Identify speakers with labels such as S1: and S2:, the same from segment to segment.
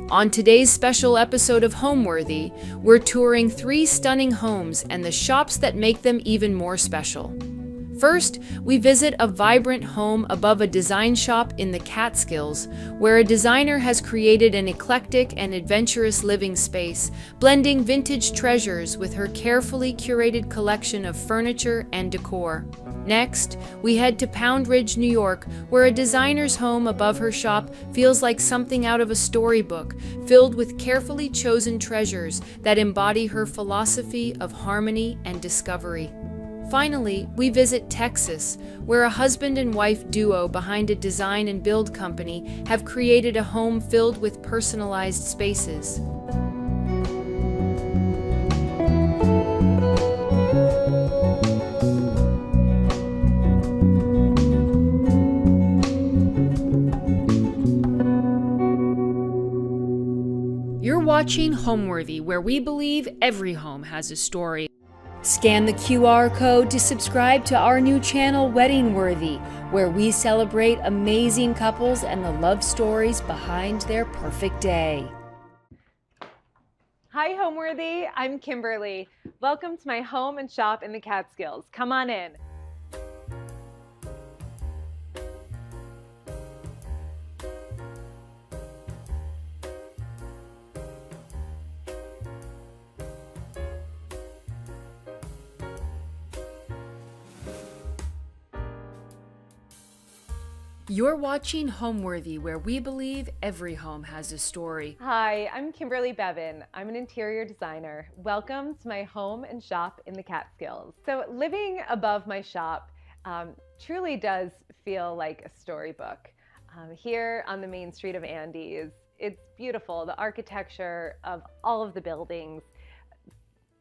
S1: On today's special episode of Homeworthy, we're touring 3 stunning homes and the shops that make them even more special. First, we visit a vibrant home above a design shop in the Catskills, where a designer has created an eclectic and adventurous living space, blending vintage treasures with her carefully curated collection of furniture and decor. Next, we head to Pound Ridge, New York, where a designer's home above her shop feels like something out of a storybook, filled with carefully chosen treasures that embody her philosophy of harmony and discovery. Finally, we visit Texas, where a husband and wife duo behind a design and build company have created a home filled with personalized spaces. You're watching Homeworthy, where we believe every home has a story. Scan the QR code to subscribe to our new channel, Weddingworthy, where we celebrate amazing couples and the love stories behind their perfect day.
S2: Hi, Homeworthy. I'm Kimberly. Welcome to my home and shop in the Catskills. Come on in.
S1: You're watching Homeworthy, where we believe every home has a story.
S2: Hi, I'm Kimberly Bevan. I'm an interior designer. Welcome to my home and shop in the Catskills. So living above my shop truly does feel like a storybook. Here on the main street of Andes, it's beautiful. The architecture of all of the buildings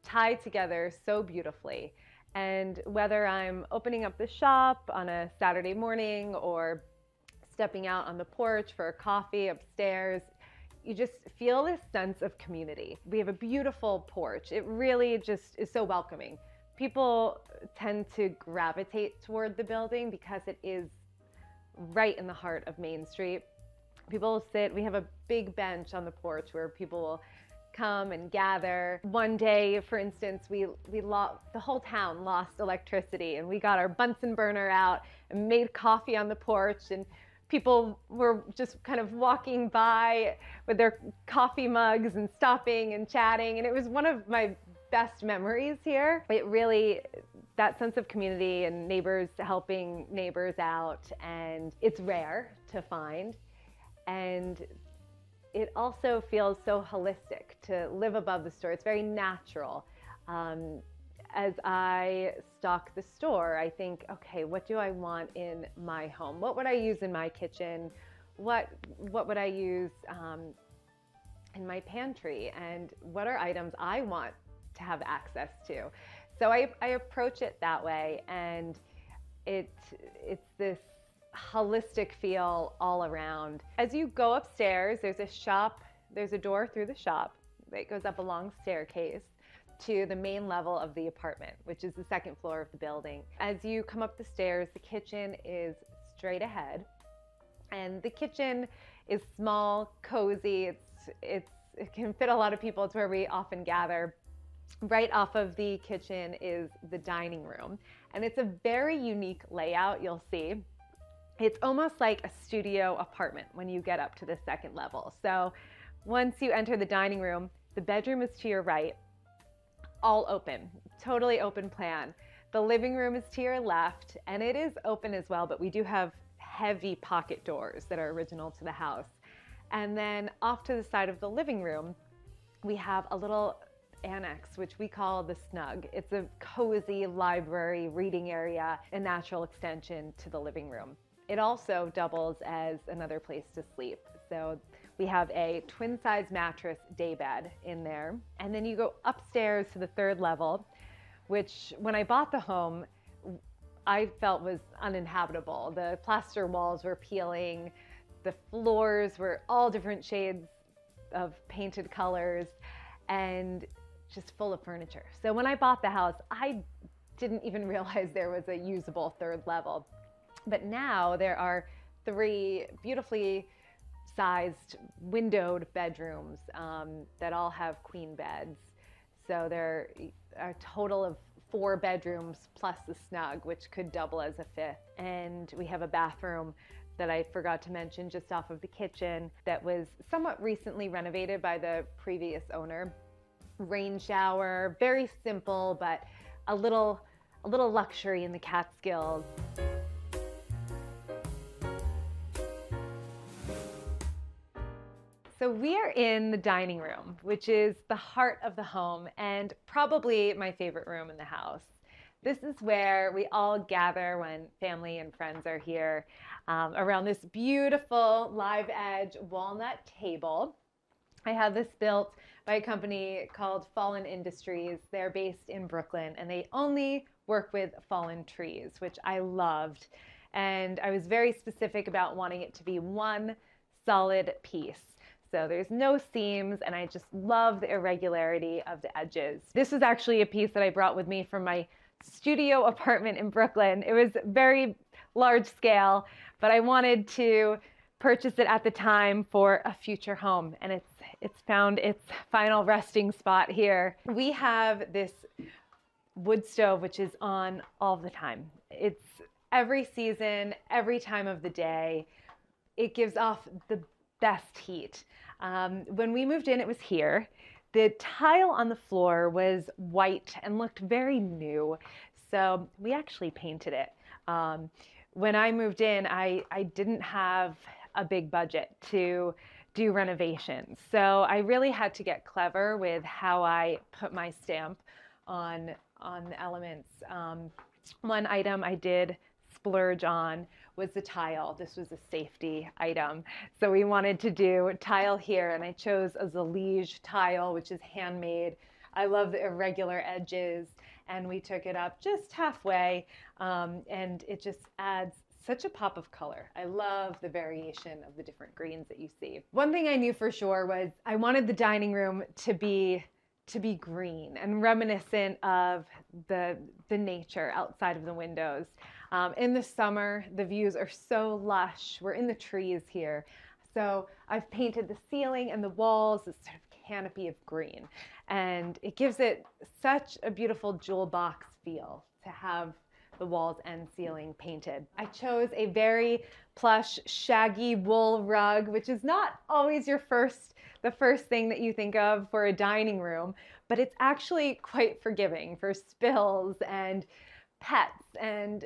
S2: tied together so beautifully. And whether I'm opening up the shop on a Saturday morning or stepping out on the porch for a coffee upstairs, you just feel this sense of community. We have a beautiful porch. It really just is so welcoming. People tend to gravitate toward the building because it is right in the heart of Main Street. People will sit, we have a big bench on the porch where people will come and gather. One day, for instance, the whole town lost electricity, and we got our Bunsen burner out and made coffee on the porch, and people were just kind of walking by with their coffee mugs and stopping and chatting, and it was one of my best memories here. It really, that sense of community and neighbors helping neighbors out, and it's rare to find, and it also feels so holistic to live above the store. It's very natural. As I stock the store, I think, okay, what do I want in my home? What would I use in my kitchen? What would I use in my pantry? And what are items I want to have access to? So I approach it that way, and it's this holistic feel all around. As you go upstairs, there's a door through the shop that goes up a long staircase to the main level of the apartment, which is the second floor of the building. As you come up the stairs, the kitchen is straight ahead, and the kitchen is small, cozy. It can fit a lot of people. It's where we often gather. Right off of the kitchen is the dining room, and it's a very unique layout. You'll see it's almost like a studio apartment when you get up to the second level. So once you enter the dining room, the bedroom is to your right, all open, totally open plan. The living room is to your left, and it is open as well, but we do have heavy pocket doors that are original to the house. And then off to the side of the living room, we have a little annex, which we call the snug. It's a cozy library reading area, a natural extension to the living room. It also doubles as another place to sleep. So we have a twin size mattress daybed in there. And then you go upstairs to the third level, which when I bought the home, I felt was uninhabitable. The plaster walls were peeling. The floors were all different shades of painted colors and just full of furniture. So when I bought the house, I didn't even realize there was a usable third level. But now there are 3 beautifully sized windowed bedrooms that all have queen beds. So there are a total of 4 bedrooms plus the snug, which could double as a 5th. And we have a bathroom that I forgot to mention just off of the kitchen that was somewhat recently renovated by the previous owner. Rain shower, very simple, but a little luxury in the Catskills. So we are in the dining room, which is the heart of the home and probably my favorite room in the house. This is where we all gather when family and friends are here around this beautiful live edge walnut table. I have this built by a company called Fallen Industries. They're based in Brooklyn and they only work with fallen trees, which I loved. And I was very specific about wanting it to be one solid piece. So there's no seams and I just love the irregularity of the edges. This is actually a piece that I brought with me from my studio apartment in Brooklyn. It was very large scale, but I wanted to purchase it at the time for a future home, and it's found its final resting spot here. We have this wood stove which is on all the time. It's every season, every time of the day. It gives off the best heat. When we moved in, it was here. The tile on the floor was white and looked very new, so we actually painted it. When I moved in, I didn't have a big budget to do renovations, so I really had to get clever with how I put my stamp on the elements. One item I did splurge on was the tile. This was a safety item. So we wanted to do tile here, and I chose a Zalige tile, which is handmade. I love the irregular edges, and we took it up just halfway, and it just adds such a pop of color. I love the variation of the different greens that you see. One thing I knew for sure was I wanted the dining room to be green and reminiscent of the nature outside of the windows. In the summer, the views are so lush. We're in the trees here. So I've painted the ceiling and the walls this sort of canopy of green. And it gives it such a beautiful jewel box feel to have the walls and ceiling painted. I chose a very plush, shaggy wool rug, which is not always the first thing that you think of for a dining room, but it's actually quite forgiving for spills and pets and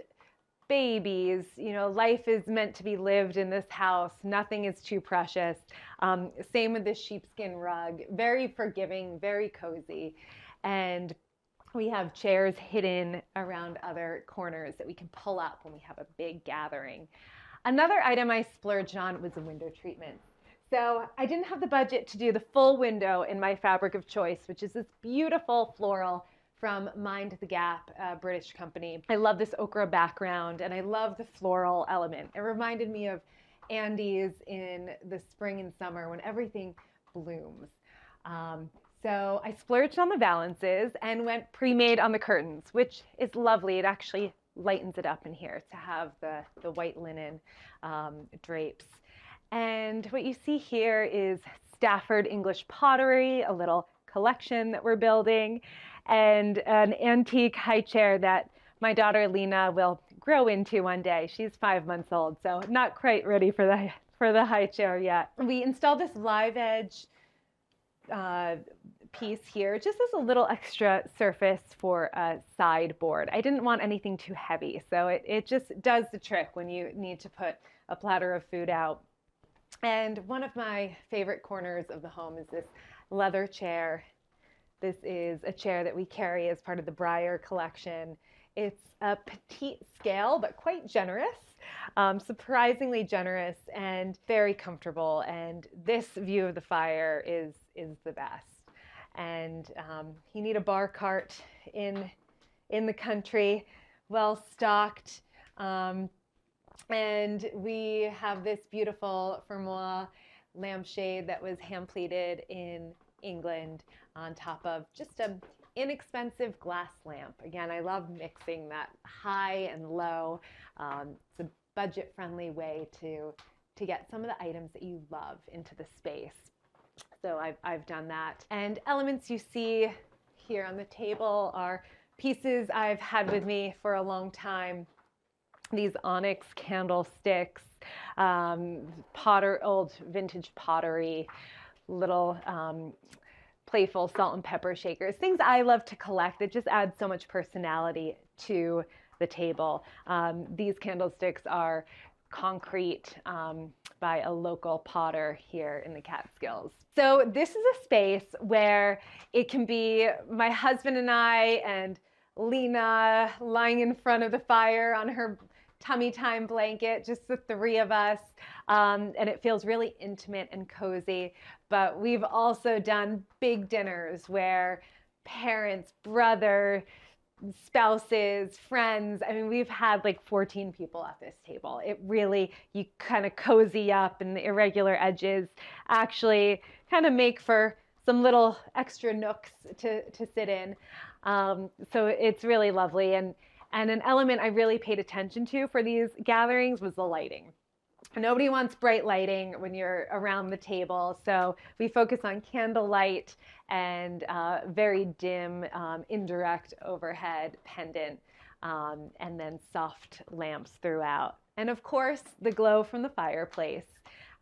S2: babies. You know, life is meant to be lived in this house. Nothing is too precious. Same with this sheepskin rug. Very forgiving, very cozy. And we have chairs hidden around other corners that we can pull up when we have a big gathering. Another item I splurged on was the window treatment. So I didn't have the budget to do the full window in my fabric of choice, which is this beautiful floral from Mind the Gap, a British company. I love this ochre background and I love the floral element. It reminded me of Andes in the spring and summer when everything blooms. So I splurged on the valances and went pre-made on the curtains, which is lovely. It actually lightens it up in here to have the white linen drapes. And what you see here is Stafford English pottery, a little collection that we're building, and an antique high chair that my daughter Lena will grow into one day. She's 5 months old, so not quite ready for the high chair yet. We installed this live edge piece here just as a little extra surface for a sideboard. I didn't want anything too heavy, so it just does the trick when you need to put a platter of food out. And one of my favorite corners of the home is this leather chair. This is a chair that we carry as part of the Breyer collection. It's a petite scale, but quite generous, surprisingly generous and very comfortable. And this view of the fire is the best. And you need a bar cart in the country, well stocked. And we have this beautiful Fermoy lampshade that was hand pleated in England on top of just an inexpensive glass lamp. Again, I love mixing that high and low. It's a budget-friendly way to to get some of the items that you love into the space. So I've done that. And elements you see here on the table are pieces I've had with me for a long time. These onyx candlesticks, old vintage pottery, little playful salt and pepper shakers, things I love to collect that just add so much personality to the table. These candlesticks are concrete by a local potter here in the Catskills. So this is a space where it can be my husband and I and Lena lying in front of the fire on her tummy time blanket, just the three of us, and it feels really intimate and cozy. But we've also done big dinners where parents, brother, spouses, friends, I mean, we've had like 14 people at this table. It really, you kind of cozy up, and the irregular edges actually kind of make for some little extra nooks to sit in. So it's really lovely. And an element I really paid attention to for these gatherings was the lighting. Nobody wants bright lighting when you're around the table, so we focus on candlelight and very dim, indirect overhead pendant, and then soft lamps throughout. And of course, the glow from the fireplace.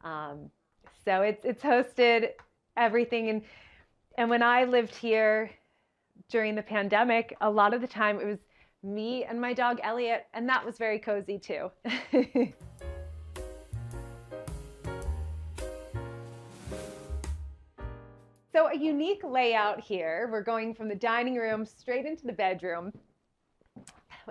S2: So it's hosted everything. And when I lived here during the pandemic, a lot of the time it was me and my dog Elliot, and that was very cozy too. So a unique layout here. We're going from the dining room straight into the bedroom.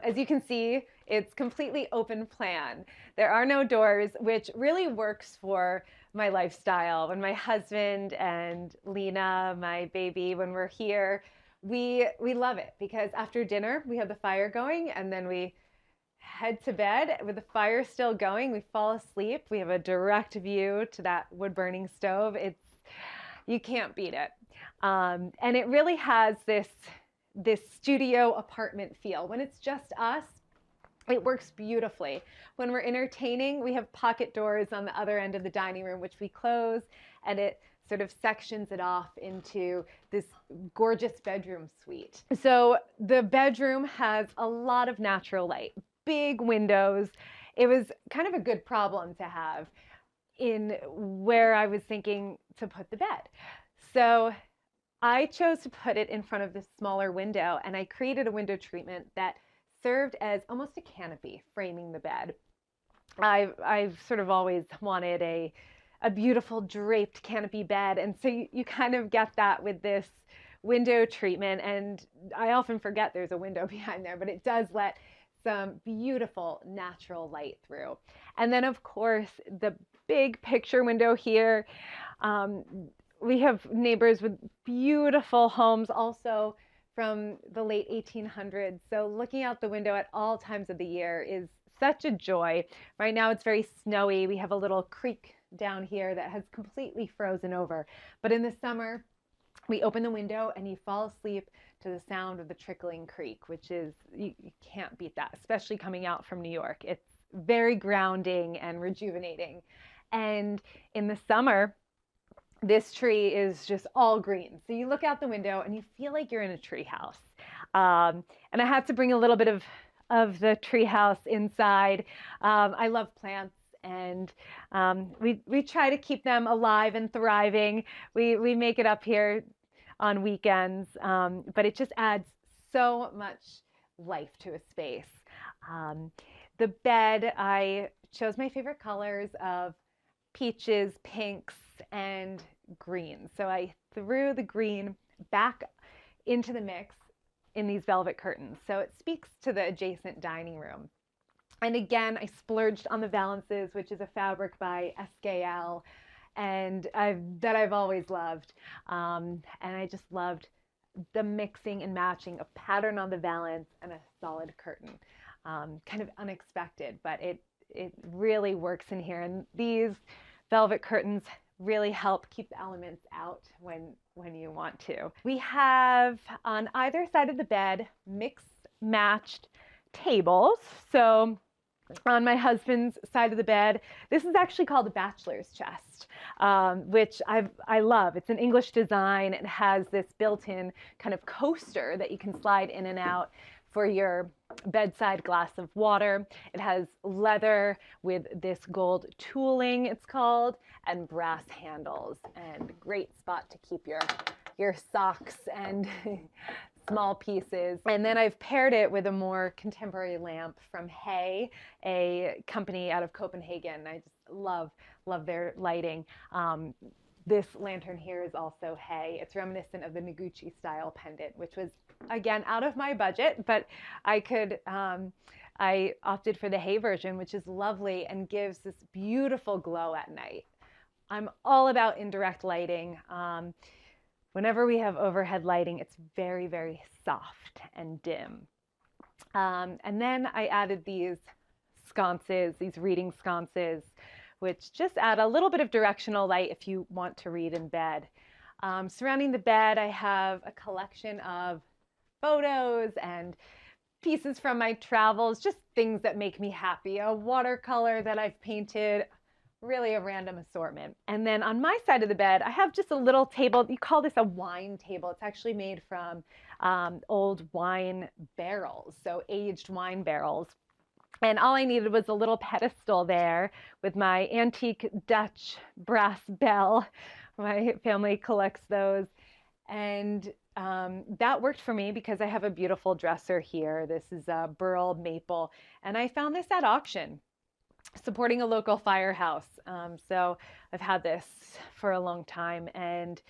S2: As you can see, it's completely open plan. There are no doors, which really works for my lifestyle. When my husband and Lena, my baby, when we're here, we love it because after dinner, we have the fire going, and then we head to bed with the fire still going. We fall asleep. We have a direct view to that wood-burning stove. You can't beat it. And it really has this studio apartment feel. When it's just us, it works beautifully. When we're entertaining, we have pocket doors on the other end of the dining room, which we close, and it sort of sections it off into this gorgeous bedroom suite. So the bedroom has a lot of natural light, big windows. It was kind of a good problem to have in where I was thinking to put the bed. So I chose to put it in front of this smaller window, and I created a window treatment that served as almost a canopy framing the bed. I've sort of always wanted a beautiful draped canopy bed, and so you kind of get that with this window treatment. And I often forget there's a window behind there, but it does let some beautiful natural light through. And then of course the big picture window here. We have neighbors with beautiful homes also from the late 1800s. So looking out the window at all times of the year is such a joy. Right now it's very snowy. We have a little creek down here that has completely frozen over. But in the summer, we open the window and you fall asleep to the sound of the trickling creek, which is, you can't beat that, especially coming out from New York. It's very grounding and rejuvenating. And in the summer, this tree is just all green. So you look out the window and you feel like you're in a tree house. And I had to bring a little bit of the tree house inside. I love plants, and we try to keep them alive and thriving. We make it up here on weekends, but it just adds so much life to a space. The bed, I chose my favorite colors of peaches, pinks, and greens. So I threw the green back into the mix in these velvet curtains. So it speaks to the adjacent dining room. And again, I splurged on the valances, which is a fabric by SKL, and I've always loved. And I just loved the mixing and matching of pattern on the valance and a solid curtain. Kind of unexpected, but it really works in here. And these velvet curtains really help keep the elements out when you want to. We have on either side of the bed mixed matched tables. So On my husband's side of the bed, this is actually called a bachelor's chest, which I love. It's an English design. It has this built-in kind of coaster that you can slide in and out for your bedside glass of water. It has leather with this gold tooling, it's called, and brass handles, and great spot to keep your socks and small pieces. And then I've paired it with a more contemporary lamp from Hay, a company out of Copenhagen. I just love their lighting. This lantern here is also Hay. It's reminiscent of the Noguchi style pendant, which was, again, out of my budget, but I opted for the Hay version, which is lovely and gives this beautiful glow at night. I'm all about indirect lighting. Whenever we have overhead lighting, it's very, very soft and dim. And then I added these sconces, these reading sconces, which just add a little bit of directional light if you want to read in bed. Surrounding the bed, I have a collection of photos and pieces from my travels, just things that make me happy. A watercolor that I've painted, really a random assortment. And then on my side of the bed, I have just a little table. You call this a wine table. It's actually made from old wine barrels, so aged wine barrels. And all I needed was a little pedestal there with my antique Dutch brass bell. My family collects those. And that worked for me because I have a beautiful dresser here. This is a burl maple. And I found this at auction, supporting a local firehouse. So I've had this for a long time, and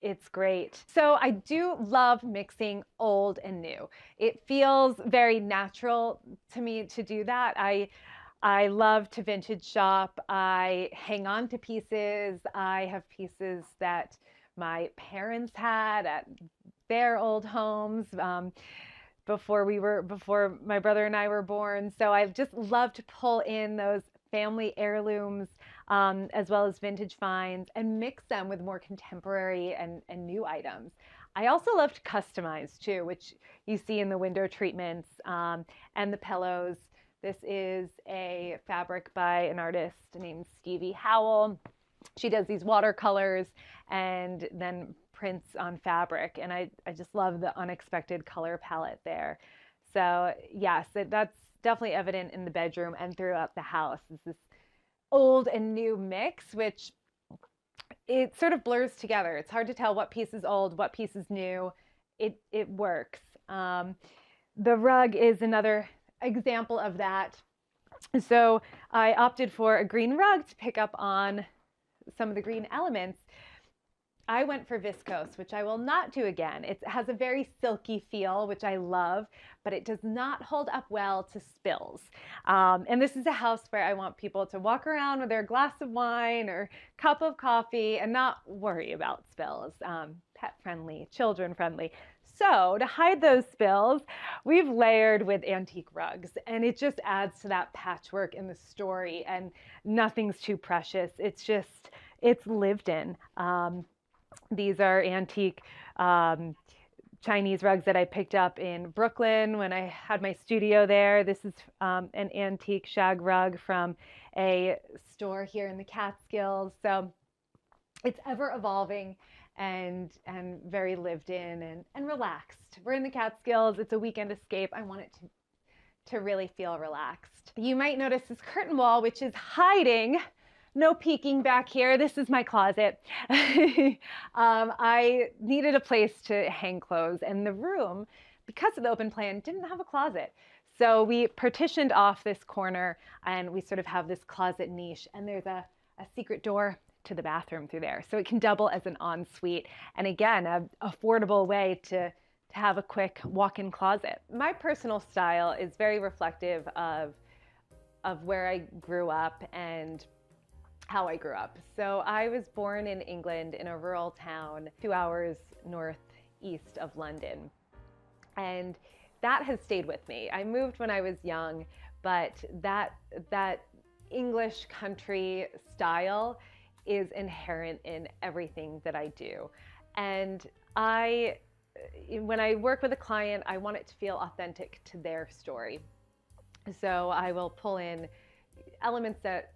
S2: it's great. So I do love mixing old and new. It feels very natural to me to do that. I love to vintage shop. I hang on to pieces. I have pieces that my parents had at their old homes. Before my brother and I were born. So I just love to pull in those family heirlooms as well as vintage finds and mix them with more contemporary and new items. I also love to customize too, which you see in the window treatments and the pillows. This is a fabric by an artist named Stevie Howell. She does these watercolors and then prints on fabric, and I just love the unexpected color palette there. So yes, that's definitely evident in the bedroom and throughout the house. It's this old and new mix, which it sort of blurs together. It's hard to tell what piece is old, what piece is new. It works. The rug is another example of that. So I opted for a green rug to pick up on some of the green elements. I went for viscose, which I will not do again. It has a very silky feel, which I love, but it does not hold up well to spills. And this is a house where I want people to walk around with their glass of wine or cup of coffee and not worry about spills. Pet friendly, children friendly. So to hide those spills, we've layered with antique rugs, and it just adds to that patchwork in the story, and nothing's too precious. It's lived in. These are antique Chinese rugs that I picked up in Brooklyn when I had my studio there. This is an antique shag rug from a store here in the Catskills. So it's ever evolving and very lived in and relaxed. We're in the Catskills. It's a weekend escape. I want it to really feel relaxed. You might notice this curtain wall, which is hiding. No peeking back here. This is my closet. I needed a place to hang clothes, and the room, because of the open plan, didn't have a closet. So we partitioned off this corner, and we sort of have this closet niche, and there's a secret door to the bathroom through there. So it can double as an ensuite. And again, an affordable way to have a quick walk-in closet. My personal style is very reflective of where I grew up and how I grew up. So I was born in England in a rural town 2 hours northeast of London. And that has stayed with me. I moved when I was young, but that English country style is inherent in everything that I do. And when I work with a client, I want it to feel authentic to their story. So I will pull in elements that,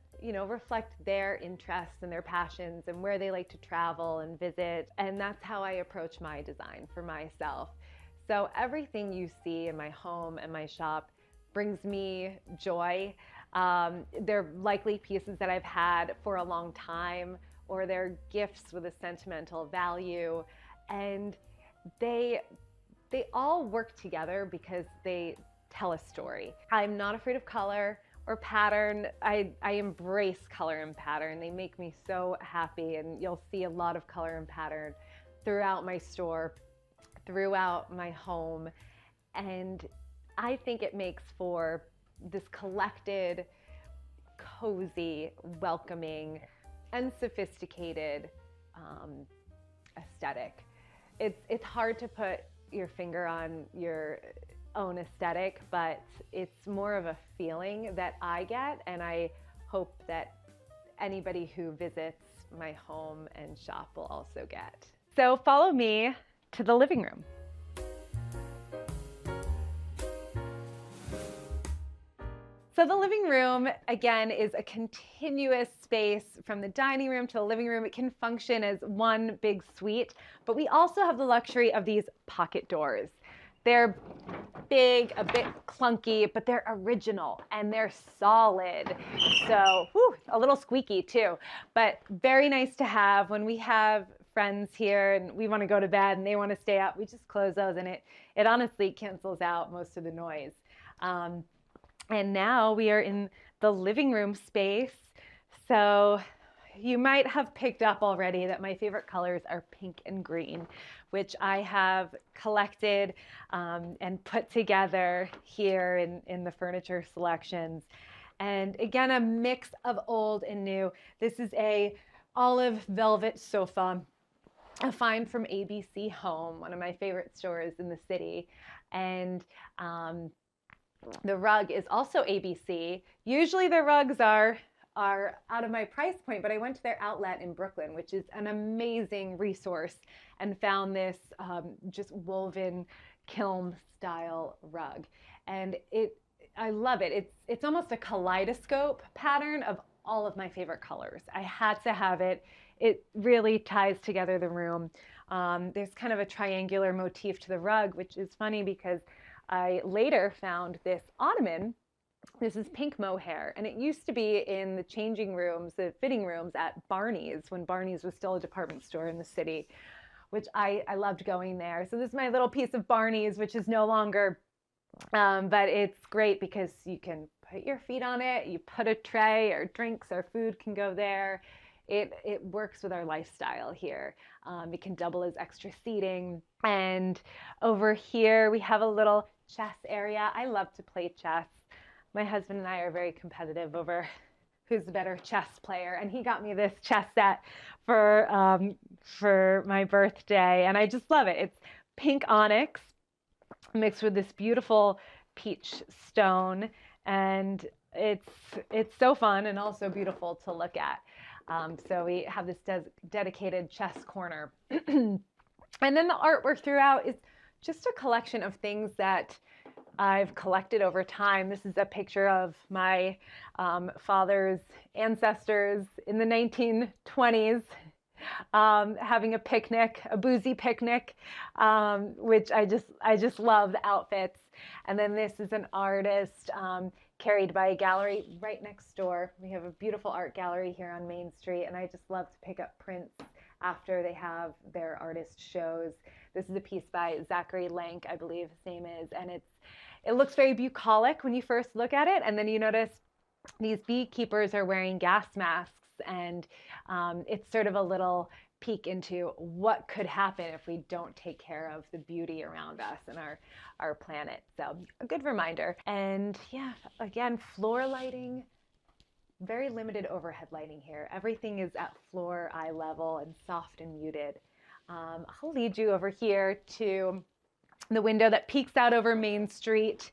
S2: reflect their interests and their passions and where they like to travel and visit. And that's how I approach my design for myself. So everything you see in my home and my shop brings me joy. They're likely pieces that I've had for a long time, or they're gifts with a sentimental value. And they all work together because they tell a story. I'm not afraid of color or pattern. I embrace color and pattern. They make me so happy, and you'll see a lot of color and pattern throughout my store, throughout my home. And I think it makes for this collected, cozy, welcoming, and sophisticated aesthetic. It's hard to put your finger on your own aesthetic, but it's more of a feeling that I get, and I hope that anybody who visits my home and shop will also get. So follow me to the living room. So the living room, again, is a continuous space from the dining room to the living room. It can function as one big suite, but we also have the luxury of these pocket doors. They're big, a bit clunky, but they're original and they're solid. So, a little squeaky too, but very nice to have. When we have friends here and we want to go to bed and they want to stay up, we just close those, and it honestly cancels out most of the noise. And now we are in the living room space. So you might have picked up already that my favorite colors are pink and green, which I have collected and put together here in the furniture selections. And again, a mix of old and new. This is a olive velvet sofa, a find from ABC Home, one of my favorite stores in the city. And the rug is also ABC. Usually the rugs are out of my price point, but I went to their outlet in Brooklyn, which is an amazing resource, and found this just woven kiln style rug. And I love it. It's almost a kaleidoscope pattern of all of my favorite colors. I had to have it. It really ties together the room. There's kind of a triangular motif to the rug, which is funny because I later found this ottoman. This is pink mohair, and it used to be in the changing rooms, the fitting rooms at Barney's, when Barney's was still a department store in the city, which I loved going there. So this is my little piece of Barney's, which is no longer, but it's great because you can put your feet on it, you put a tray, or drinks or food can go there. It works with our lifestyle here. It can double as extra seating. And over here we have a little chess area. I love to play chess. My husband and I are very competitive over who's the better chess player, and he got me this chess set for my birthday, and I just love it. It's pink onyx mixed with this beautiful peach stone, and it's so fun and also beautiful to look at. So we have this dedicated chess corner. And then the artwork throughout is just a collection of things that I've collected over time. This is a picture of my father's ancestors in the 1920s having a picnic, a boozy picnic, which I just love the outfits. And then this is an artist carried by a gallery right next door. We have a beautiful art gallery here on Main Street, and I just love to pick up prints after they have their artist shows. This is a piece by Zachary Lank, I believe his name is, and it looks very bucolic when you first look at it, and then you notice these beekeepers are wearing gas masks, and it's sort of a little peek into what could happen if we don't take care of the beauty around us and our planet. So a good reminder. And yeah, again, floor lighting, very limited overhead lighting here. Everything is at floor eye level and soft and muted. I'll lead you over here to the window that peeks out over Main Street.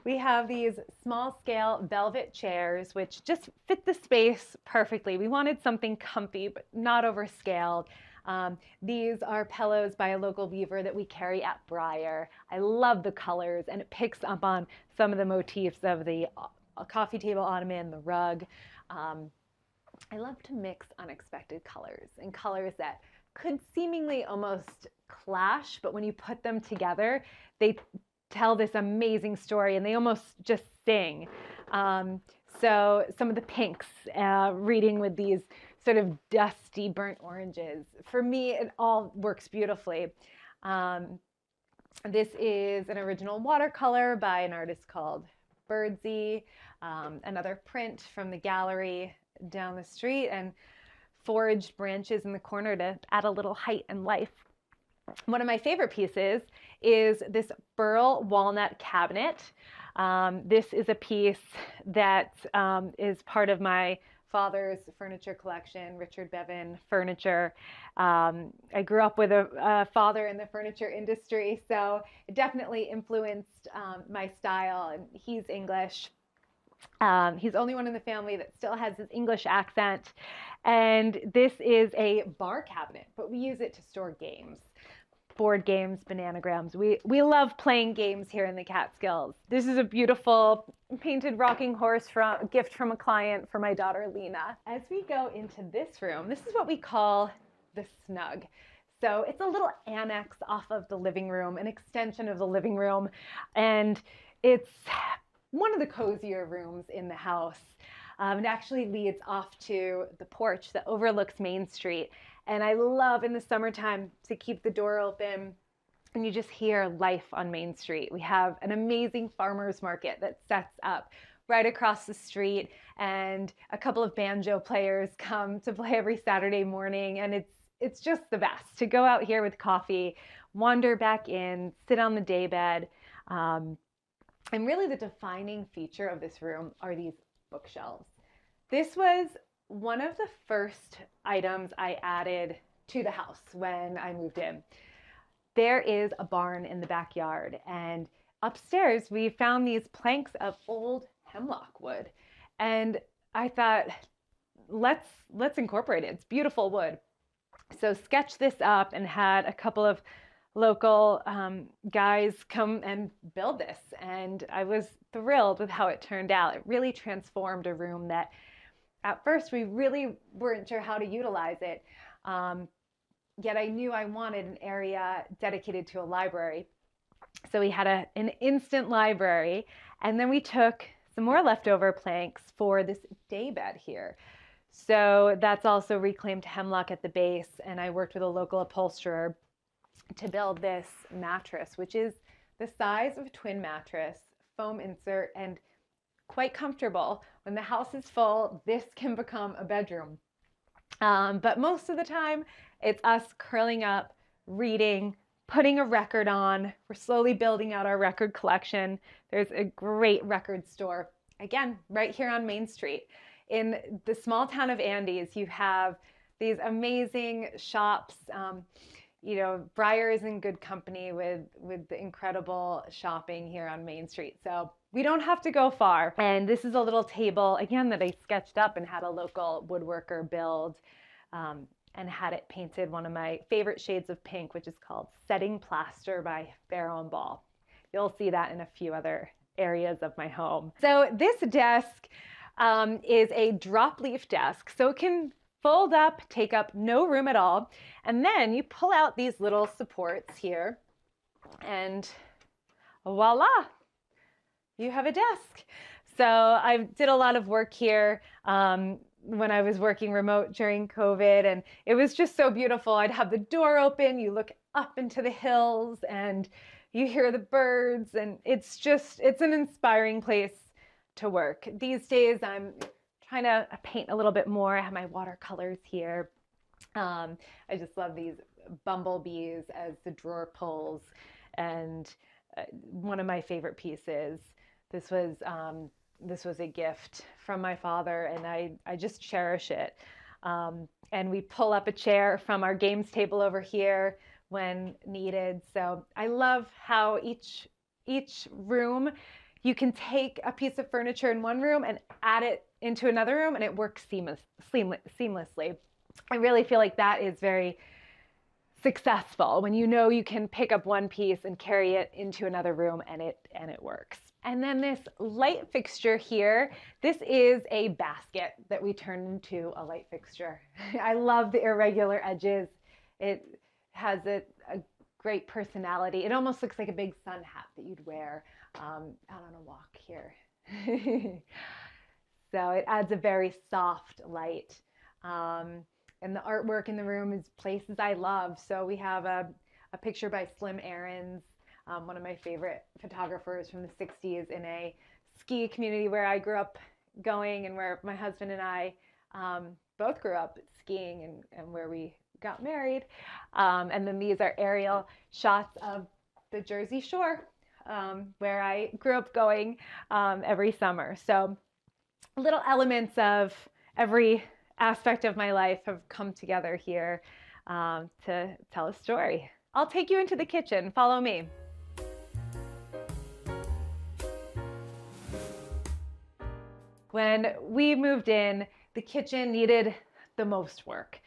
S2: We have these small scale velvet chairs, which just fit the space perfectly. We wanted something comfy, but not overscaled. These are pillows by a local weaver that we carry at Briar. I love the colors, and it picks up on some of the motifs of the coffee table ottoman, the rug. I love to mix unexpected colors and colors that could seemingly almost clash, but when you put them together, they tell this amazing story and they almost just sing. So some of the pinks, reading with these sort of dusty burnt oranges. For me, it all works beautifully. This is an original watercolor by an artist called Birdsey, another print from the gallery down the street, and foraged branches in the corner to add a little height and life. One of my favorite pieces is this burl walnut cabinet. This is a piece that is part of my father's furniture collection, Richard Bevan Furniture. I grew up with a father in the furniture industry, so it definitely influenced my style, and he's English. He's the only one in the family that still has his English accent. And this is a bar cabinet, but we use it to store games. Board games, bananagrams. We love playing games here in the Catskills. This is a beautiful painted rocking horse gift from a client for my daughter Lena. As we go into this room, this is what we call the snug. So it's a little annex off of the living room, an extension of the living room, and it's one of the cozier rooms in the house. It actually leads off to the porch that overlooks Main Street. And I love in the summertime to keep the door open and you just hear life on Main Street. We have an amazing farmer's market that sets up right across the street, and a couple of banjo players come to play every Saturday morning, and it's just the best to go out here with coffee, wander back in, sit on the daybed. And really the defining feature of this room are these bookshelves. This was one of the first items I added to the house when I moved in. There is a barn in the backyard, and upstairs we found these planks of old hemlock wood. And I thought, let's incorporate it. It's beautiful wood. So sketched this up and had a couple of local guys come and build this. And I was thrilled with how it turned out. It really transformed a room that at first we really weren't sure how to utilize it. Yet I knew I wanted an area dedicated to a library. So we had an instant library, and then we took some more leftover planks for this daybed here. So that's also reclaimed hemlock at the base, and I worked with a local upholsterer to build this mattress, which is the size of a twin mattress, foam insert, and quite comfortable. When the house is full, this can become a bedroom. But most of the time, it's us curling up, reading, putting a record on. We're slowly building out our record collection. There's a great record store, again, right here on Main Street. In the small town of Andes, you have these amazing shops. Briar is in good company with the incredible shopping here on Main Street. So we don't have to go far. And this is a little table, again, that I sketched up and had a local woodworker build, and had it painted one of my favorite shades of pink, which is called Setting Plaster by Barrow and Ball. You'll see that in a few other areas of my home. So this desk is a drop leaf desk. So it can fold up, take up no room at all. And then you pull out these little supports here and voila, you have a desk. So I did a lot of work here when I was working remote during COVID, and it was just so beautiful. I'd have the door open, you look up into the hills and you hear the birds, and it's an inspiring place to work. These days I'm trying to paint a little bit more. I have my watercolors here. I just love these bumblebees as the drawer pulls, and one of my favorite pieces. This was a gift from my father, and I just cherish it. And we pull up a chair from our games table over here when needed. So I love how each room, you can take a piece of furniture in one room and add it into another room, and it works seamlessly. I really feel like that is very successful, when you know you can pick up one piece and carry it into another room and it works. And then this light fixture here, this is a basket that we turned into a light fixture. I love the irregular edges. It has a great personality. It almost looks like a big sun hat that you'd wear out on a walk here. So it adds a very soft light. And the artwork in the room is places I love. So we have a picture by Slim Aarons, one of my favorite photographers from the 60s, in a ski community where I grew up going and where my husband and I both grew up skiing and where we got married. And then these are aerial shots of the Jersey Shore, where I grew up going every summer. So little elements of every aspect of my life have come together here to tell a story. I'll take you into the kitchen. Follow me. When we moved in, the kitchen needed the most work.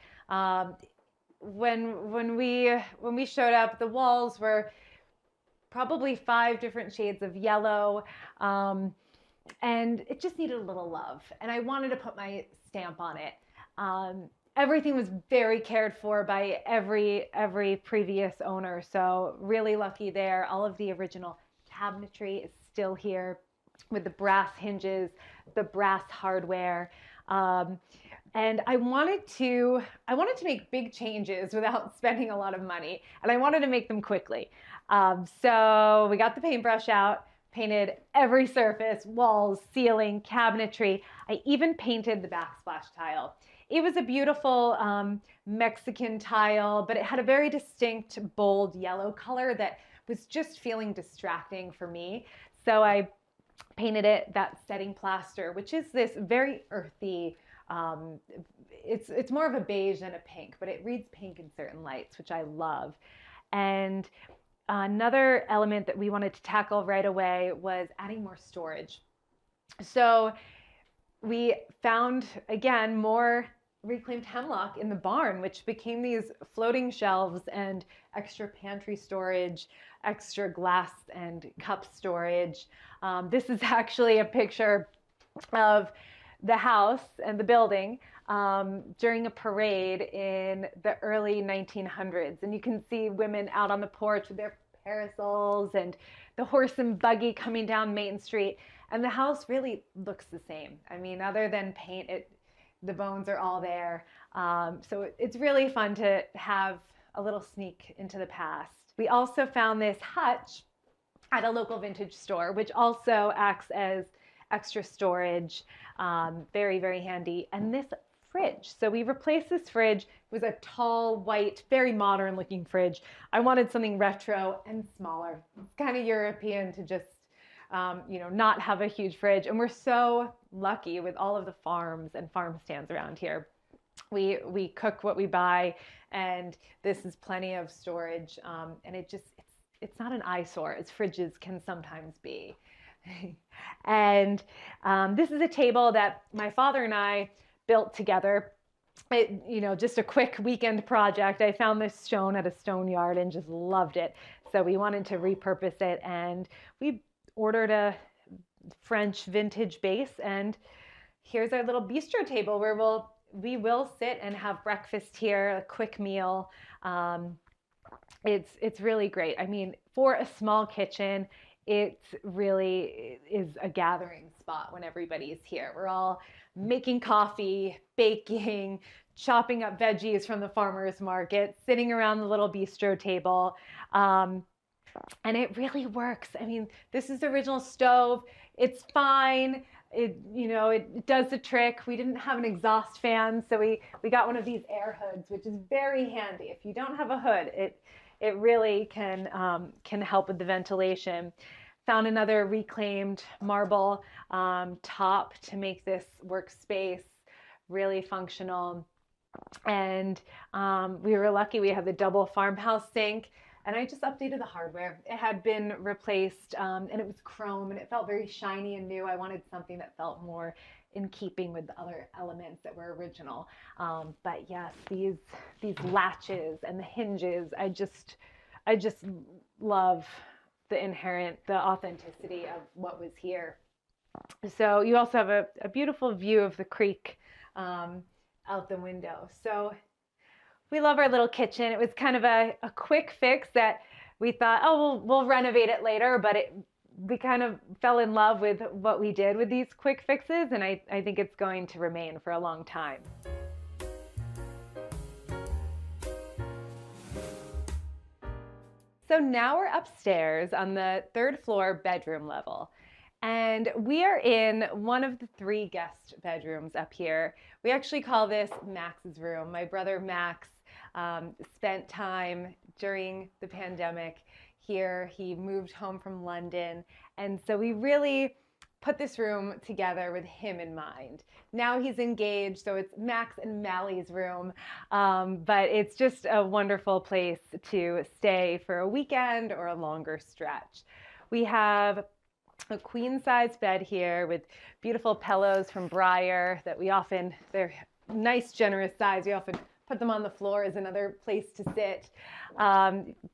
S2: When we showed up, the walls were probably 5 different shades of yellow, and it just needed a little love. And I wanted to put my stamp on it. Everything was very cared for by every previous owner, so really lucky there. All of the original cabinetry is still here with the brass hinges, the brass hardware. And I wanted to make big changes without spending a lot of money, and I wanted to make them quickly. So we got the paintbrush out, painted every surface, walls, ceiling, cabinetry. I even painted the backsplash tile. It was a beautiful Mexican tile, but it had a very distinct, bold yellow color that was just feeling distracting for me. So I painted it that setting plaster, which is this very earthy, it's more of a beige than a pink, but it reads pink in certain lights, which I love. And another element that we wanted to tackle right away was adding more storage. So we found, again, more reclaimed hemlock in the barn, which became these floating shelves and extra pantry storage, extra glass and cup storage. This is actually a picture of the house and the building during a parade in the early 1900s. And you can see women out on the porch with their parasols and the horse and buggy coming down Main Street. And the house really looks the same. I mean, other than paint, the bones are all there. So it's really fun to have a little sneak into the past. We also found this hutch at a local vintage store, which also acts as extra storage. Very, very handy. And this fridge. So we replaced this fridge. It was a tall, white, very modern looking fridge. I wanted something retro and smaller. It's kind of European to just not have a huge fridge. And we're so lucky with all of the farms and farm stands around here. We cook what we buy, and this is plenty of storage. And it's not an eyesore as fridges can sometimes be. And this is a table that my father and I built together. Just a quick weekend project. I found this stone at a stone yard and just loved it. So we wanted to repurpose it, and we ordered a French vintage base, and here's our little bistro table where we will sit and have breakfast here, a quick meal. It's really great. I mean, for a small kitchen, it really is a gathering spot when everybody's here. We're all making coffee, baking, chopping up veggies from the farmer's market, sitting around the little bistro table. And it really works. I mean, this is the original stove. It's fine. It does the trick. We didn't have an exhaust fan, so we got one of these air hoods, which is very handy. If you don't have a hood, it really can help with the ventilation. Found another reclaimed marble top to make this workspace really functional. And we were lucky we had the double farmhouse sink. And I just updated the hardware. It had been replaced and it was chrome and it felt very shiny and new. I wanted something that felt more in keeping with the other elements that were original. But yes, these latches and the hinges, I just love the authenticity of what was here. So you also have a beautiful view of the creek out the window. So we love our little kitchen. It was kind of a quick fix that we thought, oh, we'll renovate it later, but we kind of fell in love with what we did with these quick fixes, and I think it's going to remain for a long time. So now we're upstairs on the 3rd floor bedroom level. And we are in one of the 3 guest bedrooms up here. We actually call this Max's room. My brother Max spent time during the pandemic here. He moved home from London. And so we really put this room together with him in mind. Now he's engaged, so it's Max and Mally's room. But it's just a wonderful place to stay for a weekend or a longer stretch. We have a queen size bed here with beautiful pillows from Breyer that they're nice, generous size. We often put them on the floor as another place to sit.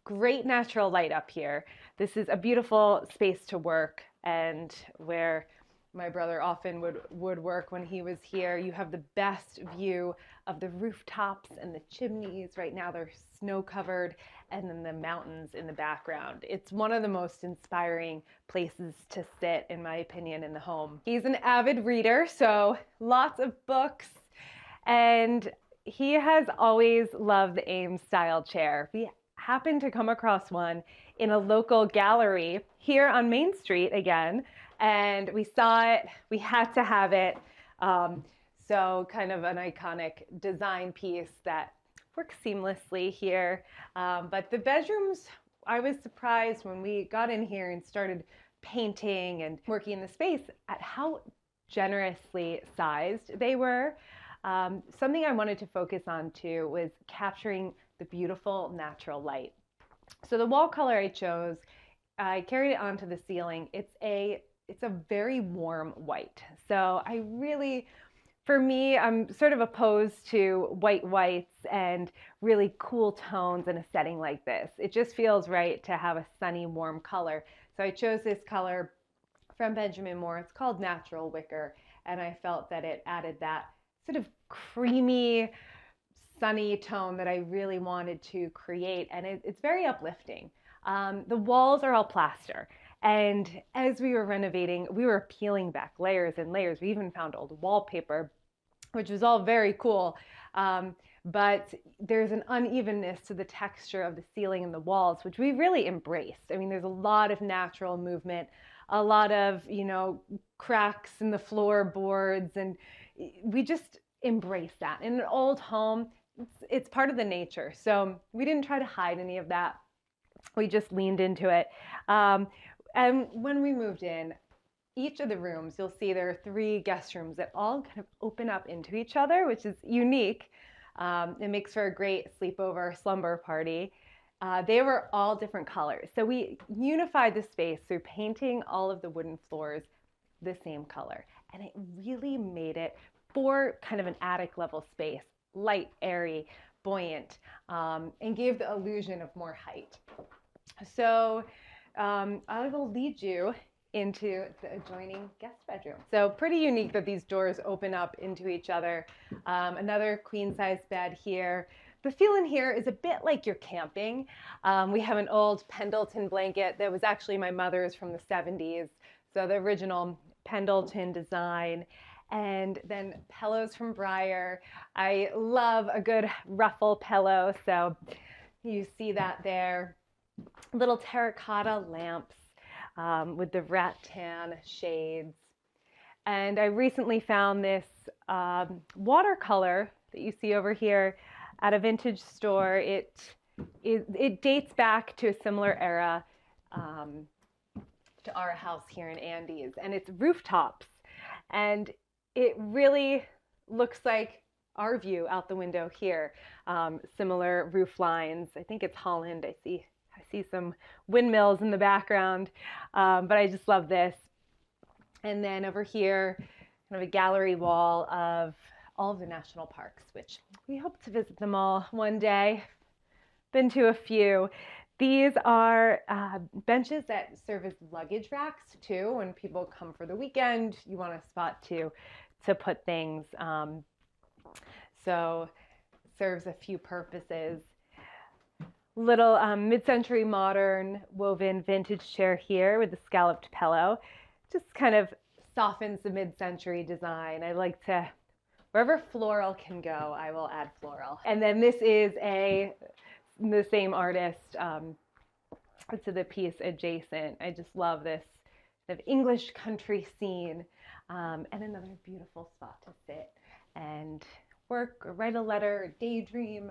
S2: Great natural light up here. This is a beautiful space to work, and where my brother often would work when he was here. You have the best view of the rooftops and the chimneys. Right now they're snow covered, and then the mountains in the background. It's one of the most inspiring places to sit, in my opinion, in the home. He's an avid reader, so lots of books, and he has always loved the Ames style chair. We happened to come across one in a local gallery here on Main Street again, and we saw it, we had to have it. So kind of an iconic design piece that works seamlessly here. But the bedrooms, I was surprised when we got in here and started painting and working in the space at how generously sized they were. Something I wanted to focus on too was capturing the beautiful natural light. So the wall color I chose, I carried it onto the ceiling. It's a very warm white. So for me, I'm sort of opposed to whites and really cool tones in a setting like this. It just feels right to have a sunny, warm color. So I chose this color from Benjamin Moore. It's called Natural Wicker, and I felt that it added that sort of creamy, sunny tone that I really wanted to create, and it's very uplifting. The walls are all plaster, and as we were renovating, we were peeling back layers and layers. We even found old wallpaper, which was all very cool, but there's an unevenness to the texture of the ceiling and the walls, which we really embraced. I mean, there's a lot of natural movement, a lot of, cracks in the floorboards, and we just embrace that. In an old home, it's part of the nature. So we didn't try to hide any of that. We just leaned into it. And when we moved in, each of the rooms, you'll see there are 3 guest rooms that all kind of open up into each other, which is unique. It makes for a great sleepover slumber party. They were all different colors. So we unified the space through painting all of the wooden floors the same color. And it really made it for kind of an attic level space, light, airy, buoyant, and gave the illusion of more height. So I will lead you into the adjoining guest bedroom. So pretty unique that these doors open up into each other. Another queen size bed here. The feel in here is a bit like you're camping. We have an old Pendleton blanket that was actually my mother's from the 70s. So the original Pendleton design. And then pillows from Breyer. I love a good ruffle pillow, so you see that there. Little terracotta lamps with the rattan shades. And I recently found this watercolor that you see over here at a vintage store. It dates back to a similar era to our house here in Andes, and it's rooftops. And it really looks like our view out the window here. Similar roof lines. I think it's Holland. I see some windmills in the background, but I just love this. And then over here, kind of a gallery wall of all of the national parks, which we hope to visit them all one day. Been to a few. These are benches that serve as luggage racks too. When people come for the weekend, you want a spot to put things. So serves a few purposes. Little mid-century modern woven vintage chair here with a scalloped pillow. Just kind of softens the mid-century design. I like to, wherever floral can go, I will add floral. And then this is the same artist to the piece adjacent. I just love this kind of English country scene, and another beautiful spot to sit and work or write a letter or daydream.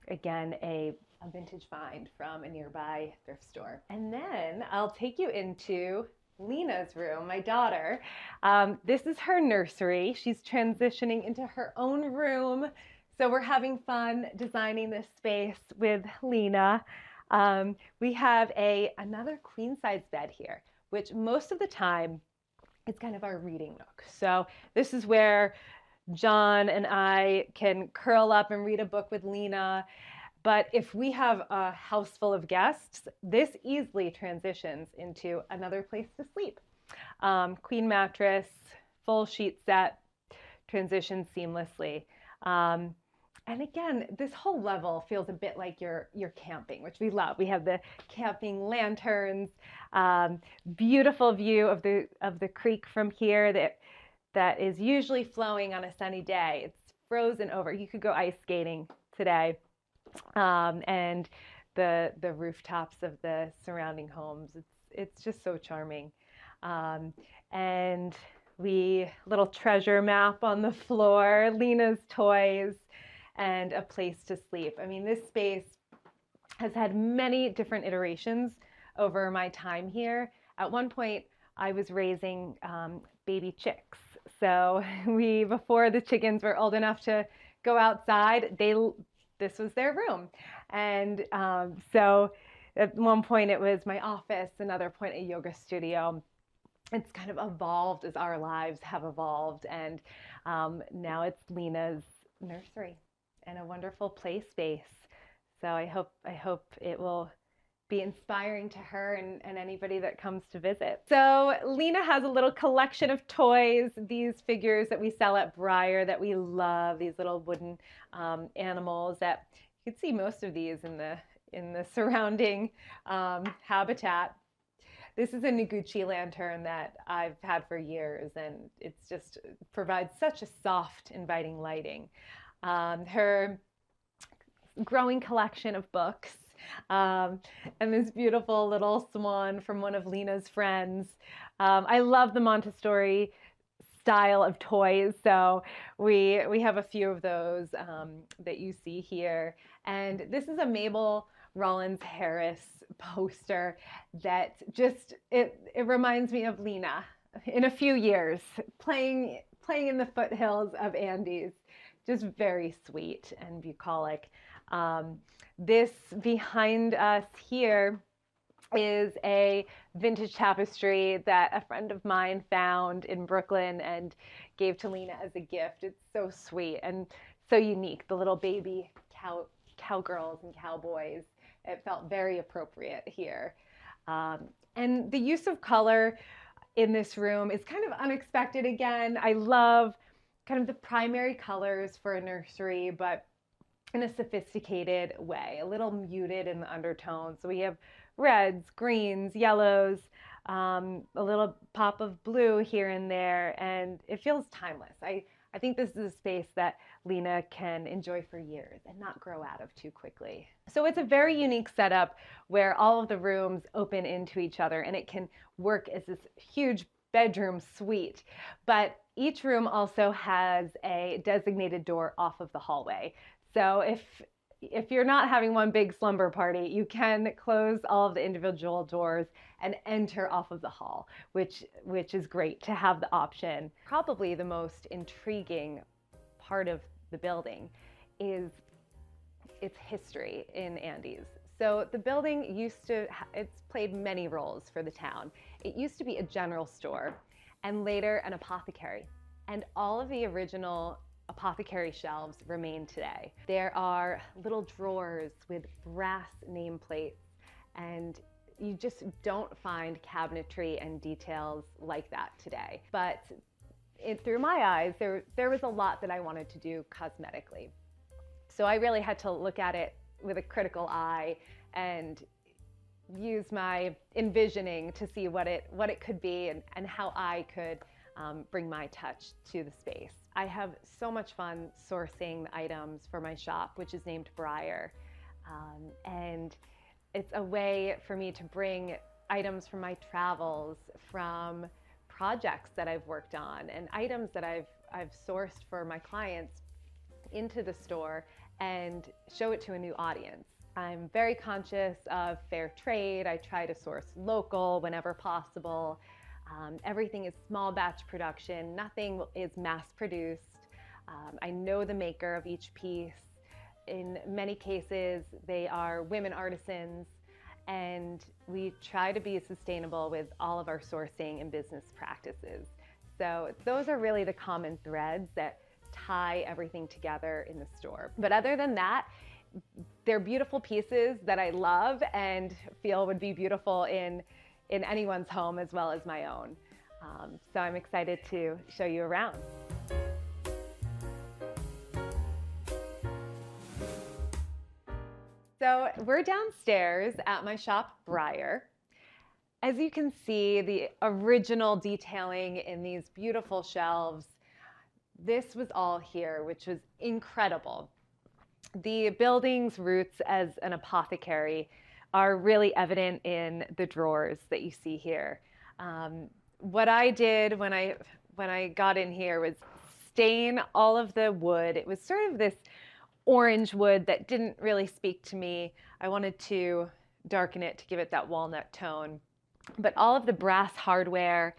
S2: Again, a vintage find from a nearby thrift store. And then I'll take you into Lena's room, my daughter. This is her nursery. She's transitioning into her own room. So we're having fun designing this space with Lena. We have another queen size bed here, which most of the time is kind of our reading nook. So this is where John and I can curl up and read a book with Lena. But if we have a house full of guests, this easily transitions into another place to sleep. Queen mattress, full sheet set, transitions seamlessly. And again, this whole level feels a bit like you're camping, which we love. We have the camping lanterns, beautiful view of the creek from here that is usually flowing on a sunny day. It's frozen over. You could go ice skating today. And the rooftops of the surrounding homes, it's just so charming. And little treasure map on the floor, Lena's toys, and a place to sleep. I mean, this space has had many different iterations over my time here. At one point, I was raising baby chicks. So before the chickens were old enough to go outside, this was their room. And so at one point it was my office, another point a yoga studio. It's kind of evolved as our lives have evolved. And now it's Lena's nursery and a wonderful play space. So I hope it will be inspiring to her and anybody that comes to visit. So Lena has a little collection of toys, these figures that we sell at Breyer that we love, these little wooden animals that you can see most of these in the surrounding habitat. This is a Noguchi lantern that I've had for years, and it's just provides such a soft, inviting lighting. Her growing collection of books, and this beautiful little swan from one of Lena's friends. I love the Montessori style of toys, so we have a few of those that you see here. And this is a Mabel Rollins Harris poster that just it reminds me of Lena in a few years playing in the foothills of Andes. Just very sweet and bucolic. This behind us here is a vintage tapestry that a friend of mine found in Brooklyn and gave to Lena as a gift. It's so sweet and so unique. The little baby cowgirls and cowboys. It felt very appropriate here. And the use of color in this room is kind of unexpected again. I love kind of the primary colors for a nursery, but in a sophisticated way, a little muted in the undertones. So we have reds, greens, yellows, a little pop of blue here and there, and it feels timeless. I think this is a space that Lena can enjoy for years and not grow out of too quickly. So it's a very unique setup where all of the rooms open into each other, and it can work as this huge bedroom suite. But each room also has a designated door off of the hallway. So if you're not having one big slumber party, you can close all of the individual doors and enter off of the hall, which is great to have the option. Probably the most intriguing part of the building is its history in Andes. So the building it's played many roles for the town. It used to be a general store, and later an apothecary. And all of the original apothecary shelves remain today. There are little drawers with brass nameplates, and you just don't find cabinetry and details like that today. But through my eyes, there was a lot that I wanted to do cosmetically. So I really had to look at it with a critical eye and use my envisioning to see what it could be and how I could bring my touch to the space. I have so much fun sourcing items for my shop, which is named Briar. And it's a way for me to bring items from my travels, from projects that I've worked on, and items that I've sourced for my clients into the store and show it to a new audience. I'm very conscious of fair trade. I try to source local whenever possible. Everything is small batch production. Nothing is mass produced. I know the maker of each piece. In many cases, they are women artisans, and we try to be sustainable with all of our sourcing and business practices. So those are really the common threads that tie everything together in the store. But other than that, they're beautiful pieces that I love and feel would be beautiful in anyone's home as well as my own. So I'm excited to show you around. So we're downstairs at my shop, Briar. As you can see, the original detailing in these beautiful shelves, this was all here, which was incredible. The building's roots as an apothecary are really evident in the drawers that you see here. What I did when I got in here was stain all of the wood. It was sort of this orange wood that didn't really speak to me. I wanted to darken it to give it that walnut tone. But all of the brass hardware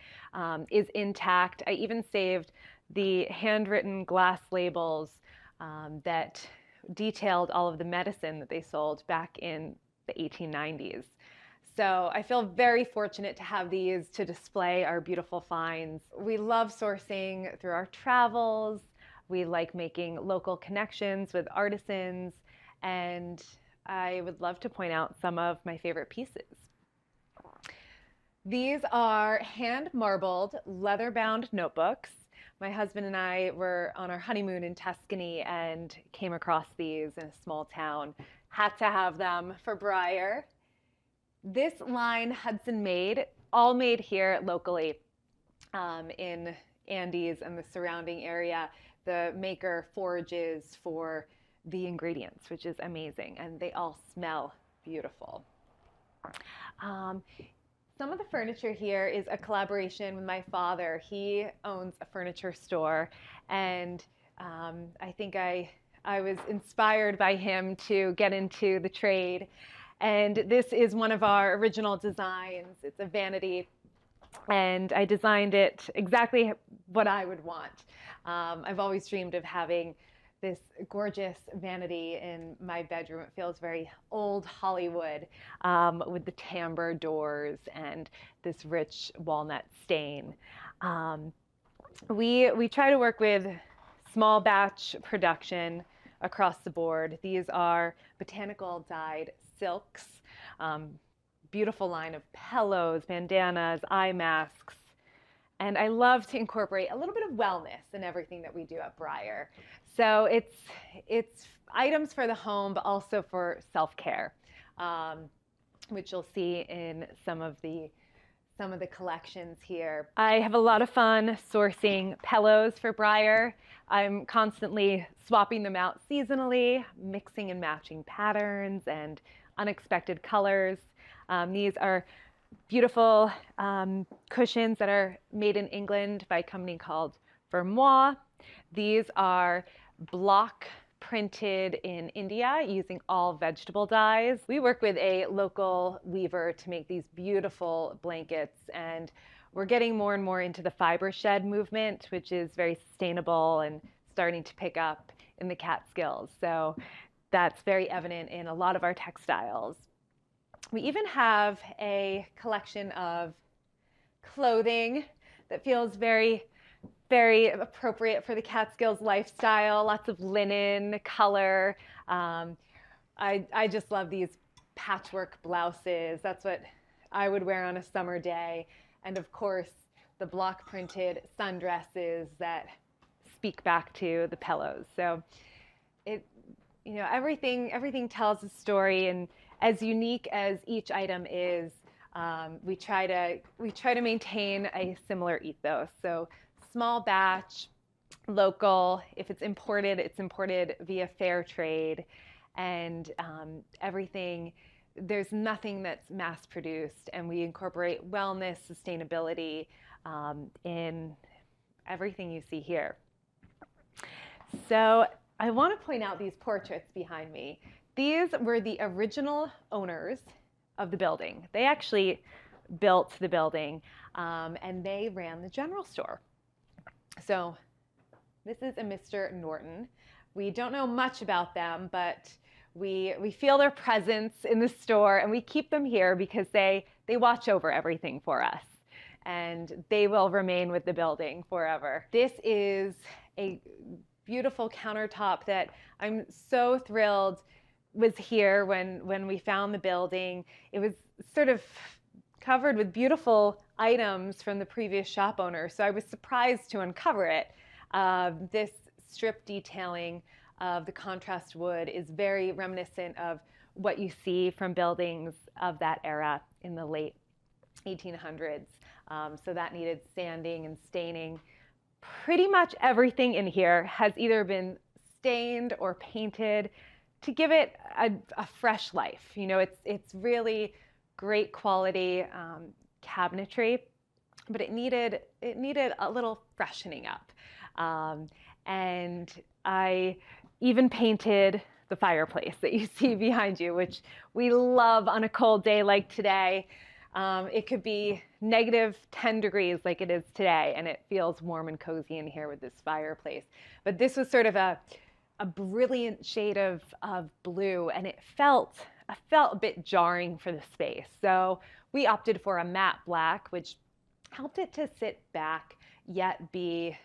S2: is intact. I even saved the handwritten glass labels that detailed all of the medicine that they sold back in the 1890s. So I feel very fortunate to have these to display our beautiful finds. We love sourcing through our travels. We like making local connections with artisans, and I would love to point out some of my favorite pieces. These are hand-marbled, leather-bound notebooks. My husband and I were on our honeymoon in Tuscany and came across these in a small town. Had to have them for Briar. This line, Hudson Made, all made here locally in Andes and the surrounding area. The maker forages for the ingredients, which is amazing, and they all smell beautiful. Some of the furniture here is a collaboration with my father. He owns a furniture store, and I think I was inspired by him to get into the trade. And this is one of our original designs. It's a vanity, and I designed it exactly what I would want. I've always dreamed of having this gorgeous vanity in my bedroom. It feels very old Hollywood with the timbre doors and this rich walnut stain. We try to work with small batch production across the board. These are botanical dyed silks, beautiful line of pillows, bandanas, eye masks. And I love to incorporate a little bit of wellness in everything that we do at Briar. So it's items for the home, but also for self-care, which you'll see in some of the collections here. I have a lot of fun sourcing pillows for Briar. I'm constantly swapping them out seasonally, mixing and matching patterns and unexpected colors. These are beautiful cushions that are made in England by a company called Vermois. These are block printed in India using all vegetable dyes. We work with a local weaver to make these beautiful blankets, and we're getting more and more into the fiber shed movement, which is very sustainable and starting to pick up in the Catskills. So that's very evident in a lot of our textiles. We even have a collection of clothing that feels very, very appropriate for the Catskills lifestyle. Lots of linen, color. I just love these patchwork blouses. That's what I would wear on a summer day. And of course, the block printed sundresses that speak back to the pillows. So everything tells a story, and as unique as each item is, we try to maintain a similar ethos. So small batch, local. If it's imported via fair trade, and everything. There's nothing that's mass produced, and we incorporate wellness, sustainability in everything you see here. So I want to point out these portraits behind me. These were the original owners of the building. They actually built the building, and they ran the general store. So this is a Mr. Norton. We don't know much about them, but we feel their presence in the store, and we keep them here because they watch over everything for us, and they will remain with the building forever. This is a beautiful countertop that I'm so thrilled was here when we found the building. It was sort of covered with beautiful items from the previous shop owner, so I was surprised to uncover it. This strip detailing of the contrast wood is very reminiscent of what you see from buildings of that era in the late 1800s. So that needed sanding and staining. Pretty much everything in here has either been stained or painted to give it a fresh life. You know, it's really great quality cabinetry, but it needed a little freshening up. And I even painted the fireplace that you see behind you, which we love on a cold day like today. It could be -10 degrees like it is today, and it feels warm and cozy in here with this fireplace. But this was sort of a brilliant shade of blue, and it felt a bit jarring for the space. So we opted for a matte black, which helped it to sit back yet be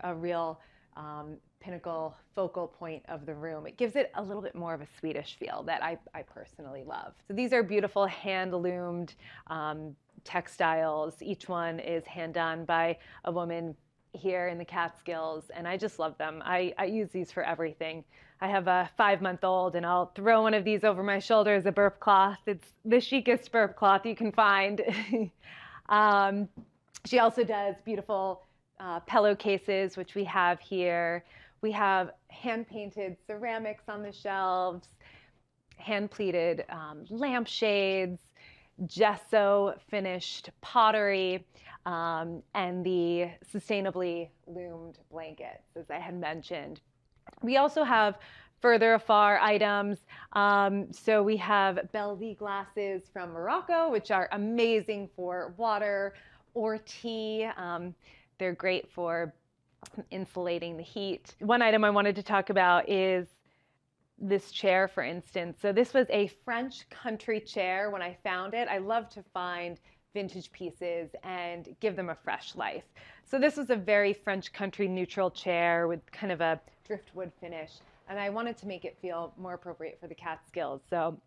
S2: a real pinnacle focal point of the room. It gives it a little bit more of a Swedish feel that I personally love. So these are beautiful hand-loomed textiles. Each one is hand done by a woman here in the Catskills, and I just love them. I use these for everything. I have a 5-month-old, and I'll throw one of these over my shoulder as a burp cloth. It's the chicest burp cloth you can find. She also does beautiful pillowcases, which we have here. We have hand-painted ceramics on the shelves, hand-pleated lampshades, gesso-finished pottery, and the sustainably loomed blankets, as I had mentioned. We also have further afar items. So we have Belzy glasses from Morocco, which are amazing for water or tea. They're great for insulating the heat. One item I wanted to talk about is this chair, for instance. So this was a French country chair when I found it. I love to find vintage pieces and give them a fresh life. So this was a very French country neutral chair with kind of a driftwood finish, and I wanted to make it feel more appropriate for the Catskills. So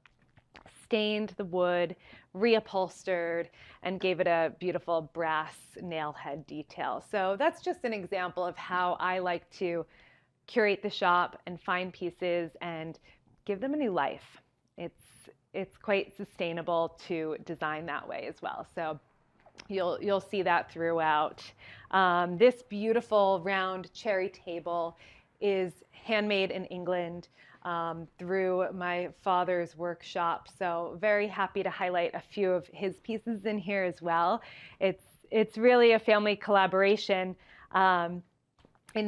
S2: stained the wood, reupholstered, and gave it a beautiful brass nail head detail. So that's just an example of how I like to curate the shop and find pieces and give them a new life. It's quite sustainable to design that way as well. So you'll see that throughout. This beautiful round cherry table is handmade in England through my father's workshop. So very happy to highlight a few of his pieces in here as well. It's really a family collaboration. In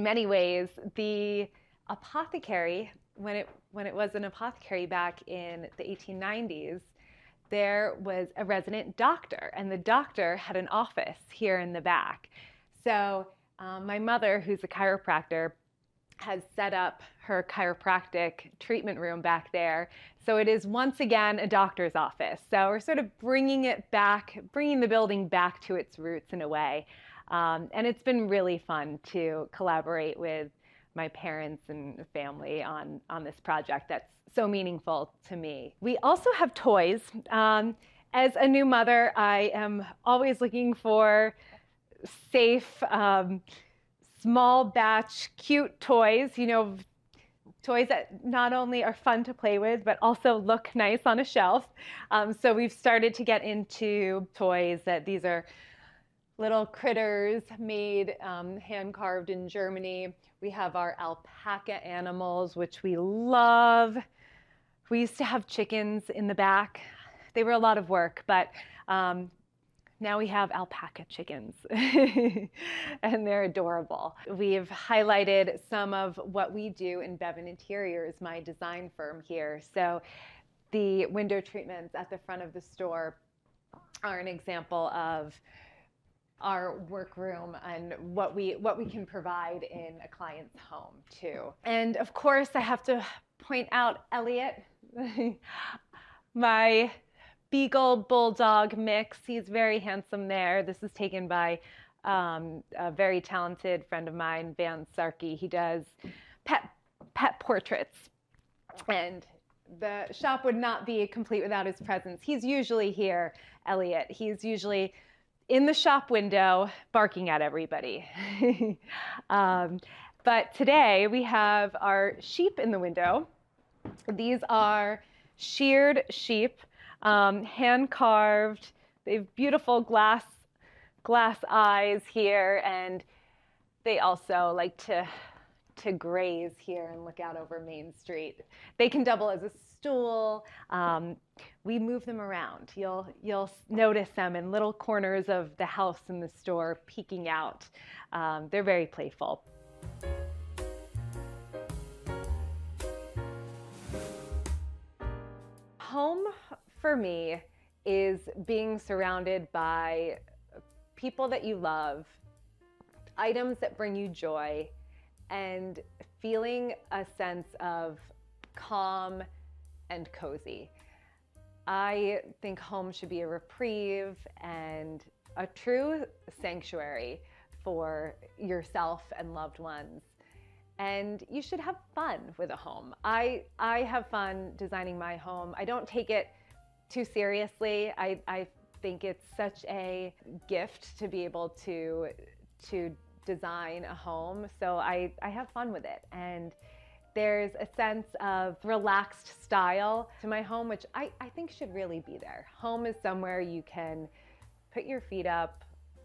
S2: many ways, the apothecary, when it was an apothecary back in the 1890s, there was a resident doctor, and the doctor had an office here in the back. So my mother, who's a chiropractor, has set up her chiropractic treatment room back there. So it is once again a doctor's office. So we're sort of bringing it back, bringing the building back to its roots in a way. And it's been really fun to collaborate with my parents and family on this project that's so meaningful to me. We also have toys. As a new mother, I am always looking for safe, small batch, cute toys, toys that not only are fun to play with, but also look nice on a shelf. So we've started to get into toys these are little critters made, hand carved in Germany. We have our alpaca animals, which we love. We used to have chickens in the back. They were a lot of work, but now we have alpaca chickens and they're adorable. We've highlighted some of what we do in Bevan Interiors, my design firm here. So the window treatments at the front of the store are an example of our workroom and what we can provide in a client's home too. And of course, I have to point out Elliot, my Beagle Bulldog mix. He's very handsome there. This is taken by a very talented friend of mine, Van Sarkey. He does pet portraits. And the shop would not be complete without his presence. He's usually here, Elliot. He's usually in the shop window barking at everybody. But today we have our sheep in the window. These are sheared sheep, hand carved. They have beautiful glass eyes here, and they also like to graze here and look out over Main Street. They can double as a stool. We move them around. You'll notice them in little corners of the house and the store peeking out. They're very playful. Home for me is being surrounded by people that you love, items that bring you joy, and feeling a sense of calm and cozy. I think home should be a reprieve and a true sanctuary for yourself and loved ones. And you should have fun with a home. I have fun designing my home. I don't take it too seriously. I think it's such a gift to be able to design a home. So I have fun with it. And there's a sense of relaxed style to my home, which I think should really be there. Home is somewhere you can put your feet up,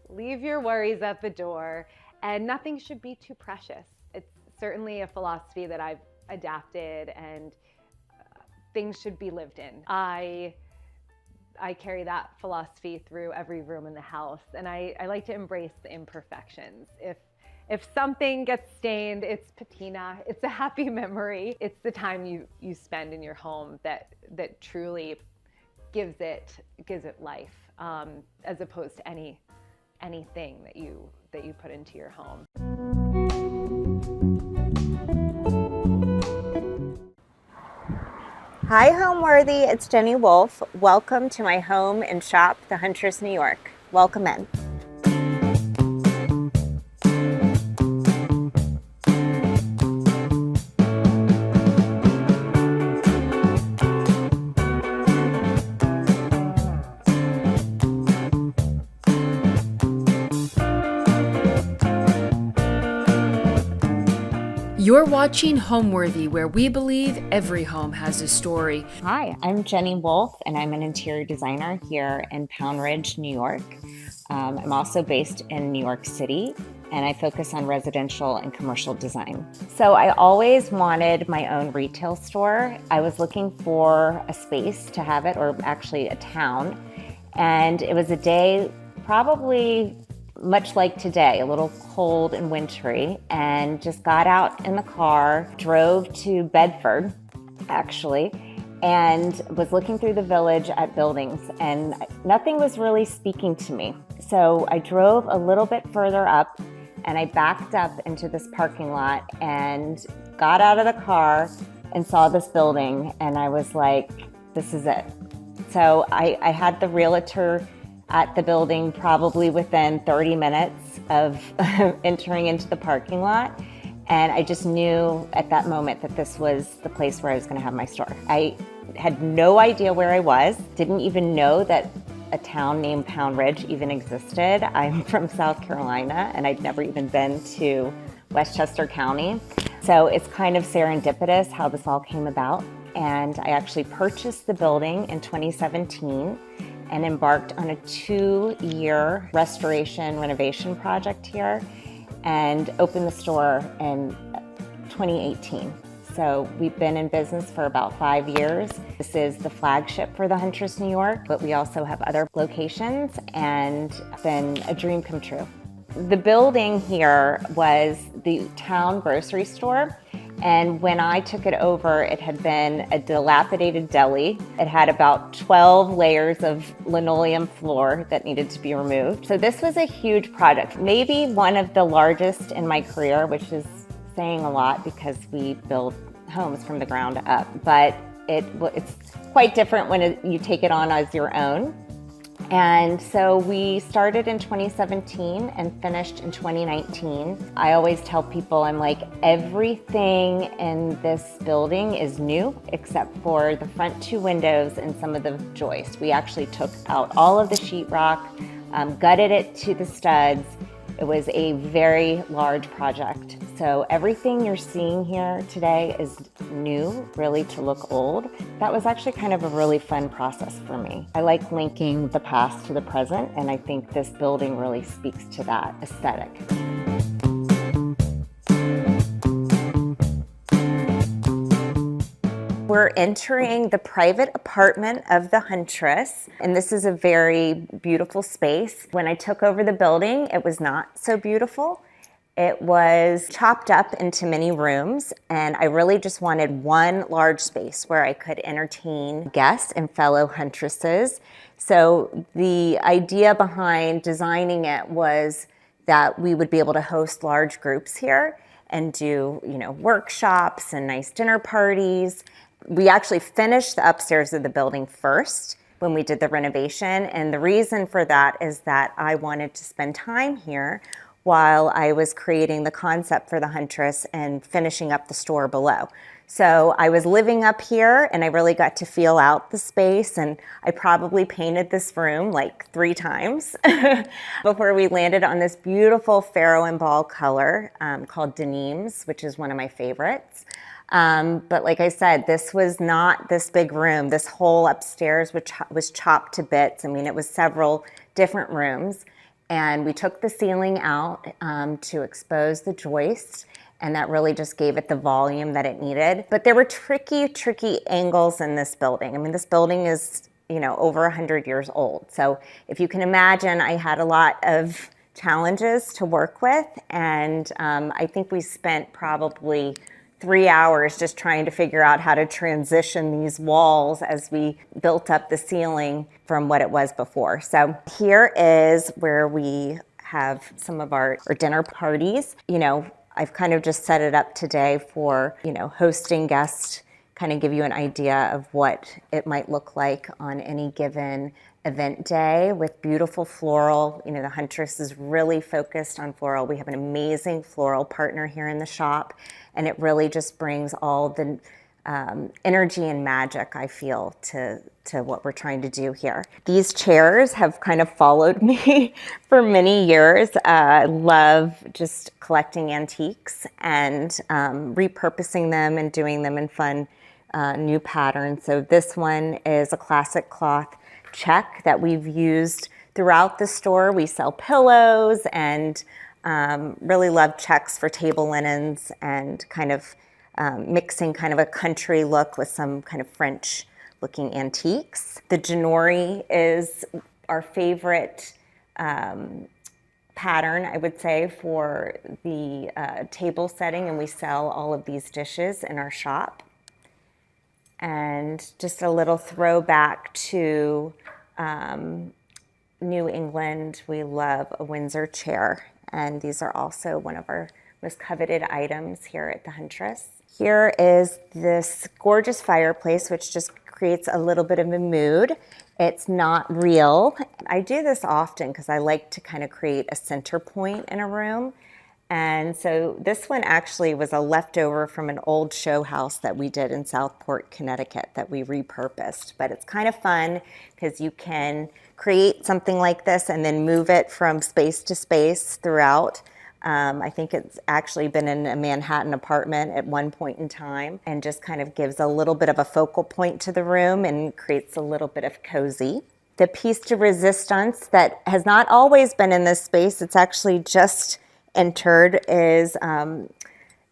S2: leave your worries at the door, and nothing should be too precious. It's certainly a philosophy that I've adapted, and things should be lived in. I carry that philosophy through every room in the house, and I like to embrace the imperfections. If something gets stained, it's patina, it's a happy memory. It's the time you spend in your home that truly gives it life, as opposed to anything that you put into your home.
S3: Hi Homeworthy, it's Jenny Wolf. Welcome to my home and shop, The Huntress, New York. Welcome in.
S1: You're watching Homeworthy, where we believe every home has a story.
S3: Hi, I'm Jenny Wolf, and I'm an interior designer here in Pound Ridge, New York. I'm also based in New York City, and I focus on residential and commercial design. So I always wanted my own retail store. I was looking for a space to have it, or actually a town. And it was a day probably much like today, a little cold and wintry, and just got out in the car, drove to Bedford, actually, and was looking through the village at buildings, and nothing was really speaking to me. So I drove a little bit further up and I backed up into this parking lot and got out of the car and saw this building, and I was like, this is it. So I had the realtor at the building probably within 30 minutes of entering into the parking lot. And I just knew at that moment that this was the place where I was going to have my store. I had no idea where I was, didn't even know that a town named Pound Ridge even existed. I'm from South Carolina, and I'd never even been to Westchester County. So it's kind of serendipitous how this all came about. And I actually purchased the building in 2017 and embarked on a 2-year restoration renovation project here and opened the store in 2018. So we've been in business for about 5 years. This is the flagship for the Huntress New York, but we also have other locations, and it's been a dream come true. The building here was the town grocery store, and when I took it over, it had been a dilapidated deli. It had about 12 layers of linoleum floor that needed to be removed. So this was a huge project, maybe one of the largest in my career, which is saying a lot because we build homes from the ground up, but it's quite different when you take it on as your own. And so we started in 2017 and finished in 2019. I always tell people, I'm like, everything in this building is new except for the front 2 windows and some of the joists. We actually took out all of the sheetrock, gutted it to the studs. It was a very large project. So everything you're seeing here today is new, really to look old. That was actually kind of a really fun process for me. I like linking the past to the present, and I think this building really speaks to that aesthetic. We're entering the private apartment of the Huntress, and this is a very beautiful space. When I took over the building, it was not so beautiful. It was chopped up into many rooms, and I really just wanted one large space where I could entertain guests and fellow Huntresses. So the idea behind designing it was that we would be able to host large groups here and do, workshops and nice dinner parties. We actually finished the upstairs of the building first when we did the renovation, and the reason for that is that I wanted to spend time here while I was creating the concept for the Huntress and finishing up the store below. So I was living up here, and I really got to feel out the space, and I probably painted this room like 3 times before we landed on this beautiful Pharaoh and Ball color called Denims, which is one of my favorites. But like I said, this was not this big room. This whole upstairs was chopped to bits. I mean, it was several different rooms. And we took the ceiling out to expose the joists, and that really just gave it the volume that it needed. But there were tricky angles in this building. I mean, this building is, over 100 years old. So if you can imagine, I had a lot of challenges to work with, and I think we spent probably 3 hours just trying to figure out how to transition these walls as we built up the ceiling from what it was before. So here is where we have some of our dinner parties. I've kind of just set it up today for, hosting guests, kind of give you an idea of what it might look like on any given event day with beautiful floral. The Huntress is really focused on floral. We have an amazing floral partner here in the shop, and it really just brings all the energy and magic, I feel, to what we're trying to do here. These chairs have kind of followed me for many years. I love just collecting antiques and repurposing them and doing them in fun new patterns. So this one is a classic cloth check that we've used throughout the store. We sell pillows and really love checks for table linens and kind of mixing kind of a country look with some kind of French looking antiques. The Janori is our favorite pattern, I would say, for the table setting, and we sell all of these dishes in our shop. And just a little throwback to New England, we love a Windsor chair, and these are also one of our most coveted items here at the Huntress. Here is this gorgeous fireplace, which just creates a little bit of a mood. It's not real. I do this often because I like to kind of create a center point in a room. And so this one actually was a leftover from an old show house that we did in Southport, Connecticut that we repurposed. But it's kind of fun because you can create something like this and then move it from space to space throughout. I think it's actually been in a Manhattan apartment at one point in time, and just kind of gives a little bit of a focal point to the room and creates a little bit of cozy. The piece de resistance that has not always been in this space, it's actually just entered, is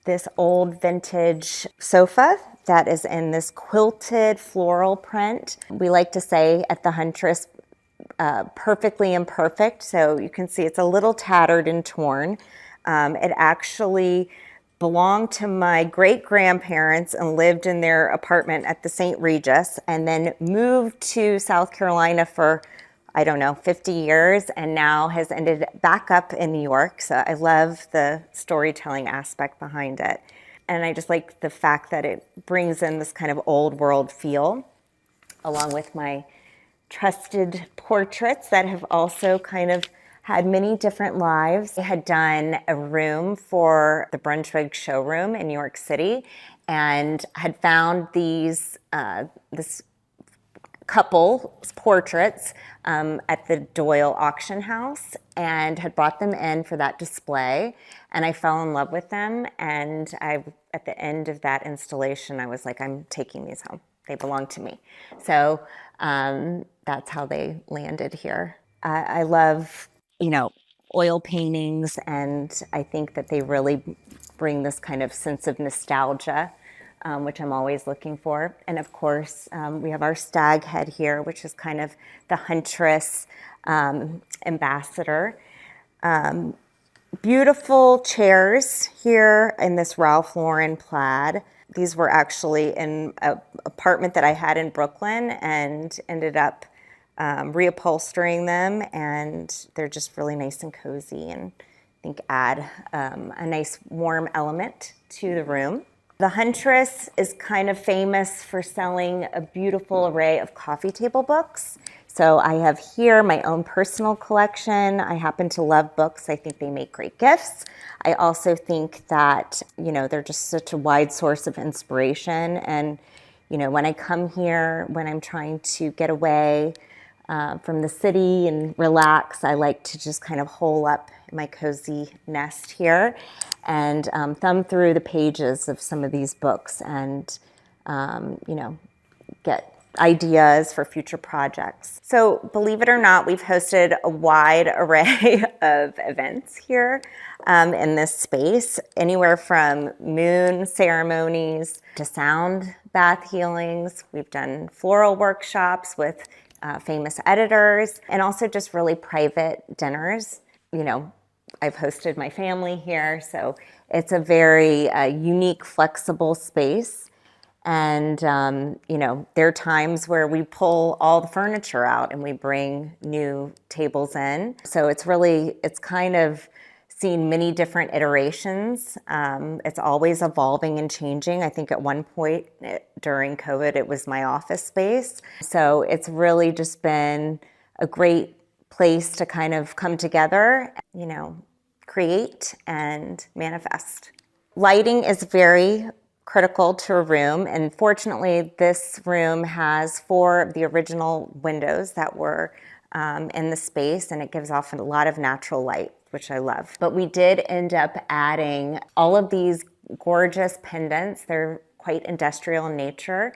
S3: this old vintage sofa that is in this quilted floral print. We like to say at the Huntress, perfectly imperfect. So you can see it's a little tattered and torn. It actually belonged to my great-grandparents and lived in their apartment at the St. Regis, and then moved to South Carolina for, I don't know, 50 years, and now has ended back up in New York. So I love the storytelling aspect behind it. And I just like the fact that it brings in this kind of old world feel, along with my trusted portraits that have also kind of had many different lives. I had done a room for the Brunswick showroom in New York City, and had found these this couple's portraits at the Doyle auction house, and had brought them in for that display, and I fell in love with them. And at the end of that installation, I was like, I'm taking these home. They belong to me. So that's how they landed here. I love, oil paintings, and I think that they really bring this kind of sense of nostalgia, which I'm always looking for. And of course, we have our stag head here, which is kind of the Huntress ambassador. Beautiful chairs here in this Ralph Lauren plaid. These were actually in an apartment that I had in Brooklyn, and ended up reupholstering them, and they're just really nice and cozy, and I think add a nice warm element to the room. The Huntress is kind of famous for selling a beautiful array of coffee table books. So I have here my own personal collection. I happen to love books. I think they make great gifts. I also think that, they're just such a wide source of inspiration. And, when I come here, when I'm trying to get away from the city and relax, I like to just kind of hole up in my cozy nest here and thumb through the pages of some of these books and, get ideas for future projects. So believe it or not, we've hosted a wide array of events here in this space, anywhere from moon ceremonies to sound bath healings. We've done floral workshops with famous editors, and also just really private dinners. I've hosted my family here, so it's a very unique, flexible space. And, there are times where we pull all the furniture out and we bring new tables in. So it's kind of seen many different iterations. It's always evolving and changing. I think at one point during COVID, it was my office space. So it's really just been a great place to kind of come together, create and manifest. Lighting is very critical to a room, and fortunately this room has 4 of the original windows that were in the space, and it gives off a lot of natural light, which I love. But we did end up adding all of these gorgeous pendants. They're quite industrial in nature,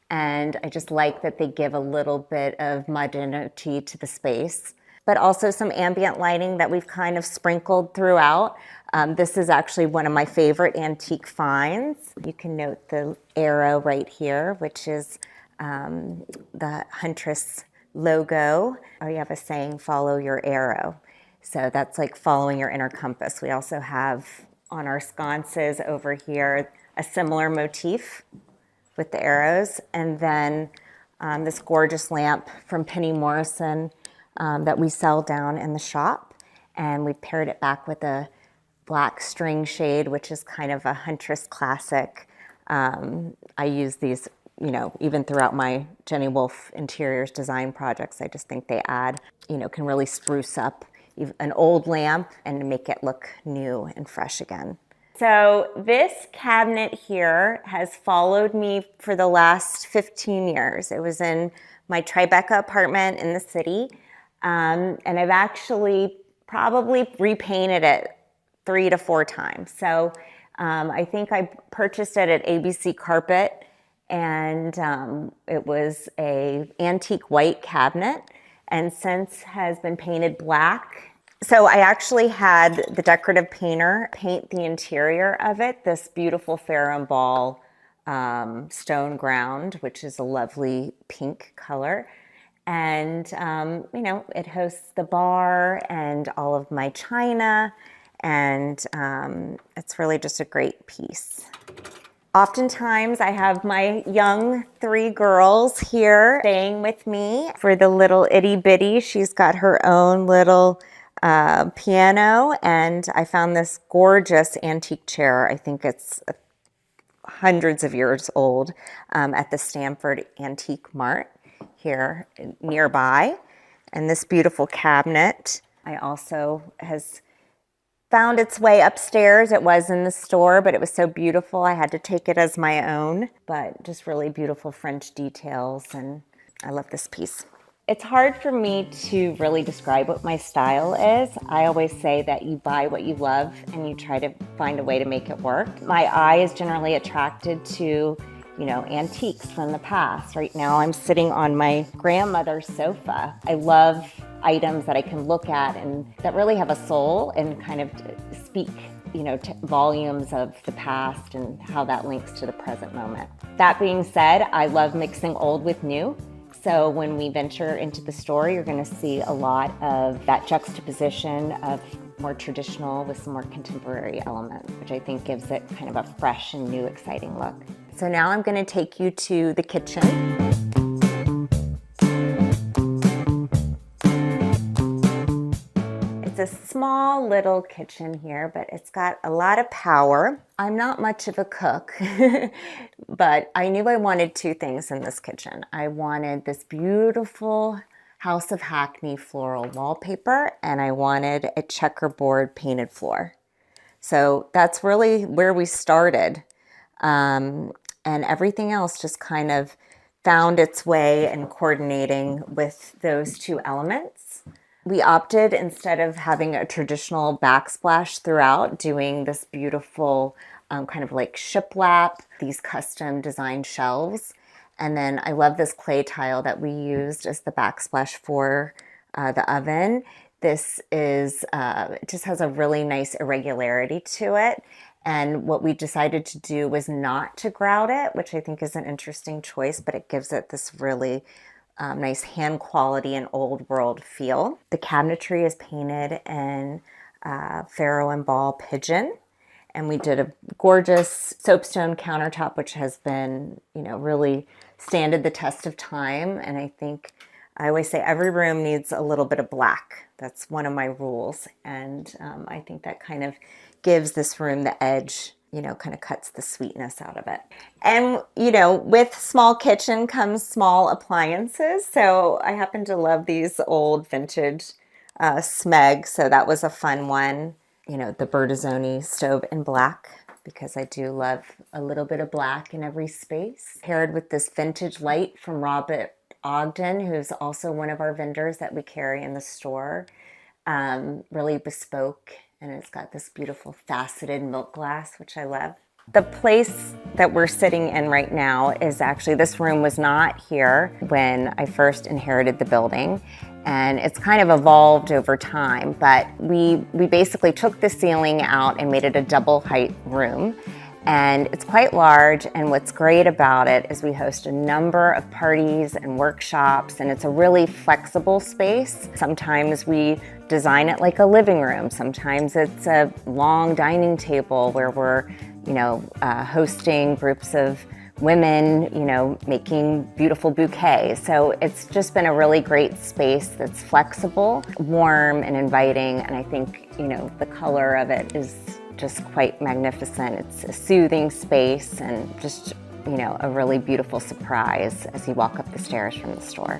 S3: and I just like that they give a little bit of modernity to the space. But also some ambient lighting that we've kind of sprinkled throughout. This is actually one of my favorite antique finds. You can note the arrow right here, which is the Huntress logo. We have a saying, follow your arrow. So that's like following your inner compass. We also have on our sconces over here a similar motif with the arrows. And then this gorgeous lamp from Penny Morrison. that we sell down in the shop. And we paired it back with a black string shade, which is kind of a Huntress classic. I use these, even throughout my Jenny Wolfe interiors design projects. I just think they add, can really spruce up an old lamp and make it look new and fresh again. So this cabinet here has followed me for the last 15 years. It was in my Tribeca apartment in the city. And I've actually probably repainted it 3 to 4 times. So I think I purchased it at ABC Carpet, and it was a antique white cabinet, and since has been painted black. So I actually had the decorative painter paint the interior of it, this beautiful Farrow and Ball stone ground, which is a lovely pink color. And, it hosts the bar and all of my china, and it's really just a great piece. Oftentimes I have my young 3 girls here staying with me. For the little itty bitty, she's got her own little piano, and I found this gorgeous antique chair. I think it's hundreds of years old at the Stamford Antique Mart here nearby. And this beautiful cabinet I also has found its way upstairs. It was in the store, but it was so beautiful I had to take it as my own. But just really beautiful French details, and I love this piece. It's hard for me to really describe what my style is. I always say that you buy what you love and you try to find a way to make it work. My eye is generally attracted to, antiques from the past. Right now I'm sitting on my grandmother's sofa. I love items that I can look at and that really have a soul and kind of speak, volumes of the past and how that links to the present moment. That being said, I love mixing old with new. So when we venture into the store, you're going to see a lot of that juxtaposition of more traditional with some more contemporary elements, which I think gives it kind of a fresh and new, exciting look. So now I'm going to take you to the kitchen. It's a small little kitchen here, but it's got a lot of power. I'm not much of a cook, but I knew I wanted 2 things in this kitchen. I wanted this beautiful House of Hackney floral wallpaper, and I wanted a checkerboard painted floor. So that's really where we started. And everything else just kind of found its way in coordinating with those 2 elements. We opted, instead of having a traditional backsplash throughout, doing this beautiful kind of like shiplap, these custom designed shelves. And then I love this clay tile that we used as the backsplash for the oven. This is, it just has a really nice irregularity to it. And what we decided to do was not to grout it, which I think is an interesting choice, but it gives it this really nice hand quality and old world feel. The cabinetry is painted in Farrow and Ball pigeon. And we did a gorgeous soapstone countertop, which has been, really standed the test of time. And I think I always say every room needs a little bit of black. That's one of my rules. And I think that kind of gives this room the edge, kind of cuts the sweetness out of it. And, with small kitchen comes small appliances. So I happen to love these old vintage Smeg. So that was a fun one. The Bertazzoni stove in black, because I do love a little bit of black in every space. Paired with this vintage light from Robert Ogden, who's also one of our vendors that we carry in the store. Really bespoke, and it's got this beautiful faceted milk glass, which I love. The place that we're sitting in right now is actually, this room was not here when I first inherited the building, and it's kind of evolved over time, but we basically took the ceiling out and made it a double height room. And it's quite large, and what's great about it is we host a number of parties and workshops, and it's a really flexible space. Sometimes we design it like a living room. Sometimes it's a long dining table where we're, hosting groups of women, you know, making beautiful bouquets. So it's just been a really great space that's flexible, warm and inviting. And I think, you know, the color of it is just quite magnificent. It's a soothing space and just, you know, a really beautiful surprise as you walk up the stairs from the store.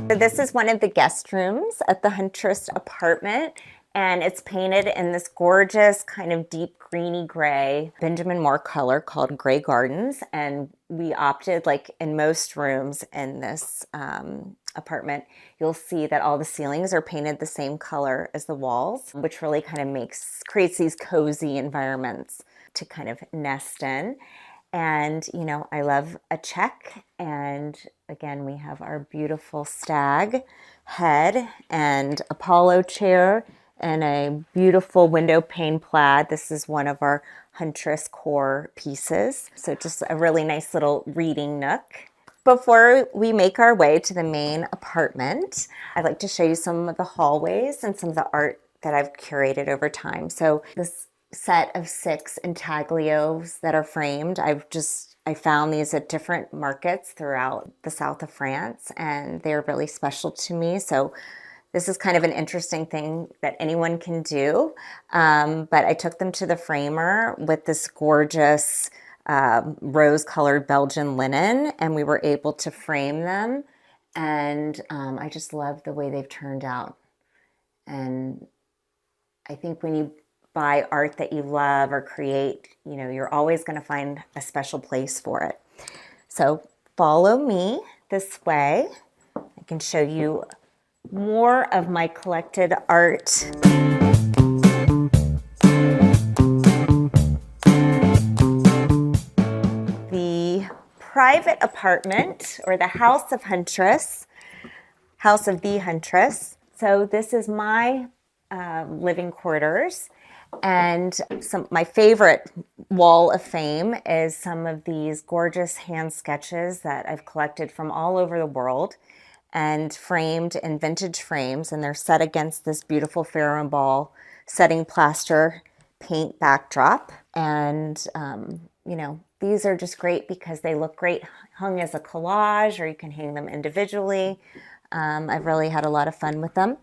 S3: So this is one of the guest rooms at the Huntress apartment, and it's painted in this gorgeous kind of deep greeny gray Benjamin Moore color called Gray Gardens. And we opted, like in most rooms in this apartment, you'll see that all the ceilings are painted the same color as the walls, which really kind of creates these cozy environments to kind of nest in. And, you know, I love a check. And again, we have our beautiful stag head and Apollo chair and a beautiful window pane plaid. This is one of our Huntress core pieces. So just a really nice little reading nook. Before we make our way to the main apartment, I'd like to show you some of the hallways and some of the art that I've curated over time. So this set of 6 intaglios that are framed, I found these at different markets throughout the south of France, and they're really special to me. So this is kind of an interesting thing that anyone can do. But I took them to the framer with this gorgeous rose-colored Belgian linen, and we were able to frame them. And I just love the way they've turned out. And I think when you buy art that you love or create, you know, you're always going to find a special place for it. So follow me this way. I can show you more of my collected art. The private apartment, or the house of Huntress, house of the Huntress. So this is my living quarters. And my favorite wall of fame is some of these gorgeous hand sketches that I've collected from all over the world and framed in vintage frames. And they're set against this beautiful Farrow Ball setting plaster paint backdrop. And, you know, these are just great because they look great hung as a collage, or you can hang them individually. I've really had a lot of fun with them.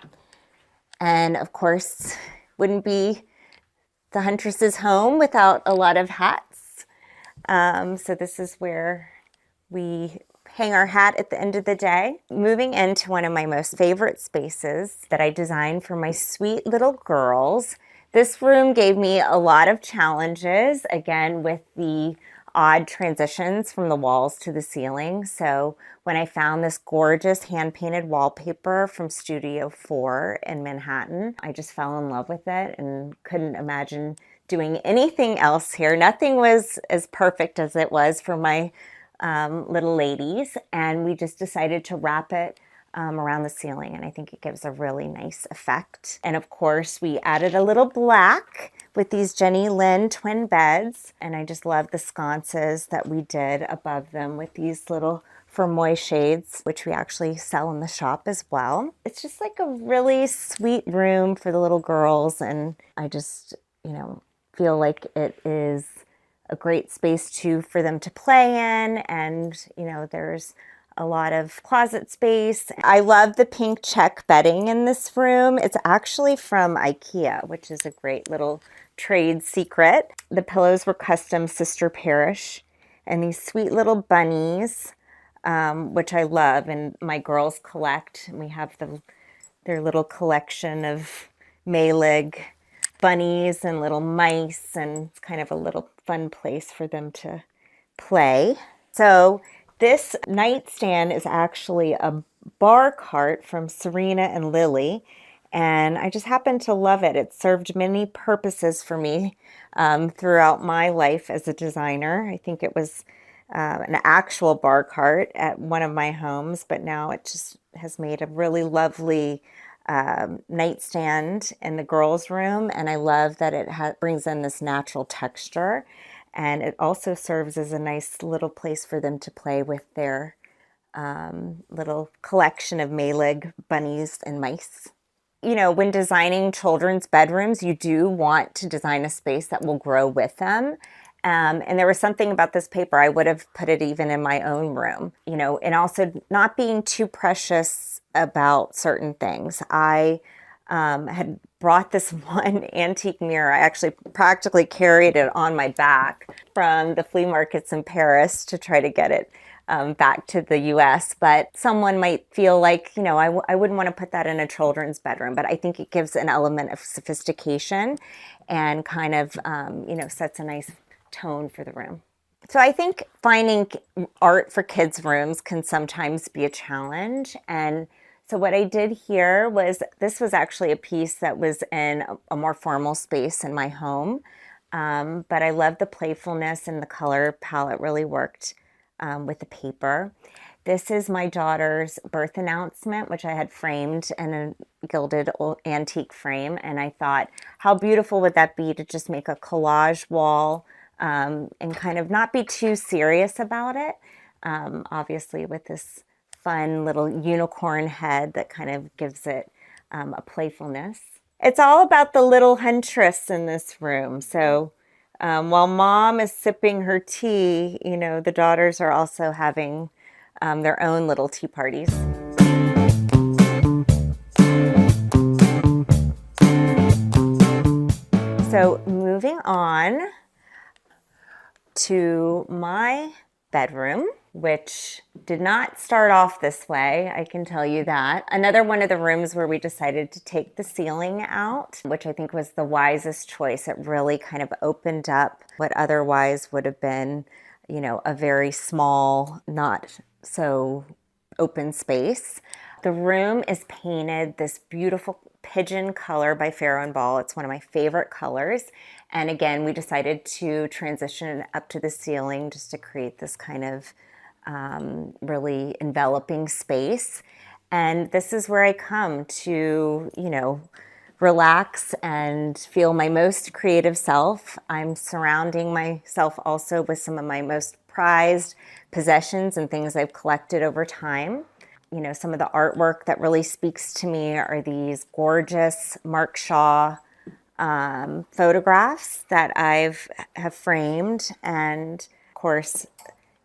S3: And of course, wouldn't be the Huntress's home without a lot of hats. So this is where we hang our hat at the end of the day. Moving into one of my most favorite spaces that I designed for my sweet little girls. This room gave me a lot of challenges, again, with the odd transitions from the walls to the ceiling. So when I found this gorgeous hand-painted wallpaper from Studio 4 in Manhattan, I just fell in love with it and couldn't imagine doing anything else here. Nothing was as perfect as it was for my little ladies, and we just decided to wrap it around the ceiling, and I think it gives a really nice effect. And of course, we added a little black with these Jenny Lynn twin beds, and I just love the sconces that we did above them with these little Fermoy shades, which we actually sell in the shop as well. It's just like a really sweet room for the little girls, and I just, you know, feel like it is a great space too for them to play in, and you know, there's a lot of closet space. I love the pink check bedding in this room. It's actually from IKEA, which is a great little trade secret. The pillows were custom Sister Parish, and these sweet little bunnies, which I love, and my girls collect. We have their little collection of Maylig bunnies and little mice, and it's kind of a little fun place for them to play. So this nightstand is actually a bar cart from Serena and Lily, and I just happen to love it. It served many purposes for me throughout my life as a designer. I think it was an actual bar cart at one of my homes, but now it just has made a really lovely nightstand in the girls' room, and I love that it brings in this natural texture. And it also serves as a nice little place for them to play with their little collection of Maylig bunnies and mice. you know, when designing children's bedrooms, you do want to design a space that will grow with them. And there was something about this paper, I would have put it even in my own room, you know, and also not being too precious about certain things. I had brought this one antique mirror. I actually practically carried it on my back from the flea markets in Paris to try to get it back to the US. But someone might feel like, you know, I wouldn't want to put that in a children's bedroom, but I think it gives an element of sophistication and kind of, you know, sets a nice tone for the room. So I think finding art for kids' rooms can sometimes be a challenge. And so what I did here was, this was actually a piece that was in a more formal space in my home. But I love the playfulness, and the color palette really worked with the paper. This is my daughter's birth announcement, which I had framed in a gilded old antique frame. And I thought, how beautiful would that be to just make a collage wall and kind of not be too serious about it. Obviously with this fun little unicorn head that kind of gives it a playfulness. It's all about the little huntress in this room. So while mom is sipping her tea, you know, the daughters are also having their own little tea parties. So moving on to my bedroom, which did not start off this way, I can tell you that. Another one of the rooms where we decided to take the ceiling out, which I think was the wisest choice. It really kind of opened up what otherwise would have been, you know, a very small, not so open space. The room is painted this beautiful pigeon color by Farrow & Ball. It's one of my favorite colors. And again, we decided to transition up to the ceiling just to create this kind of really enveloping space. And this is where I come to, you know, relax and feel my most creative self. I'm surrounding myself also with some of my most prized possessions and things I've collected over time. You know, some of the artwork that really speaks to me are these gorgeous Mark Shaw photographs that have framed, and of course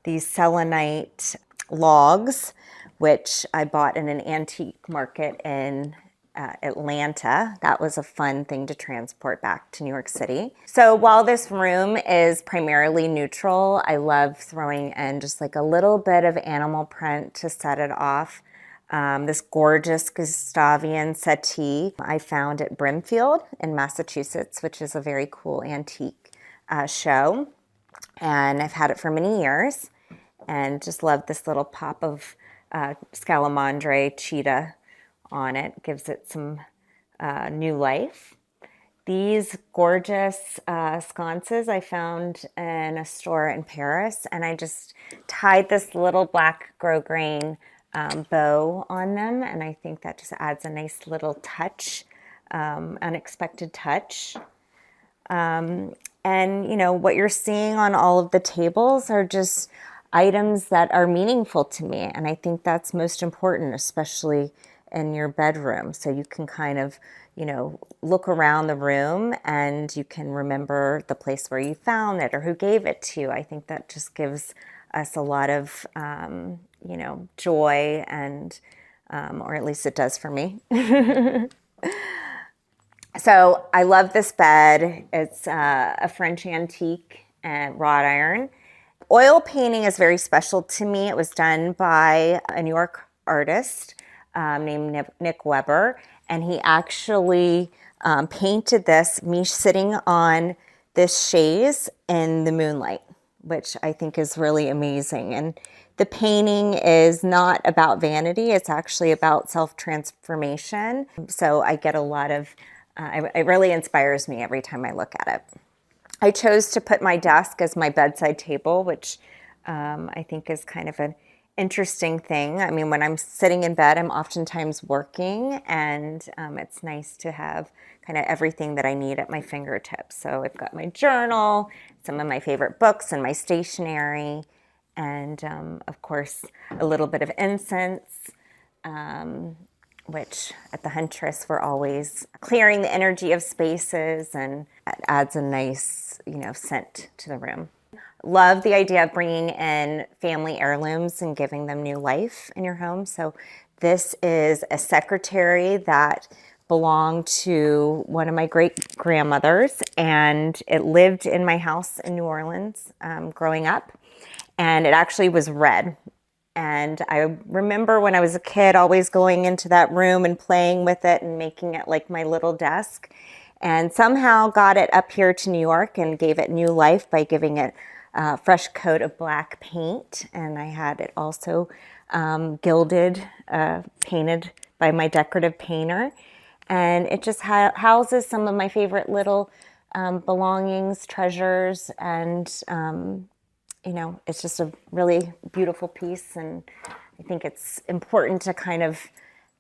S3: these selenite logs, which I bought in an antique market in Atlanta. That was a fun thing to transport back to New York City. So while this room is primarily neutral, I love throwing in just like a little bit of animal print to set it off. This gorgeous Gustavian settee I found at Brimfield in Massachusetts, which is a very cool antique show. And I've had it for many years and just love this little pop of Scalamandre cheetah on it. Gives it some new life. These gorgeous sconces I found in a store in Paris, and I just tied this little black grosgrain bow on them, and I think that just adds a nice little touch, unexpected touch. And you know, what you're seeing on all of the tables are just items that are meaningful to me, and I think that's most important, especially in your bedroom. So you can kind of, you know, look around the room and you can remember the place where you found it or who gave it to you. I think that just gives us a lot of, you know, joy, and, or at least it does for me. So I love this bed. It's a French antique and wrought iron. Oil painting is very special to me. It was done by a New York artist named Nick Weber, and he actually painted this, me sitting on this chaise in the moonlight, which I think is really amazing. And the painting is not about vanity, it's actually about self-transformation. So I get a lot of, it really inspires me every time I look at it. I chose to put my desk as my bedside table, which I think is kind of an interesting thing. I mean, when I'm sitting in bed, I'm oftentimes working, and it's nice to have kind of everything that I need at my fingertips. So I've got my journal, some of my favorite books, and my stationery, and of course, a little bit of incense, which at the Huntress, we're always clearing the energy of spaces, and it adds a nice, scent to the room. Love the idea of bringing in family heirlooms and giving them new life in your home. So this is a secretary that belonged to one of my great grandmothers, and it lived in my house in New Orleans growing up, and it actually was red. And I remember when I was a kid always going into that room and playing with it and making it like my little desk, and somehow got it up here to New York and gave it new life by giving it a fresh coat of black paint. And I had it also gilded, painted by my decorative painter. And it just houses some of my favorite little belongings, treasures, and it's just a really beautiful piece, and I think it's important to kind of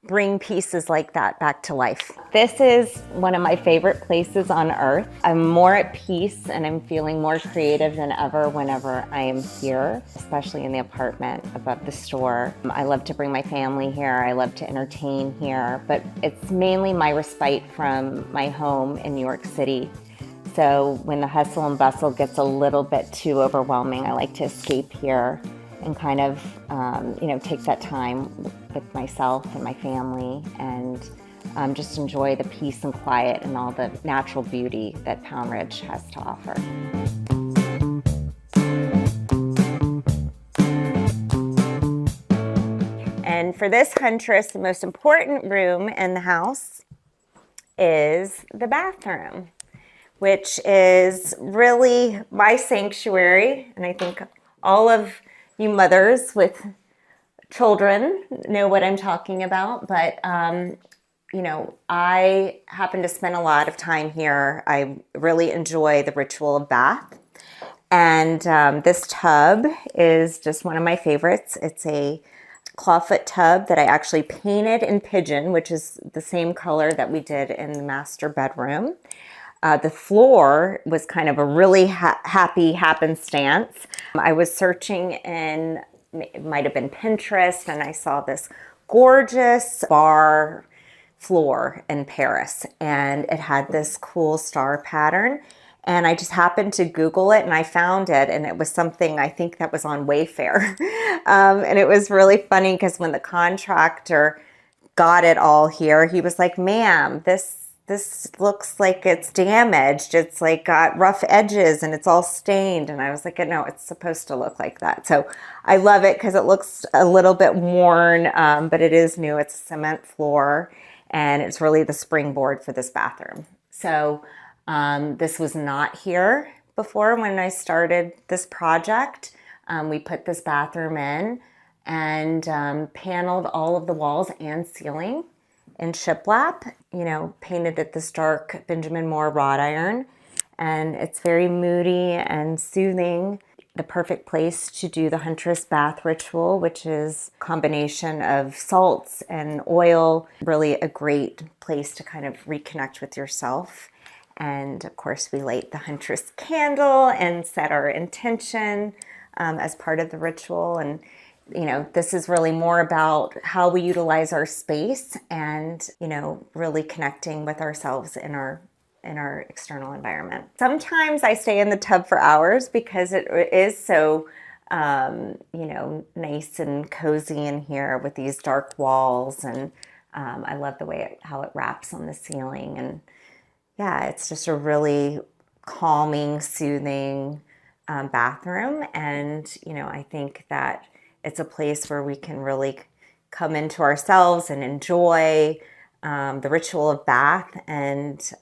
S3: bring pieces like that back to life. This is one of my favorite places on earth. I'm more at peace and I'm feeling more creative than ever whenever I am here, especially in the apartment above the store. I love to bring my family here. I love to entertain here, but it's mainly my respite from my home in New York City. So when the hustle and bustle gets a little bit too overwhelming, I like to escape here and kind of, take that time with myself and my family, and just enjoy the peace and quiet and all the natural beauty that Pound Ridge has to offer. And for this Huntress, the most important room in the house is the bathroom, which is really my sanctuary. And I think all of you mothers with children know what I'm talking about. But, I happen to spend a lot of time here. I really enjoy the ritual of bath. And this tub is just one of my favorites. It's a clawfoot tub that I actually painted in pigeon, which is the same color that we did in the master bedroom. The floor was kind of a really happy happenstance. I was searching in, it might have been Pinterest, and I saw this gorgeous bar floor in Paris, and it had this cool star pattern. And I just happened to Google it, and I found it, and it was something I think that was on Wayfair. And it was really funny because when the contractor got it all here, he was like, "Ma'am, this looks like it's damaged. It's like got rough edges and it's all stained." And I was like, "No, it's supposed to look like that." So I love it because it looks a little bit worn, but it is new. It's a cement floor, and it's really the springboard for this bathroom. So this was not here before when I started this project. We put this bathroom in and paneled all of the walls and ceiling in shiplap, painted it this dark Benjamin Moore wrought iron. And it's very moody and soothing. The perfect place to do the Huntress bath ritual, which is a combination of salts and oil. Really a great place to kind of reconnect with yourself. And of course, we light the Huntress candle and set our intention as part of the ritual. And this is really more about how we utilize our space and, really connecting with ourselves in our external environment. Sometimes I stay in the tub for hours because it is so, nice and cozy in here with these dark walls. And I love the way how it wraps on the ceiling. And yeah, it's just a really calming, soothing bathroom. And, I think that it's a place where we can really come into ourselves and enjoy the ritual of bath, and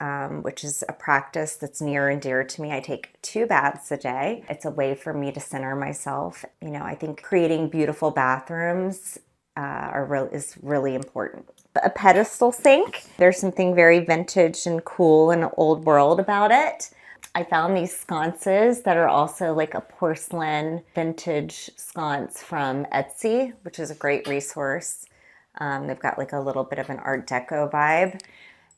S3: which is a practice that's near and dear to me. I take 2 baths a day. It's a way for me to center myself. I think creating beautiful bathrooms is really important. A pedestal sink, there's something very vintage and cool and old world about it. I found these sconces that are also like a porcelain vintage sconce from Etsy, which is a great resource. They've got like a little bit of an Art Deco vibe,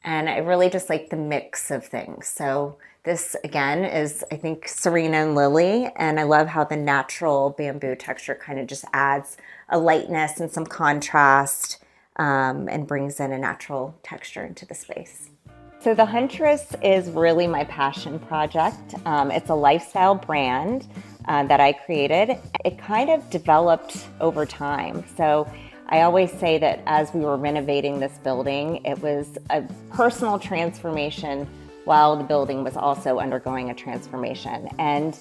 S3: and I really just like the mix of things. So this again is, I think, Serena and Lily, and I love how the natural bamboo texture kind of just adds a lightness and some contrast and brings in a natural texture into the space. So the Huntress is really my passion project. It's a lifestyle brand that I created. It kind of developed over time. So I always say that as we were renovating this building, it was a personal transformation while the building was also undergoing a transformation. And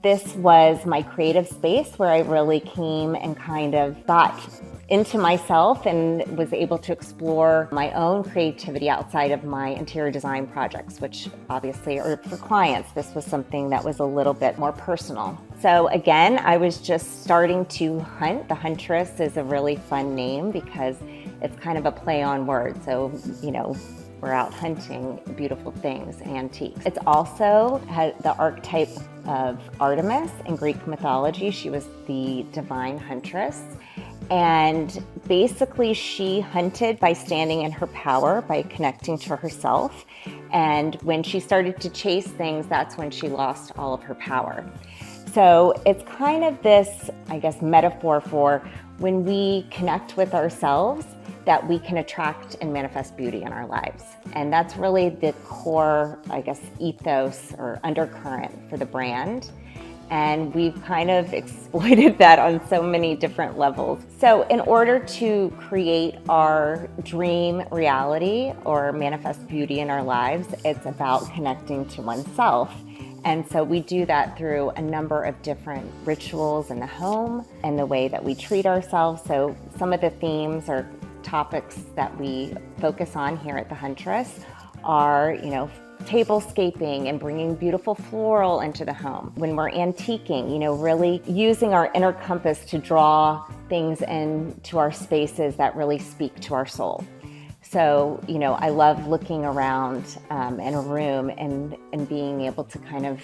S3: this was my creative space where I really came and kind of got into myself and was able to explore my own creativity outside of my interior design projects, which obviously are for clients. This was something that was a little bit more personal. So again, I was just starting to hunt. The Huntress is a really fun name because it's kind of a play on words. So, you know, we're out hunting beautiful things, antiques. It's also had the archetype of Artemis in Greek mythology. She was the divine huntress. And basically she hunted by standing in her power, by connecting to herself. And when she started to chase things, that's when she lost all of her power. So it's kind of this, I guess, metaphor for when we connect with ourselves, that we can attract and manifest beauty in our lives. And that's really the core, I guess, ethos or undercurrent for the brand. And we've kind of exploited that on so many different levels. So in order to create our dream reality or manifest beauty in our lives, it's about connecting to oneself. And so we do that through a number of different rituals in the home and the way that we treat ourselves. So some of the themes or topics that we focus on here at the Huntress are, you know, tablescaping and bringing beautiful floral into the home. When we're antiquing, you know, really using our inner compass to draw things into our spaces that really speak to our soul. So, you know, I love looking around in a room and being able to kind of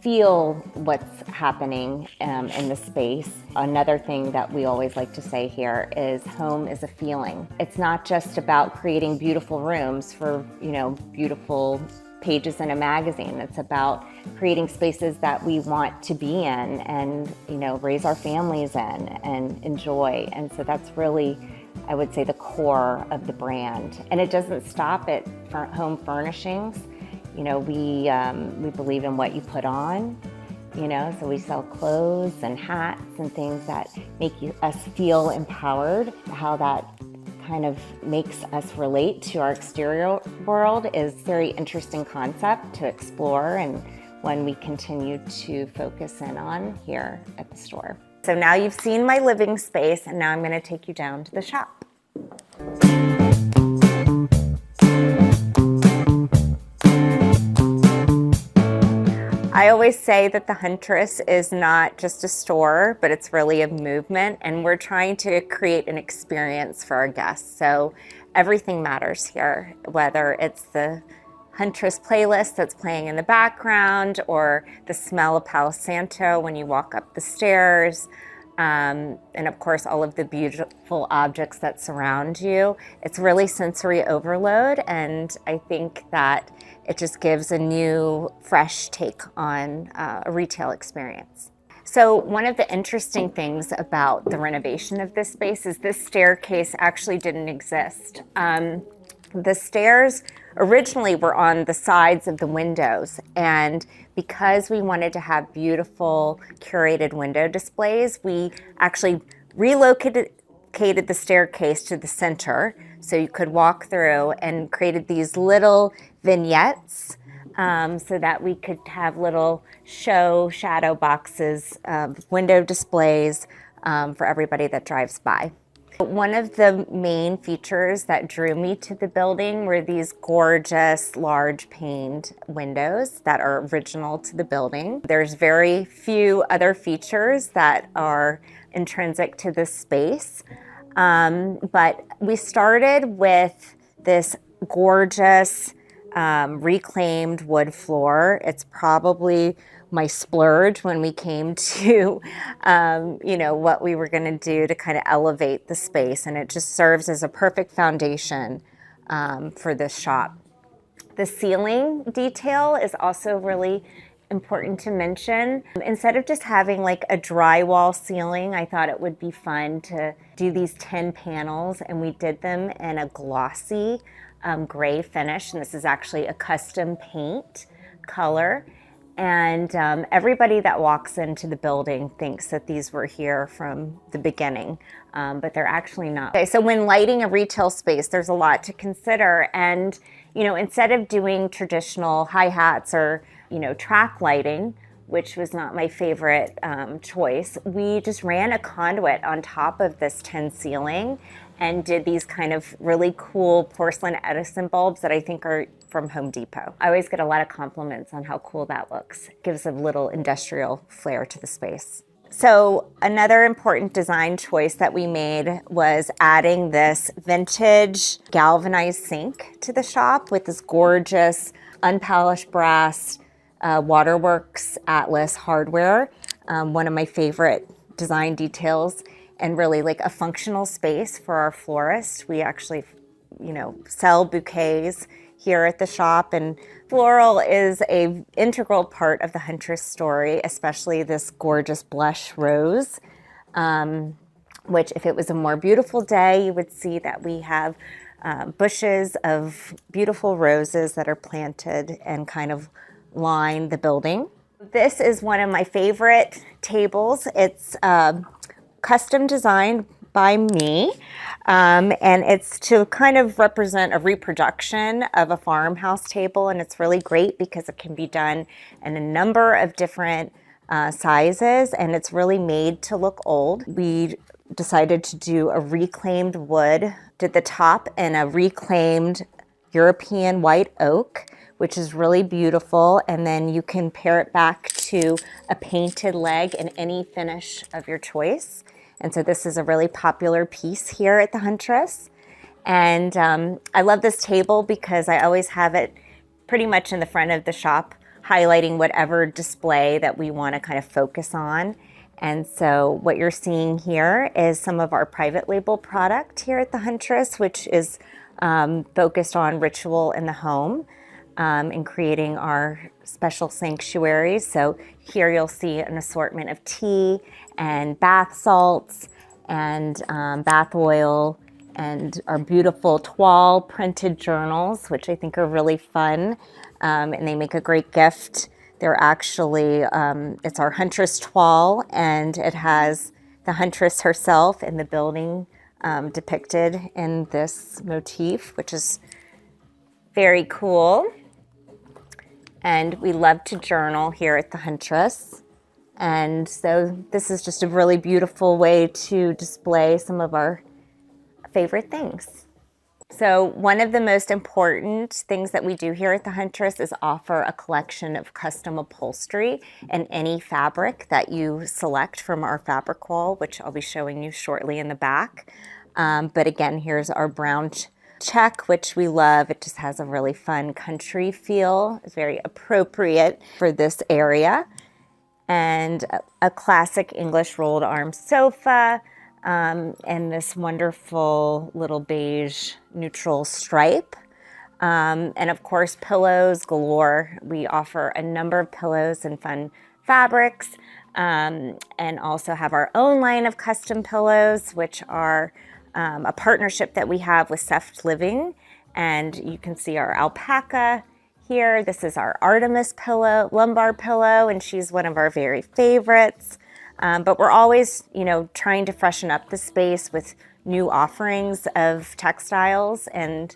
S3: feel what's happening in the space. Another thing that we always like to say here is home is a feeling. It's not just about creating beautiful rooms for, you know, beautiful pages in a magazine. It's about creating spaces that we want to be in and, you know, raise our families in and enjoy. And so that's really, I would say, the core of the brand. And it doesn't stop at home furnishings. You know, we believe in what you put on, you know, so we sell clothes and hats and things that make us feel empowered. How that kind of makes us relate to our exterior world is a very interesting concept to explore and one we continue to focus in on here at the store. So now you've seen my living space, and now I'm going to take you down to the shop. I always say that the Huntress is not just a store, but it's really a movement, and we're trying to create an experience for our guests. So everything matters here, whether it's the Huntress playlist that's playing in the background or the smell of Palo Santo when you walk up the stairs, and of course all of the beautiful objects that surround you. It's really sensory overload, and I think that it just gives a new, fresh take on a retail experience. So one of the interesting things about the renovation of this space is this staircase actually didn't exist. The stairs originally were on the sides of the windows, and because we wanted to have beautiful curated window displays, we actually relocated the staircase to the center so you could walk through, and created these little vignettes so that we could have little shadow boxes of window displays for everybody that drives by. One of the main features that drew me to the building were these gorgeous large paned windows that are original to the building. There's very few other features that are intrinsic to this space, but we started with this gorgeous reclaimed wood floor. It's probably my splurge when we came to, you know, what we were going to do to kind of elevate the space, and it just serves as a perfect foundation for this shop. The ceiling detail is also really important to mention. Instead of just having like a drywall ceiling, I thought it would be fun to do these 10 panels, and we did them in a glossy gray finish. And this is actually a custom paint color. And everybody that walks into the building thinks that these were here from the beginning, but they're actually not. Okay, so when lighting a retail space, there's a lot to consider. And, you know, instead of doing traditional hi-hats or, you know, track lighting, which was not my favorite choice, we just ran a conduit on top of this tin ceiling and did these kind of really cool porcelain Edison bulbs that I think are from Home Depot. I always get a lot of compliments on how cool that looks. It gives a little industrial flair to the space. So another important design choice that we made was adding this vintage galvanized sink to the shop with this gorgeous unpolished brass Waterworks Atlas hardware. One of my favorite design details, and really like a functional space for our florist. We actually, you know, sell bouquets here at the shop, and floral is an integral part of the Huntress story, especially this gorgeous blush rose, which if it was a more beautiful day, you would see that we have bushes of beautiful roses that are planted and kind of line the building. This is one of my favorite tables. It's custom designed by me, and it's to kind of represent a reproduction of a farmhouse table, and it's really great because it can be done in a number of different sizes, and it's really made to look old. We decided to do a reclaimed wood, did the top in a reclaimed European white oak, which is really beautiful, and then you can pair it back to a painted leg in any finish of your choice. And so this is a really popular piece here at the Huntress. And I love this table because I always have it pretty much in the front of the shop, highlighting whatever display that we want to kind of focus on. And so what you're seeing here is some of our private label product here at the Huntress, which is focused on ritual in the home and creating our special sanctuaries. So here you'll see an assortment of tea and bath salts and bath oil and our beautiful toile printed journals, which I think are really fun, and they make a great gift. They're actually, it's our Huntress toile, and it has the Huntress herself in the building depicted in this motif, which is very cool. And we love to journal here at the Huntress. And so this is just a really beautiful way to display some of our favorite things. So one of the most important things that we do here at the Huntress is offer a collection of custom upholstery and any fabric that you select from our fabric wall, which I'll be showing you shortly in the back. But again, here's our brown check, which we love. It just has a really fun country feel. It's very appropriate for this area. And a classic English rolled arm sofa, and this wonderful little beige neutral stripe. And of course, pillows galore. We offer a number of pillows and fun fabrics, and also have our own line of custom pillows, which are a partnership that we have with Seft Living. And you can see our alpaca here. This is our Artemis pillow, lumbar pillow, and she's one of our very favorites. But we're always, you know, trying to freshen up the space with new offerings of textiles, and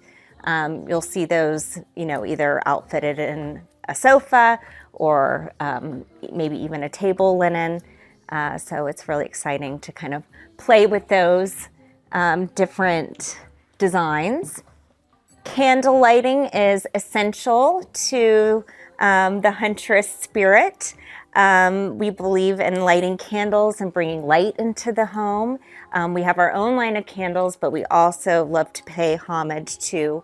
S3: you'll see those, you know, either outfitted in a sofa or maybe even a table linen. So it's really exciting to kind of play with those different designs. Candle lighting is essential to the Huntress spirit. We believe in lighting candles and bringing light into the home. We have our own line of candles, but we also love to pay homage to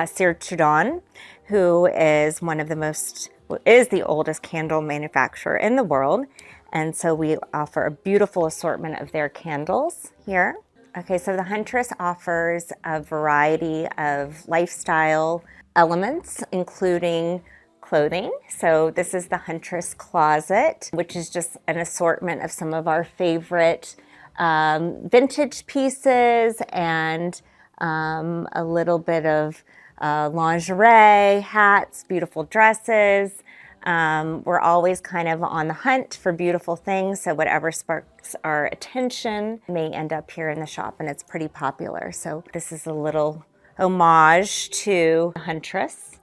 S3: Sir Trudon, who is the oldest candle manufacturer in the world. And so we offer a beautiful assortment of their candles here. Okay, so the Huntress offers a variety of lifestyle elements, including clothing. So this is the Huntress Closet, which is just an assortment of some of our favorite vintage pieces and a little bit of lingerie, hats, beautiful dresses. We're always kind of on the hunt for beautiful things, so whatever sparks our attention may end up here in the shop, and it's pretty popular. So this is a little homage to Huntress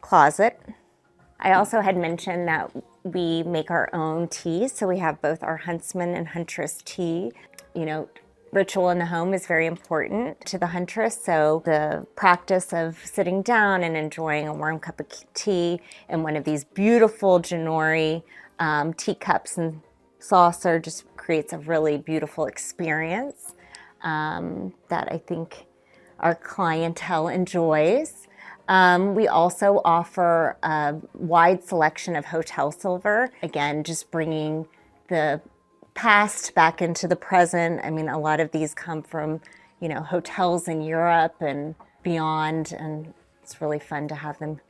S3: Closet. I also had mentioned that we make our own tea, so we have both our Huntsman and Huntress tea. You know, ritual in the home is very important to the Huntress, so the practice of sitting down and enjoying a warm cup of tea in one of these beautiful Janori teacups and saucer just creates a really beautiful experience that I think our clientele enjoys. We also offer a wide selection of hotel silver, again, just bringing the past back into the present. I mean, a lot of these come from, you know, hotels in Europe and beyond, and it's really fun to have them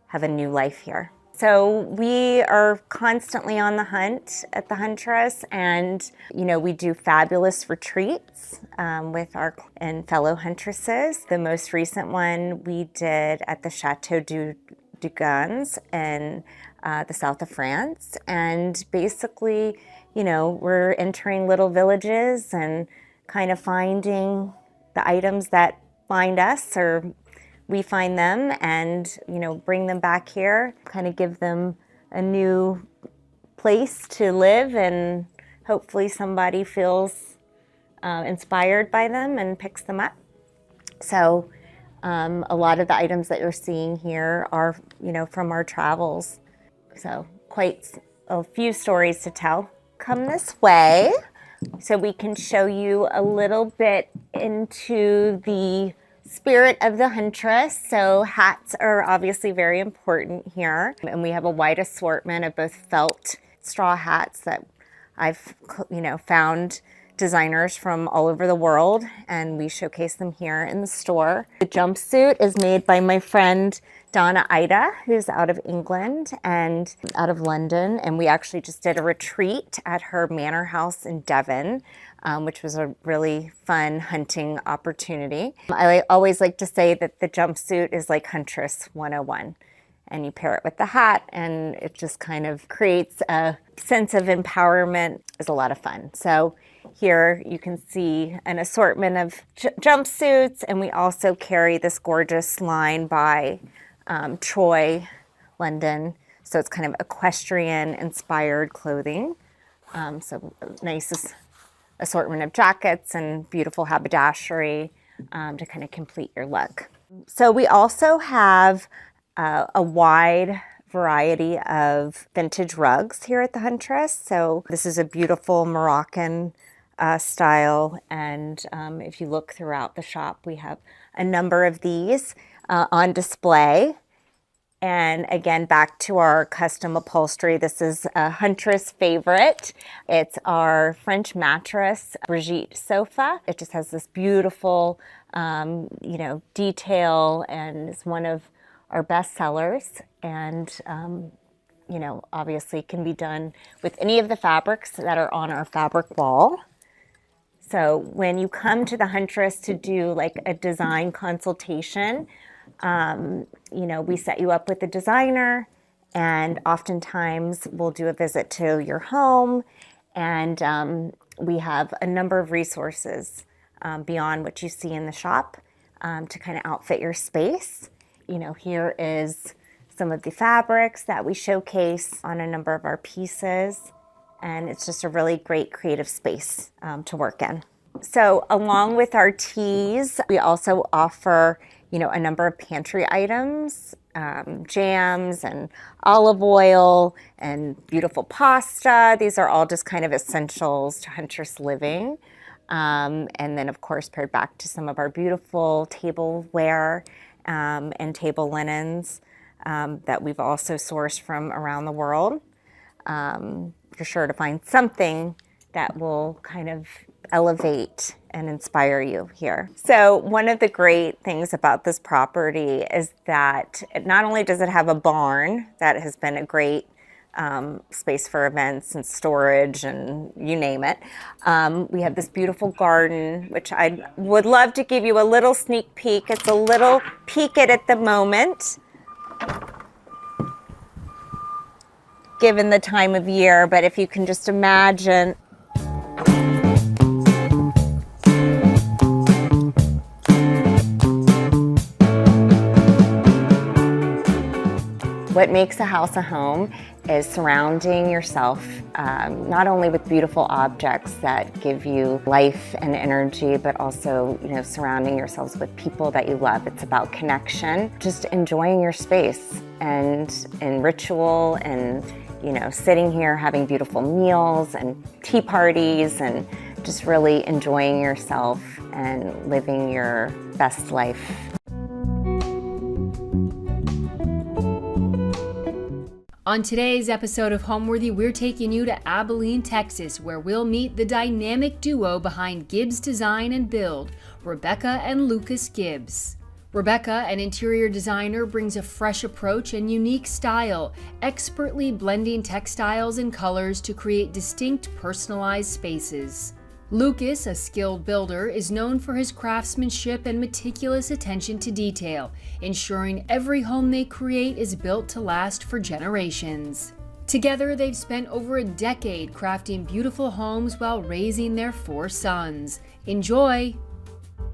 S3: have a new life here. So we are constantly on the hunt at the Huntress, and, you know, we do fabulous retreats with our and fellow Huntresses. The most recent one we did at the Chateau du Gans in the south of France, and basically, you know, we're entering little villages and kind of finding the items that find us, or we find them, and, you know, bring them back here, kind of give them a new place to live, and hopefully somebody feels inspired by them and picks them up. So a lot of the items that you're seeing here are, you know, from our travels. So quite a few stories to tell. Come this way so we can show you a little bit into the spirit of the Huntress. So hats are obviously very important here, and we have a wide assortment of both felt straw hats that I've, you know, found designers from all over the world, and we showcase them here in the store. The jumpsuit is made by my friend Donna Ida, who's out of England and out of London, and we actually just did a retreat at her manor house in Devon, which was a really fun hunting opportunity. I always like to say that the jumpsuit is like Huntress 101, and you pair it with the hat, and it just kind of creates a sense of empowerment. It's a lot of fun. So here you can see an assortment of jumpsuits, and we also carry this gorgeous line by Troy, London. So it's kind of equestrian inspired clothing. So nice assortment of jackets and beautiful haberdashery to kind of complete your look. So we also have a wide variety of vintage rugs here at the Huntress. So this is a beautiful Moroccan style, and if you look throughout the shop, we have a number of these on display. And again, back to our custom upholstery, this is a Huntress favorite. It's our French mattress Brigitte sofa. It just has this beautiful, you know, detail, and it's one of our best sellers, and you know, obviously can be done with any of the fabrics that are on our fabric wall. So when you come to the Huntress to do like a design consultation, you know, we set you up with a designer, and oftentimes we'll do a visit to your home, and we have a number of resources beyond what you see in the shop to kind of outfit your space. You know, here is some of the fabrics that we showcase on a number of our pieces, and it's just a really great creative space to work in. So along with our teas, we also offer, you know, a number of pantry items, jams and olive oil and beautiful pasta. These are all just kind of essentials to Huntress living. And then of course paired back to some of our beautiful tableware and table linens that we've also sourced from around the world. You're sure to find something that will kind of elevate and inspire you here. So one of the great things about this property is that not only does it have a barn that has been a great space for events and storage and you name it. We have this beautiful garden, which I would love to give you a little sneak peek. It's a little peek at the moment, given the time of year, but if you can just imagine. What makes a house a home is surrounding yourself not only with beautiful objects that give you life and energy, but also, surrounding yourselves with people that you love. It's about connection, just enjoying your space and ritual and, sitting here having beautiful meals and tea parties and just really enjoying yourself and living your best life.
S1: On today's episode of Homeworthy, we're taking you to Abilene, Texas, where we'll meet the dynamic duo behind Gibbs Design and Build, Rebecca and Lucas Gibbs. Rebecca, an interior designer, brings a fresh approach and unique style, expertly blending textiles and colors to create distinct, personalized spaces. Lucas, a skilled builder, is known for his craftsmanship and meticulous attention to detail, ensuring every home they create is built to last for generations. Together, they've spent over a decade crafting beautiful homes while raising their 4 sons. Enjoy!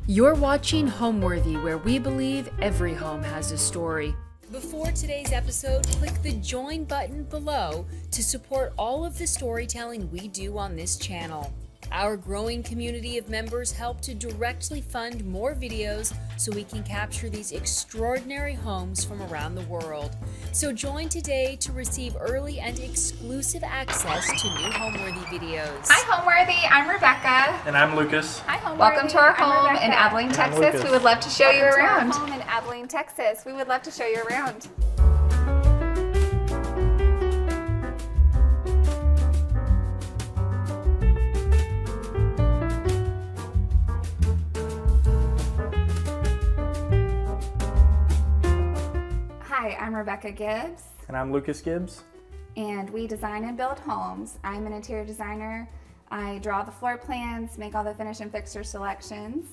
S1: You're watching Homeworthy, where we believe every home has a story. Before today's episode, click the join button below to support all of the storytelling we do on this channel. Our growing community of members help to directly fund more videos so we can capture these extraordinary homes from around the world. So join today to receive early and exclusive access to new Homeworthy videos.
S4: Hi Homeworthy, I'm Rebecca.
S5: And I'm Lucas.
S4: Hi Homeworthy.
S2: Welcome to our home
S4: in Abilene, Texas.
S5: Lucas.
S4: We would love to show you around.
S2: Home in Abilene, Texas. We would love to show you around.
S4: Hi, I'm Rebecca Gibbs,
S5: And I'm Lucas Gibbs.
S4: and we design and build homes. I'm an interior designer. I draw the floor plans, make all the finish and fixture selections.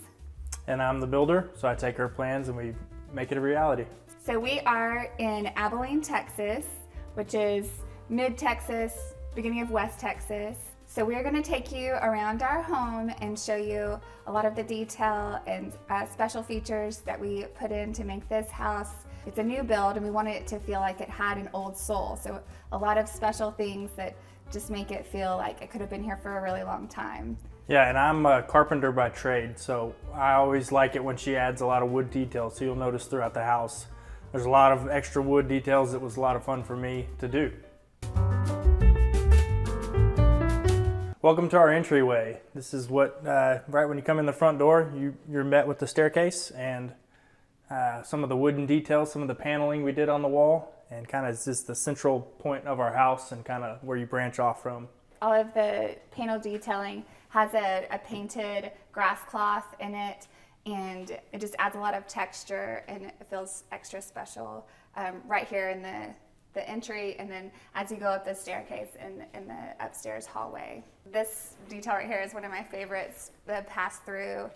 S5: And I'm the builder, so I take her plans and we make it a reality.
S4: So we are in Abilene, Texas, which is mid-Texas, beginning of West Texas. So we're going to take you around our home and show you a lot of the detail and special features that we put in to make this house. It's a new build and we wanted it to feel like it had an old soul. So a lot of special things that just make it feel like it could have been here for a really long time.
S5: Yeah, and I'm a carpenter by trade, so I always like it when she adds a lot of wood details. So you'll notice throughout the house, there's a lot of extra wood details that was a lot of fun for me to do. Welcome to our entryway. This is what, right when you come in the front door, you're met with the staircase and some of the wooden details, some of the paneling we did on the wall, and kind of just the central point of our house and kind of where you branch off from.
S4: All of the panel detailing has a painted grass cloth in it, and it just adds a lot of texture and it feels extra special right here in the entry, and then as you go up the staircase in the upstairs hallway. This detail right here is one of my favorites, the pass-through.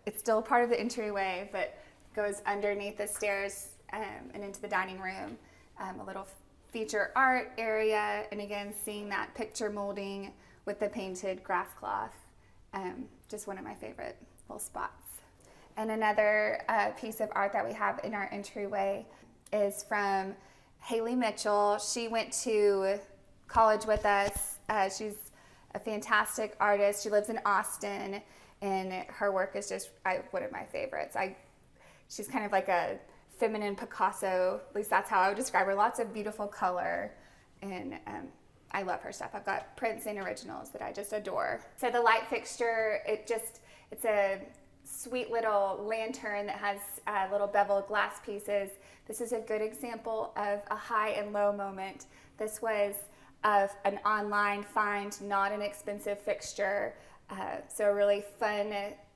S4: It's still part of the entryway, but goes underneath the stairs and into the dining room. A little feature art area, and again, seeing that picture molding with the painted grass cloth. Just one of my favorite little spots. And another piece of art that we have in our entryway is from Haley Mitchell. She went to college with us. She's a fantastic artist. She lives in Austin, and her work is just one of my favorites. She's kind of like a feminine Picasso, at least that's how I would describe her. Lots of beautiful color, and I love her stuff. I've got prints and originals that I just adore. So the light fixture, it's a sweet little lantern that has little beveled glass pieces. This is a good example of a high and low moment. This was of an online find, not an expensive fixture. So a really fun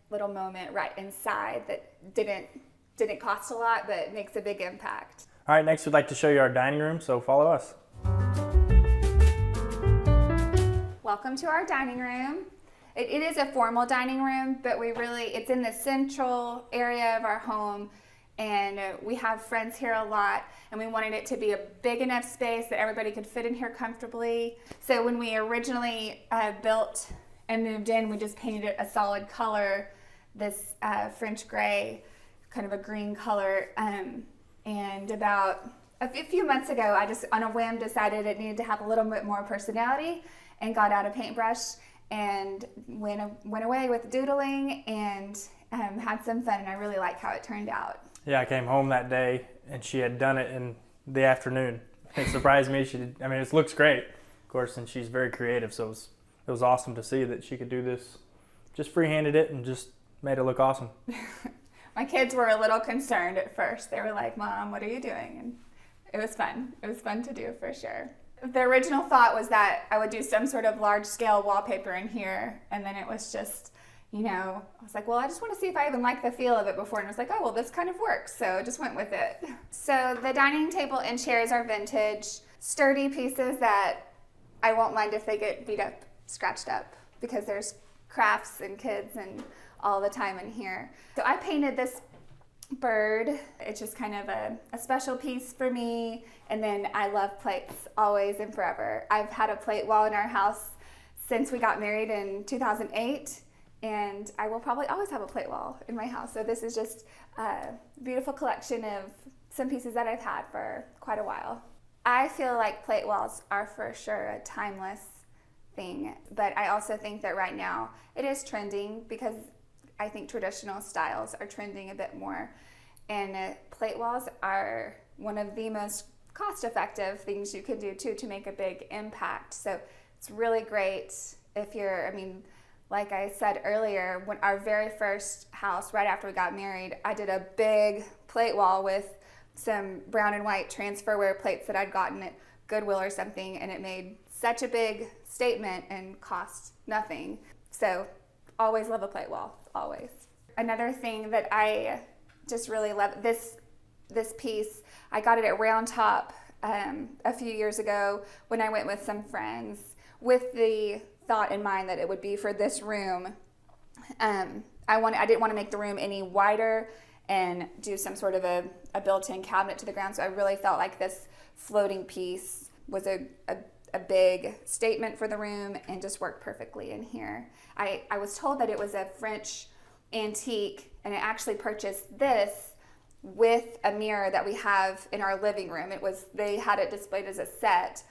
S4: little moment right inside that didn't cost a lot, but makes a big impact.
S5: All right, next we'd like to show you our dining room, so follow us.
S4: Welcome to our dining room. It is a formal dining room, but it's in the central area of our home, and we have friends here a lot, and we wanted it to be a big enough space that everybody could fit in here comfortably. So when we originally built and moved in, we just painted it a solid color, this French gray, kind of a green color. And about a few months ago, I just on a whim decided it needed to have a little bit more personality, and got out a paintbrush and went away with doodling and had some fun, and I really like how it turned out.
S5: Yeah, I came home that day and she had done it in the afternoon. It surprised me. It looks great, of course, and she's very creative, so it was awesome to see that she could do this. Just free-handed it and just made it look awesome.
S4: My kids were a little concerned at first. They were like, "Mom, what are you doing?" And it was fun. It was fun to do for sure. The original thought was that I would do some sort of large-scale wallpaper in here, and then it was just, I was like, well, I just want to see if I even like the feel of it before, and I was like, oh, well, this kind of works, so I just went with it. So the dining table and chairs are vintage, sturdy pieces that I won't mind if they get beat up, scratched up, because there's crafts and kids and all the time in here. So I painted this bird. It's just kind of a special piece for me. And then I love plates always and forever. I've had a plate wall in our house since we got married in 2008, and I will probably always have a plate wall in my house. So this is just a beautiful collection of some pieces that I've had for quite a while. I feel like plate walls are for sure a timeless thing, but I also think that right now it is trending because I think traditional styles are trending a bit more, and plate walls are one of the most cost-effective things you could do too to make a big impact. So it's really great if you're, like I said earlier, when our very first house right after we got married, I did a big plate wall with some brown and white transferware plates that I'd gotten at Goodwill or something, and it made such a big statement and cost nothing. So always love a plate wall, always. Another thing that I just really love, this piece, I got it at Round Top a few years ago when I went with some friends with the thought in mind that it would be for this room. I didn't want to make the room any wider and do some sort of a built-in cabinet to the ground, so I really felt like this floating piece was a big statement for the room and just worked perfectly in here. I was told that it was a French antique, and I actually purchased this with a mirror that we have in our living room. They had it displayed as a set,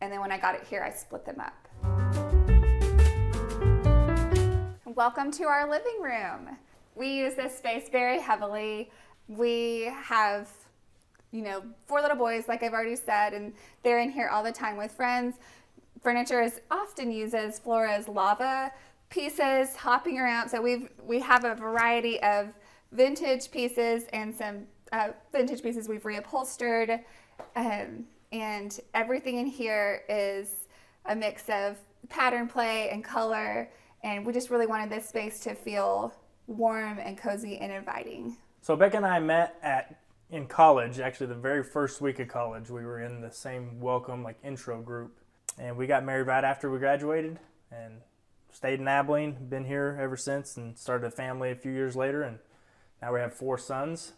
S4: and then when I got it here, I split them up. Welcome to our living room. We use this space very heavily. We have 4 little boys, like I've already said, and they're in here all the time with friends. Furniture is often used as Flora's lava pieces, hopping around. So we have a variety of vintage pieces and some vintage pieces we've reupholstered, and everything in here is a mix of pattern play and color, and we just really wanted this space to feel warm and cozy and inviting.
S5: So Becca and I met in college, actually the very first week of college. We were in the same welcome intro group, and we got married right after we graduated and stayed in Abilene, been here ever since, and started a family a few years later, and now we have 4 sons.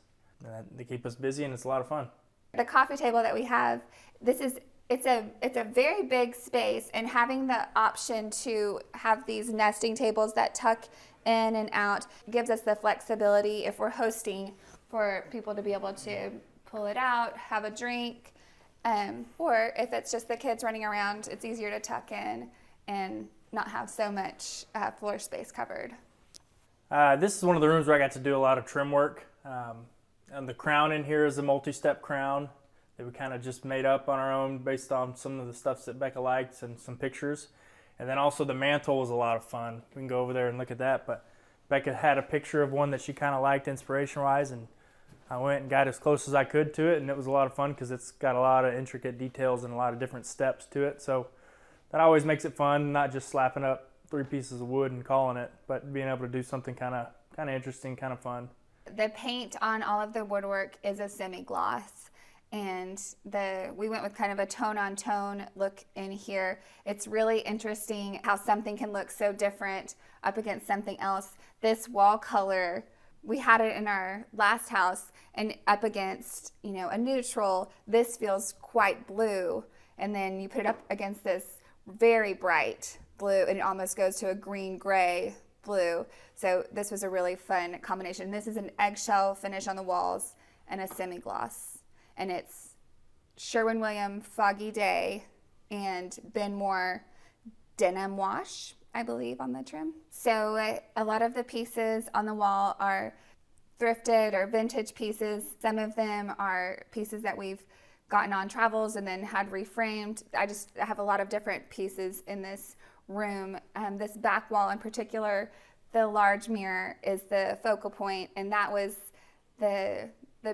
S5: They keep us busy, and it's a lot of fun.
S4: The coffee table that we have, it's a very big space, and having the option to have these nesting tables that tuck in and out gives us the flexibility if we're hosting for people to be able to pull it out, have a drink, or if it's just the kids running around, it's easier to tuck in and not have so much floor space covered.
S5: This is one of the rooms where I got to do a lot of trim work. And the crown in here is a multi-step crown that we kind of just made up on our own based on some of the stuff that Becca liked and some pictures. And then also the mantle was a lot of fun. We can go over there and look at that. But Becca had a picture of one that she kind of liked inspiration-wise, and I went and got as close as I could to it, and it was a lot of fun because it's got a lot of intricate details and a lot of different steps to it. So that always makes it fun, not just slapping up three pieces of wood and calling it, but being able to do something kind of interesting, kind of fun.
S4: The paint on all of the woodwork is a semi-gloss, and we went with kind of a tone-on-tone look in here. It's really interesting how something can look so different up against something else. This wall color, we had it in our last house, and up against, a neutral, this feels quite blue, and then you put it up against this very bright blue, and it almost goes to a green-gray blue. So this was a really fun combination. This is an eggshell finish on the walls and a semi-gloss, and it's Sherwin-Williams Foggy Day and Ben Moore denim wash, I believe, on the trim. So a lot of the pieces on the wall are thrifted or vintage pieces. Some of them are pieces that we've gotten on travels and then had reframed. I have a lot of different pieces in this room. This back wall in particular, the large mirror is the focal point, and that was the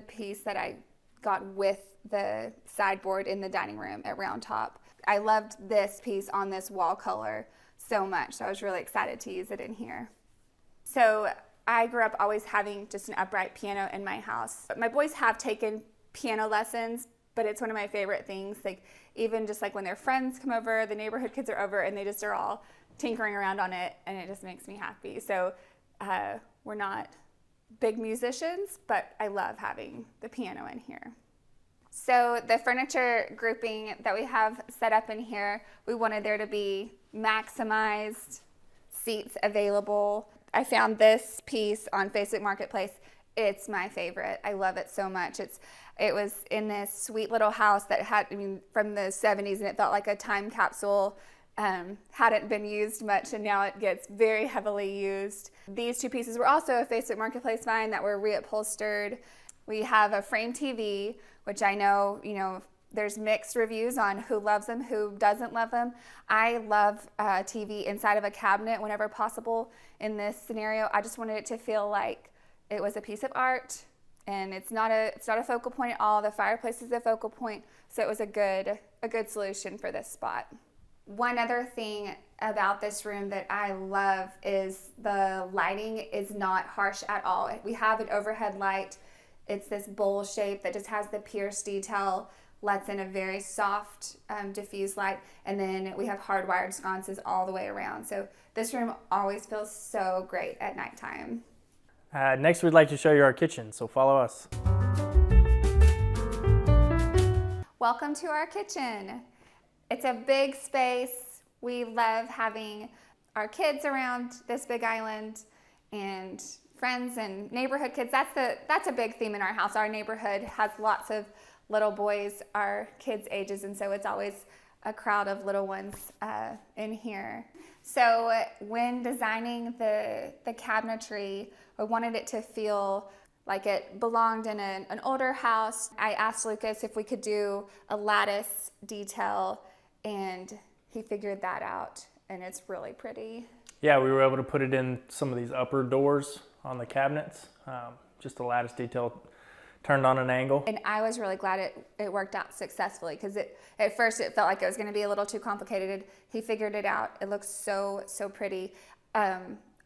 S4: piece that I got with the sideboard in the dining room at Round Top. I loved this piece on this wall color so much, so I was really excited to use it in here. So I grew up always having just an upright piano in my house. My boys have taken piano lessons, but it's one of my favorite things. Like, even just like when their friends come over, the neighborhood kids are over, and they just are all tinkering around on it, and it just makes me happy. So we're not big musicians, but I love having the piano in here. So the furniture grouping that we have set up in here, we wanted there to be maximized seats available. I found this piece on Facebook Marketplace. It's my favorite. I love it so much. It was in this sweet little house that had, from the 70s, and it felt like a time capsule. Hadn't been used much, and now it gets very heavily used. These two pieces were also a Facebook Marketplace find that were reupholstered. We have a frame TV, which I know, there's mixed reviews on who loves them, who doesn't love them. I love TV inside of a cabinet whenever possible. In this scenario, I just wanted it to feel like it was a piece of art, and it's not a focal point at all. The fireplace is a focal point, so it was a good solution for this spot. One other thing about this room that I love is the lighting is not harsh at all. We have an overhead light. It's this bowl shape that just has the pierced detail, lets in a very soft diffuse light, and then we have hardwired sconces all the way around. So this room always feels so great at nighttime.
S5: Next, we'd like to show you our kitchen, so follow us.
S4: Welcome to our kitchen. It's a big space. We love having our kids around this big island, and friends and neighborhood kids. That's a big theme in our house. Our neighborhood has lots of little boys our kids' ages, and so it's always a crowd of little ones in here. So when designing the cabinetry, I wanted it to feel like it belonged in an older house. I asked Lucas if we could do a lattice detail, and he figured that out, and it's really pretty.
S5: Yeah, we were able to put it in some of these upper doors on the cabinets, just the lattice detail turned on an angle.
S4: And I was really glad it worked out successfully, because at first it felt like it was going to be a little too complicated. He figured it out. It looks so pretty.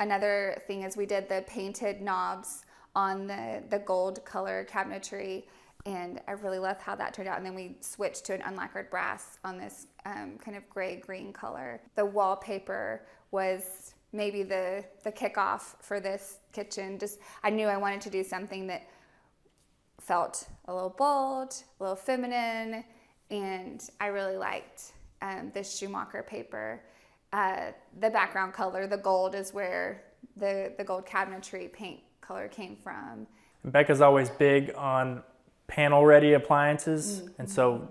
S4: Another thing is we did the painted knobs on the gold color cabinetry, and I really love how that turned out. And then we switched to an unlacquered brass on this kind of gray-green color. The wallpaper was maybe the kickoff for this kitchen. I knew I wanted to do something that felt a little bold, a little feminine, and I really liked this Schumacher paper. The background color, the gold, is where the gold cabinetry paint color came from.
S5: Becca's always big on panel-ready appliances, and so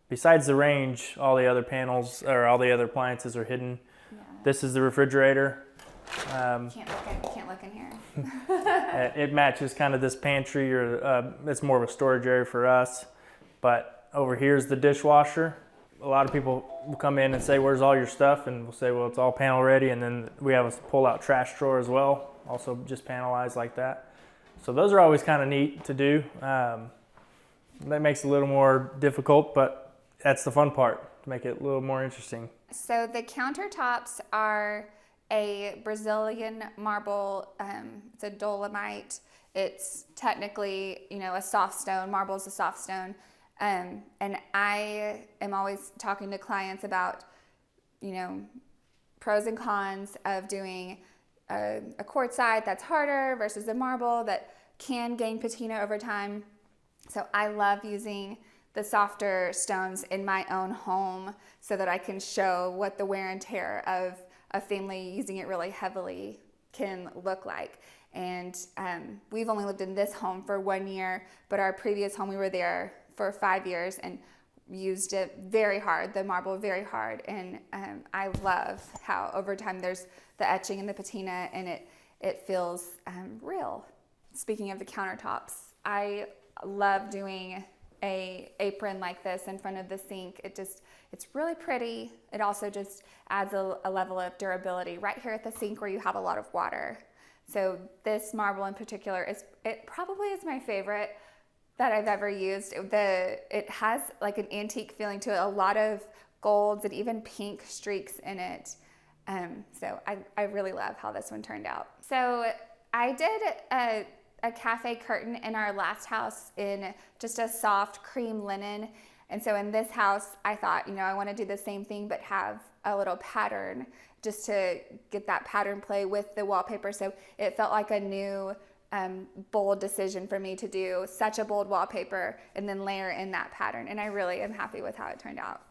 S5: besides the range, all the other panels or all the other appliances are hidden.
S4: Yeah.
S5: This is the refrigerator.
S4: Can't look in here.
S5: It matches kind of this pantry, or it's more of a storage area for us. But over here is the dishwasher. A lot of people will come in and say, "Where's all your stuff?" And we'll say, "Well, it's all panel ready." And then we have a pull-out trash drawer as well, also just panelized like that. So those are always kind of neat to do. That makes it a little more difficult, but that's the fun part, to make it a little more interesting.
S4: So the countertops are a Brazilian marble. It's a dolomite. It's technically, a soft stone. Marble is a soft stone. And I am always talking to clients about, pros and cons of doing a quartzite that's harder versus a marble that can gain patina over time. So I love using the softer stones in my own home so that I can show what the wear and tear of a family using it really heavily can look like. And we've only lived in this home for 1 year, but our previous home, we were there for 5 years and used it very hard, the marble very hard. And I love how over time there's the etching and the patina, and it feels real. Speaking of the countertops, I love doing a apron like this in front of the sink. It's really pretty. It also just adds a level of durability right here at the sink where you have a lot of water. So this marble in particular it probably is my favorite that I've ever used. It has like an antique feeling to it, a lot of golds and even pink streaks in it. So I really love how this one turned out. So I did a cafe curtain in our last house in just a soft cream linen. And so in this house, I thought, I want to do the same thing, but have a little pattern just to get that pattern play with the wallpaper. So it felt like a new bold decision for me to do such a bold wallpaper and then layer in that pattern. And I really am happy with how it turned out.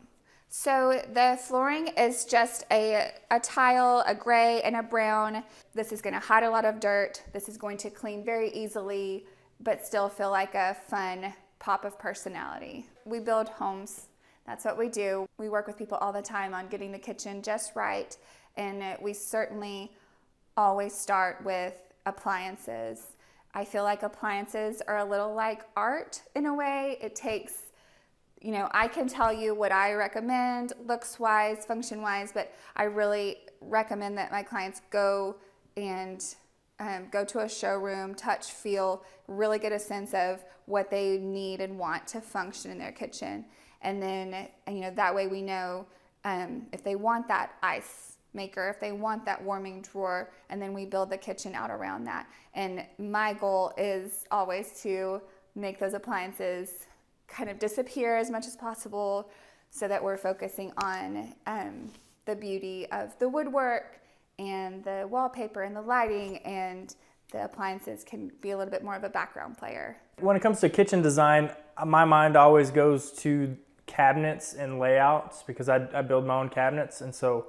S4: So the flooring is just a tile, a gray and a brown. This is going to hide a lot of dirt. This is going to clean very easily, but still feel like a fun pop of personality. We build homes. That's what we do. We work with people all the time on getting the kitchen just right. And we certainly always start with appliances. I feel like appliances are a little like art in a way. It takes, I can tell you what I recommend looks-wise, function-wise, but I really recommend that my clients go and go to a showroom, touch, feel, really get a sense of what they need and want to function in their kitchen. And then, that way we know if they want that ice maker, if they want that warming drawer, and then we build the kitchen out around that. And my goal is always to make those appliances kind of disappear as much as possible so that we're focusing on the beauty of the woodwork and the wallpaper and the lighting, and the appliances can be a little bit more of a background player.
S5: When it comes to kitchen design, my mind always goes to cabinets and layouts because I build my own cabinets, and so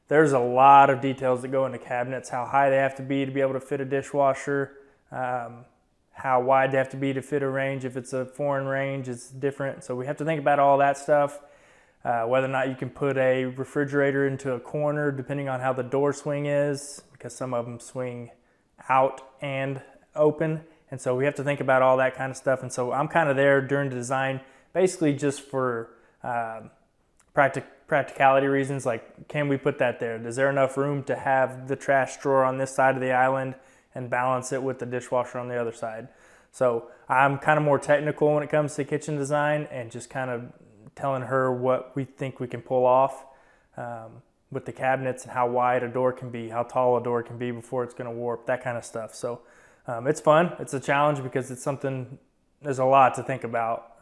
S5: there's a lot of details that go into cabinets, how high they have to be able to fit a dishwasher, how wide they have to be to fit a range. If it's a foreign range, it's different. So we have to think about all that stuff, whether or not you can put a refrigerator into a corner depending on how the door swing is, because some of them swing out and open. And so we have to think about all that kind of stuff. And so I'm kind of there during the design, basically just for practicality reasons, like can we put that there? Is there enough room to have the trash drawer on this side of the island and balance it with the dishwasher on the other side? So I'm kind of more technical when it comes to kitchen design and just kind of telling her what we think we can pull off with the cabinets and how wide a door can be, how tall a door can be before it's going to warp, that kind of stuff. So it's fun. It's a challenge because it's something, there's a lot to think about.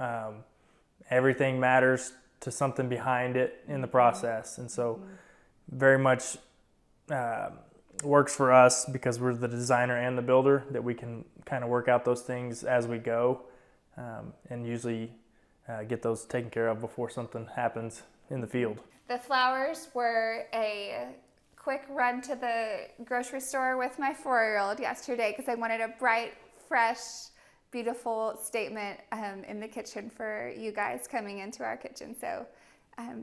S5: Everything matters to something behind it in the process. And so very much works for us because we're the designer and the builder, that we can kind of work out those things as we go and usually get those taken care of before something happens in the field.
S4: The flowers were a quick run to the grocery store with my 4-year-old yesterday because I wanted a bright, fresh, beautiful statement in the kitchen for you guys coming into our kitchen. So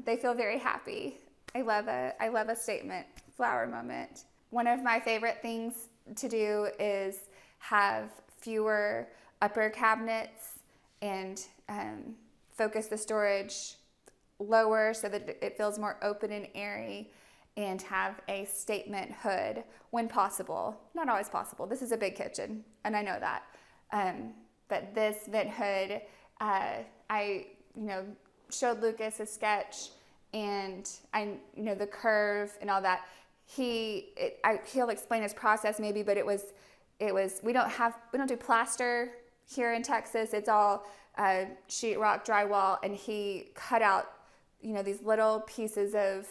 S4: they feel very happy. I love a statement flower moment. One of my favorite things to do is have fewer upper cabinets and focus the storage lower so that it feels more open and airy, and have a statement hood when possible. Not always possible. This is a big kitchen, and I know that. But this vent hood, I showed Lucas a sketch, and the curve and all that. he'll explain his process maybe, but it was we don't do plaster here in Texas. It's all sheetrock drywall, and he cut out these little pieces of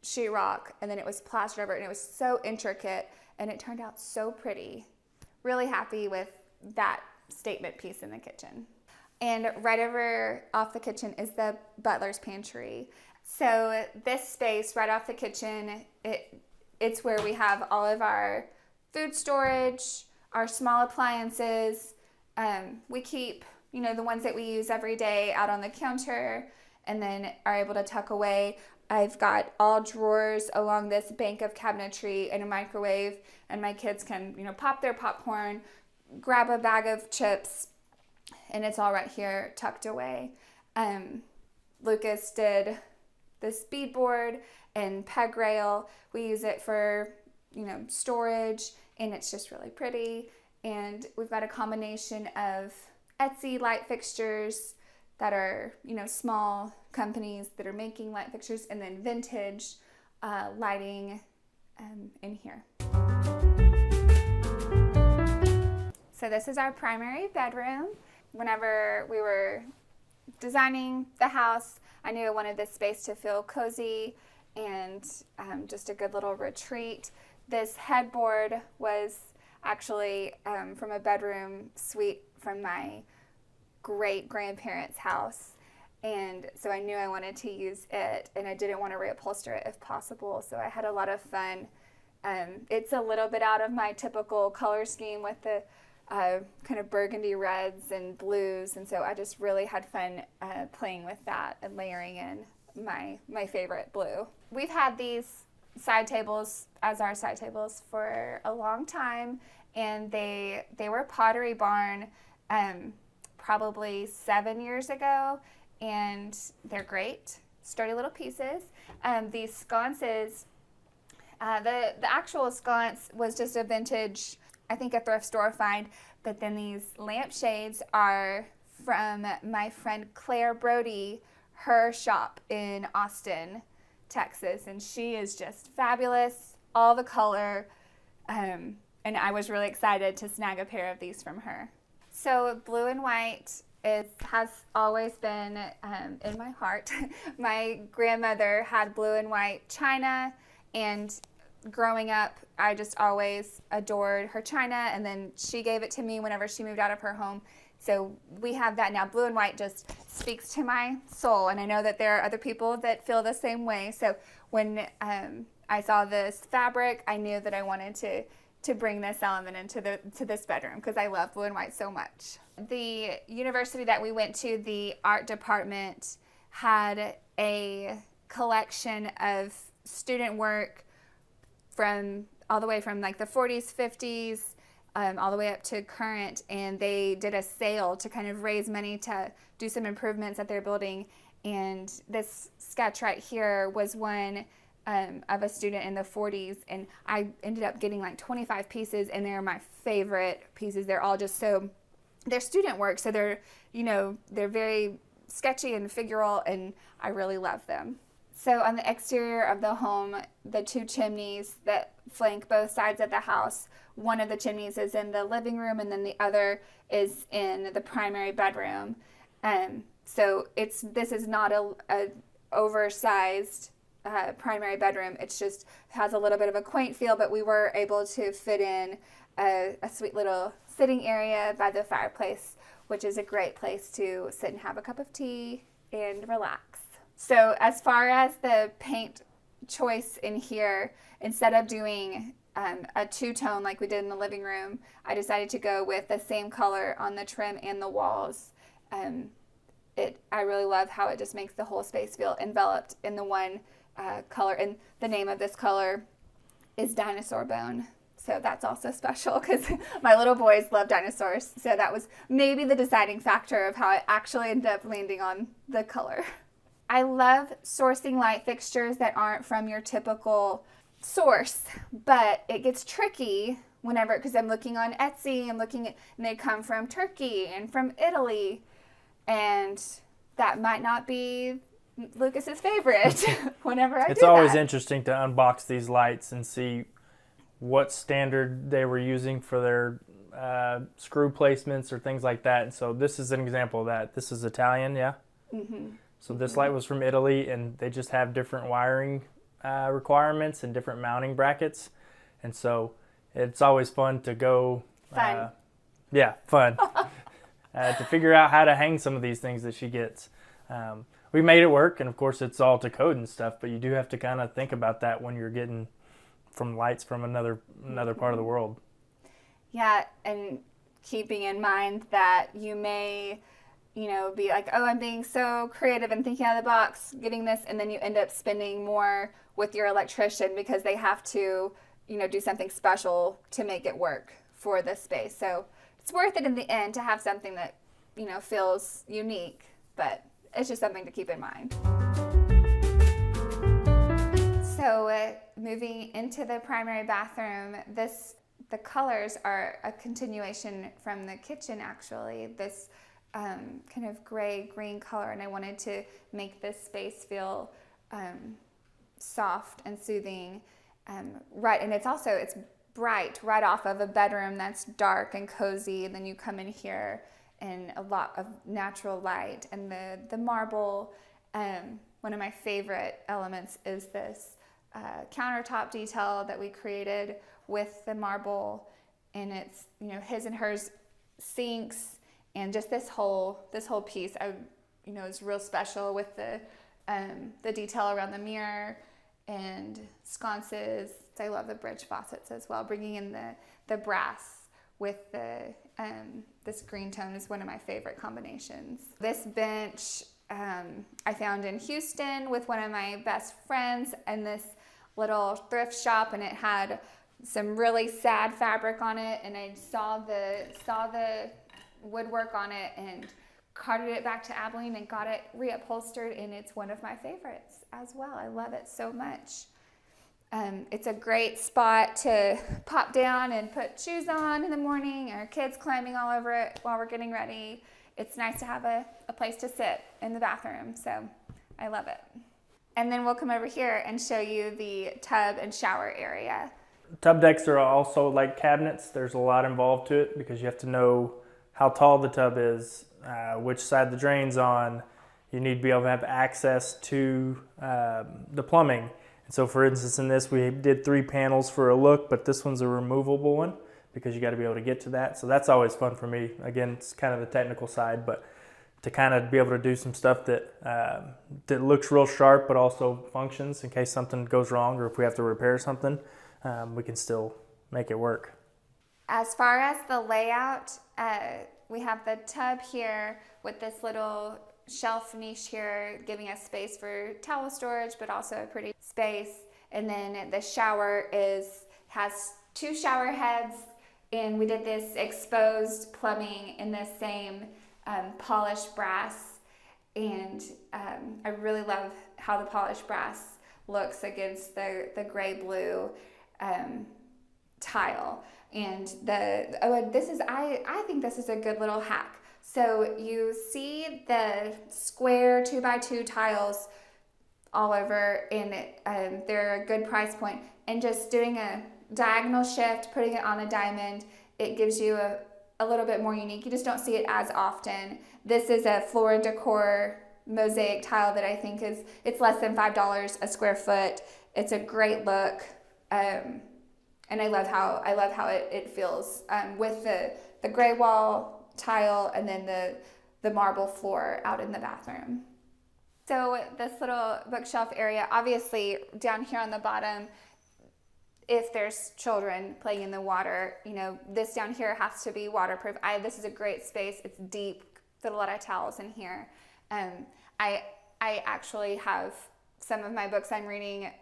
S4: sheetrock, and then it was plastered over, and it was so intricate, and it turned out so pretty. Really happy with that statement piece in the kitchen. And right over off the kitchen is the butler's pantry. So this space right off the kitchen, it's where we have all of our food storage, our small appliances. We keep, the ones that we use every day out on the counter, and then are able to tuck away. I've got all drawers along this bank of cabinetry and a microwave, and my kids can, pop their popcorn, grab a bag of chips, and it's all right here tucked away. Lucas did this beadboard and peg rail. We use it for, storage, and it's just really pretty. And we've got a combination of Etsy light fixtures that are, small companies that are making light fixtures, and then vintage lighting in here. So this is our primary bedroom. Whenever we were designing the house, I knew I wanted this space to feel cozy and just a good little retreat. This headboard was actually from a bedroom suite from my great-grandparents' house, and so I knew I wanted to use it, and I didn't want to reupholster it if possible, so I had a lot of fun. It's a little bit out of my typical color scheme with the kind of burgundy reds and blues, and so I just really had fun playing with that and layering in my favorite blue. We've had these side tables as our side tables for a long time, and they were Pottery Barn probably 7 years ago, and they're great, sturdy little pieces. These sconces, the actual sconce was just a vintage, I think a thrift store find, but then these lampshades are from my friend Claire Brody, her shop in Austin, Texas, and she is just fabulous, all the color, and I was really excited to snag a pair of these from her. So blue and white has always been in my heart. My grandmother had blue and white china, and growing up, I just always adored her china, and then she gave it to me whenever she moved out of her home. So we have that now. Blue and white just speaks to my soul, and I know that there are other people that feel the same way. So when I saw this fabric, I knew that I wanted to bring this element into this bedroom because I love blue and white so much. The university that we went to, the art department, had a collection of student work from all the way from like the 40s, 50s, all the way up to current, and they did a sale to kind of raise money to do some improvements at their building. And this sketch right here was one of a student in the 40s, and I ended up getting like 25 pieces, and they're my favorite pieces. They're all just they're student work, so they're very sketchy and figural, and I really love them. So on the exterior of the home, the two chimneys that flank both sides of the house, one of the chimneys is in the living room, and then the other is in the primary bedroom. So this is not a oversized primary bedroom. It's just has a little bit of a quaint feel, but we were able to fit in a sweet little sitting area by the fireplace, which is a great place to sit and have a cup of tea and relax. So as far as the paint choice in here, instead of doing a two-tone like we did in the living room, I decided to go with the same color on the trim and the walls. I really love how it just makes the whole space feel enveloped in the one color, and the name of this color is Dinosaur Bone. So that's also special because my little boys love dinosaurs. So that was maybe the deciding factor of how I actually ended up landing on the color. I love sourcing light fixtures that aren't from your typical source, but it gets tricky whenever, because I'm looking on Etsy, and they come from Turkey and from Italy, and that might not be Lucas's favorite whenever I
S5: It's
S4: do
S5: always
S4: that.
S5: interesting to unbox these lights and see what standard they were using for their screw placements or things like that. And so this is an example of that. This is Italian, yeah? So this light was from Italy, and they just have different wiring requirements and different mounting brackets. And so it's always fun to go...
S4: Fun.
S5: Fun. To figure out how to hang some of these things that she gets. We made it work, and of course it's all to code and stuff, but you do have to kind of think about that when you're getting from lights from another part of the world.
S4: Yeah, and keeping in mind that you may, be like, oh, I'm being so creative and thinking out of the box, getting this, and then you end up spending more with your electrician because they have to, do something special to make it work for this space. So it's worth it in the end to have something that, feels unique, but it's just something to keep in mind. So moving into the primary bathroom, the colors are a continuation from the kitchen actually. This kind of gray-green color, and I wanted to make this space feel soft and soothing. Right, and it's bright right off of a bedroom that's dark and cozy, and then you come in here and a lot of natural light. And the marble, one of my favorite elements is this countertop detail that we created with the marble, and it's his and hers sinks, and just this whole piece is real special with the detail around the mirror and sconces. I love the bridge faucets as well. Bringing in the brass with this green tone is one of my favorite combinations. This bench I found in Houston with one of my best friends in this little thrift shop, and it had some really sad fabric on it, and I saw the woodwork on it and carted it back to Abilene and got it reupholstered, and it's one of my favorites as well. I love it so much. It's a great spot to pop down and put shoes on in the morning, or kids climbing all over it while we're getting ready. It's nice to have a place to sit in the bathroom, so I love it. And then we'll come over here and show you the tub and shower area.
S5: Tub decks are also like cabinets. There's a lot involved to it because you have to know how tall the tub is, which side the drain's on. You need to be able to have access to the plumbing. And so for instance, in this, we did 3 panels for a look, but this one's a removable one because you got to be able to get to that. So that's always fun for me. Again, it's kind of the technical side, but to kind of be able to do some stuff that that looks real sharp, but also functions in case something goes wrong, or if we have to repair something, we can still make it work.
S4: As far as the layout, we have the tub here with this little shelf niche here, giving us space for towel storage, but also a pretty space. And then the shower has 2 shower heads, and we did this exposed plumbing in the same polished brass. And I really love how the polished brass looks against the gray blue tile. And I think this is a good little hack. So you see the square 2x2 tiles all over, and they're a good price point. And just doing a diagonal shift, putting it on a diamond, it gives you a little bit more unique. You just don't see it as often. This is a floor and decor mosaic tile that I think it's less than $5 a square foot. It's a great look, and I love how it feels with the gray wall tile and then the marble floor out in the bathroom. So this little bookshelf area, obviously down here on the bottom, if there's children playing in the water, this down here has to be waterproof. This is a great space. It's deep. Fit a lot of towels in here. I actually have some of my books I'm reading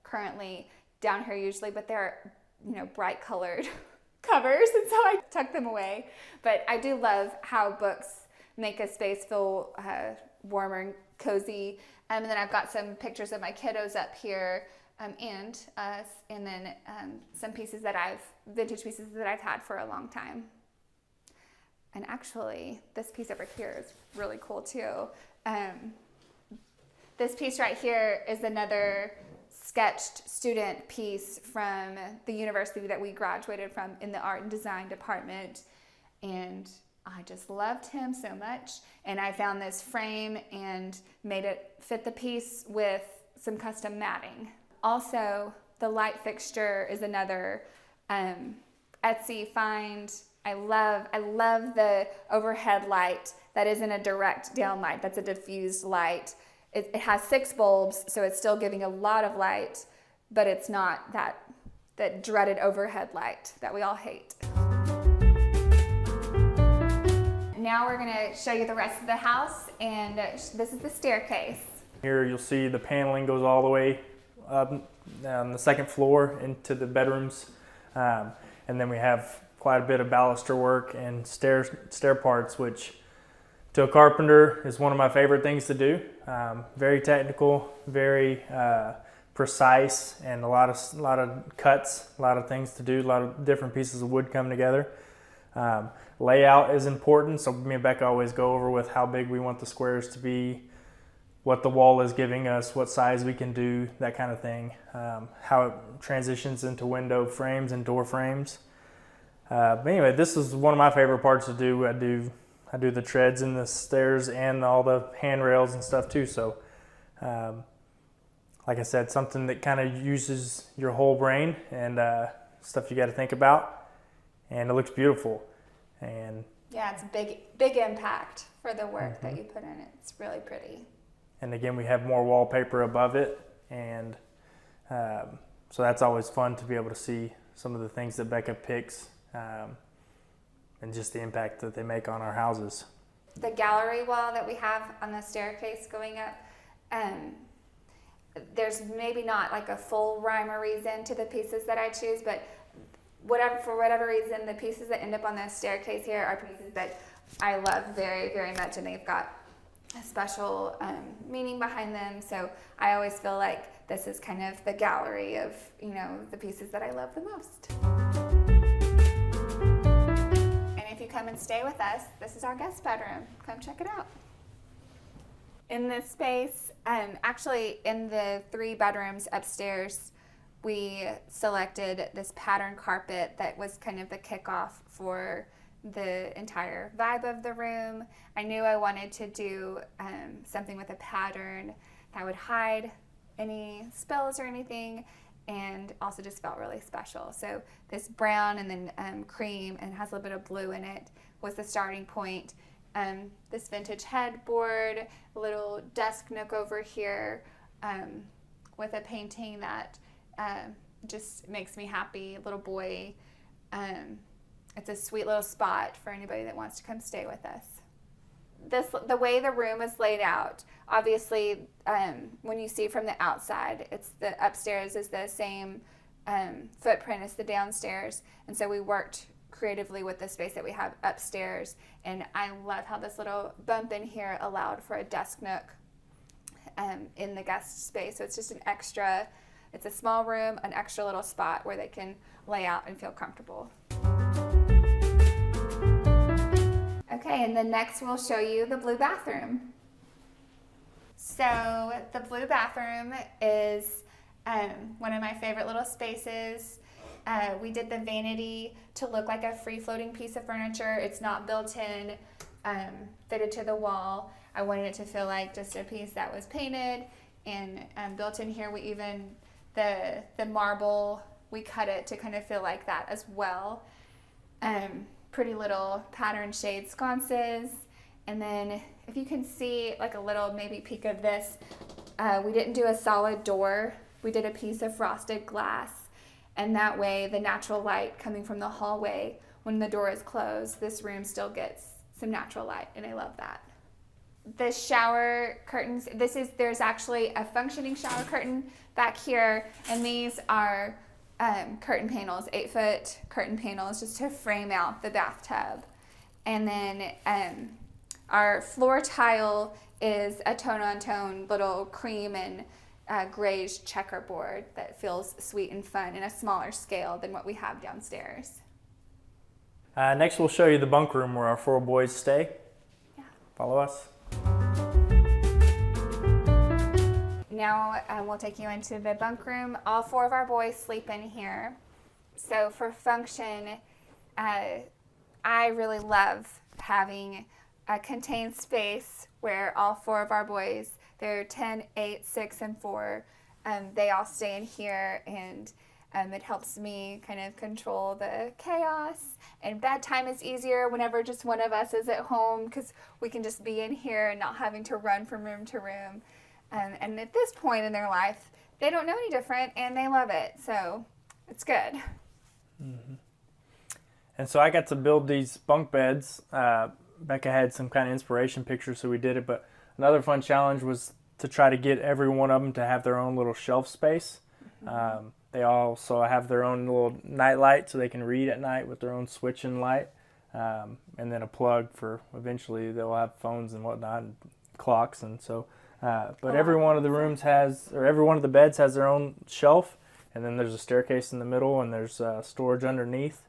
S4: currently down here usually, but they're bright colored covers, and so I tuck them away. But I do love how books make a space feel warmer and cozy. And then I've got some pictures of my kiddos up here, and us, and then some vintage pieces that I've had for a long time. And actually, this piece over here is really cool too. This piece right here is another sketched student piece from the university that we graduated from in the art and design department. And I just loved him so much. And I found this frame and made it fit the piece with some custom matting. Also, the light fixture is another Etsy find. I love the overhead light that isn't a direct down light, that's a diffused light. It has 6 bulbs, so it's still giving a lot of light, but it's not that dreaded overhead light that we all hate. Now we're gonna show you the rest of the house, and this is the staircase.
S5: Here you'll see the paneling goes all the way up on the 2nd floor into the bedrooms. And then we have quite a bit of baluster work and stair parts, which to a carpenter is one of my favorite things to do. Very technical, very precise, and a lot of cuts, a lot of things to do, a lot of different pieces of wood come together. Layout is important, so me and Becca always go over with how big we want the squares to be, what the wall is giving us, what size we can do, that kind of thing. How it transitions into window frames and door frames. But anyway, this is one of my favorite parts to do. I do the treads and the stairs and all the handrails and stuff too. So, like I said, something that kind of uses your whole brain and stuff you got to think about, and it looks beautiful. And
S4: yeah, it's a big impact for the work that you put in it. It's really pretty.
S5: And again, we have more wallpaper above it, and so that's always fun to be able to see some of the things that Becca picks. And just the impact that they make on our houses.
S4: The gallery wall that we have on the staircase going up, there's maybe not like a full rhyme or reason to the pieces that I choose, but for whatever reason, the pieces that end up on the staircase here are pieces that I love very, very much, and they've got a special meaning behind them. So I always feel like this is kind of the gallery of, the pieces that I love the most. If you come and stay with us, this is our guest bedroom. Come check it out. In this space, actually in the 3 bedrooms upstairs, we selected this pattern carpet that was kind of the kickoff for the entire vibe of the room. I knew I wanted to do something with a pattern that would hide any spills or anything, and also just felt really special. So this brown and then cream, and has a little bit of blue in it, was the starting point. This vintage headboard, a little desk nook over here with a painting that just makes me happy, little boy. It's a sweet little spot for anybody that wants to come stay with us. The way the room is laid out, obviously, when you see from the outside, it's the upstairs is the same footprint as the downstairs, and so we worked creatively with the space that we have upstairs. And I love how this little bump in here allowed for a desk nook in the guest space. So it's just an extra. It's a small room, an extra little spot where they can lay out and feel comfortable. Okay, and then next we'll show you the blue bathroom. So the blue bathroom is one of my favorite little spaces. We did the vanity to look like a free-floating piece of furniture. It's not built in, fitted to the wall. I wanted it to feel like just a piece that was painted and built in here. We even, the marble, we cut it to kind of feel like that as well. Pretty little pattern shade sconces. And then if you can see like a little maybe peek of this, we didn't do a solid door. We did a piece of frosted glass. And that way the natural light coming from the hallway, when the door is closed, this room still gets some natural light, and I love that. The shower curtains, there's actually a functioning shower curtain back here, and these are curtain panels, 8-foot curtain panels, just to frame out the bathtub. And then our floor tile is a tone-on-tone little cream and grayish checkerboard that feels sweet and fun in a smaller scale than what we have downstairs.
S5: Next we'll show you the bunk room where our 4 boys stay.
S4: Yeah.
S5: Follow us.
S4: now we'll take you into the bunk room. All 4 of our boys sleep in here. So for function, I really love having a contained space where all 4 of our boys, they're 10, 8, 6, and 4, they all stay in here, and it helps me kind of control the chaos. And bedtime is easier whenever just one of us is at home, because we can just be in here and not having to run from room to room. And at this point in their life, they don't know any different, and they love it. So it's good.
S5: Mm-hmm. And so I got to build these bunk beds. Becca had some kind of inspiration pictures, so we did it. But another fun challenge was to try to get every one of them to have their own little shelf space. Mm-hmm. They also have their own little night light, so they can read at night with their own switch and light. And then a plug for eventually they'll have phones and whatnot, and clocks. And so, but every one of the rooms has, or every one of the beds has their own shelf. And then there's a staircase in the middle, and there's storage underneath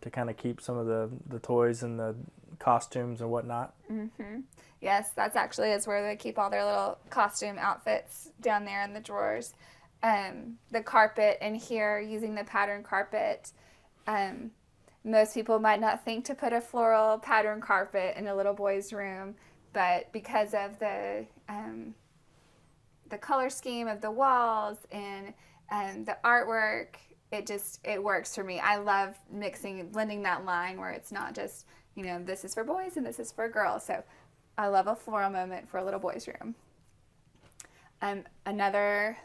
S5: to kind of keep some of the toys and the costumes and whatnot.
S4: Mm-hmm. Yes, that's actually is where they keep all their little costume outfits, down there in the drawers. The carpet in here, using the pattern carpet. Most people might not think to put a floral pattern carpet in a little boy's room, but because of the color scheme of the walls and the artwork, it works for me. I love blending that line where it's not just, this is for boys and this is for girls. So I love a floral moment for a little boy's room. Another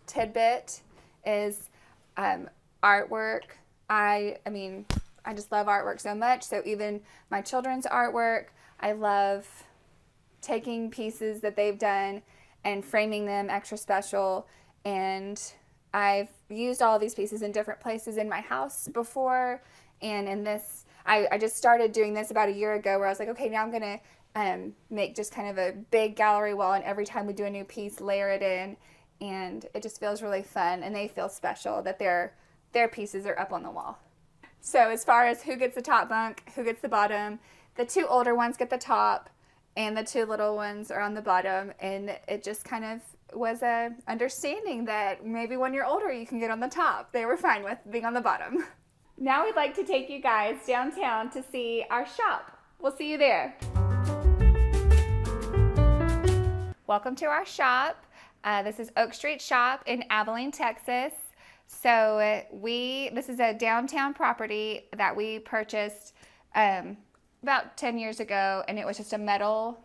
S4: tidbit is artwork. I just love artwork so much. So even my children's artwork, I love taking pieces that they've done and framing them extra special. And I've used all of these pieces in different places in my house before. And in this, I just started doing this about a year ago, where I was like, okay, now I'm going to make just kind of a big gallery wall, and every time we do a new piece, layer it in. And it just feels really fun, and they feel special that their pieces are up on the wall. So as far as who gets the top bunk, who gets the bottom, the 2 older ones get the top, and the 2 little ones are on the bottom. And it just kind of was a understanding that maybe when you're older, you can get on the top. They were fine with being on the bottom. Now we'd like to take you guys downtown to see our shop. We'll see you there. Welcome to our shop. This is Oak Street Shop in Abilene, Texas. So this is a downtown property that we purchased about 10 years ago, and it was just a metal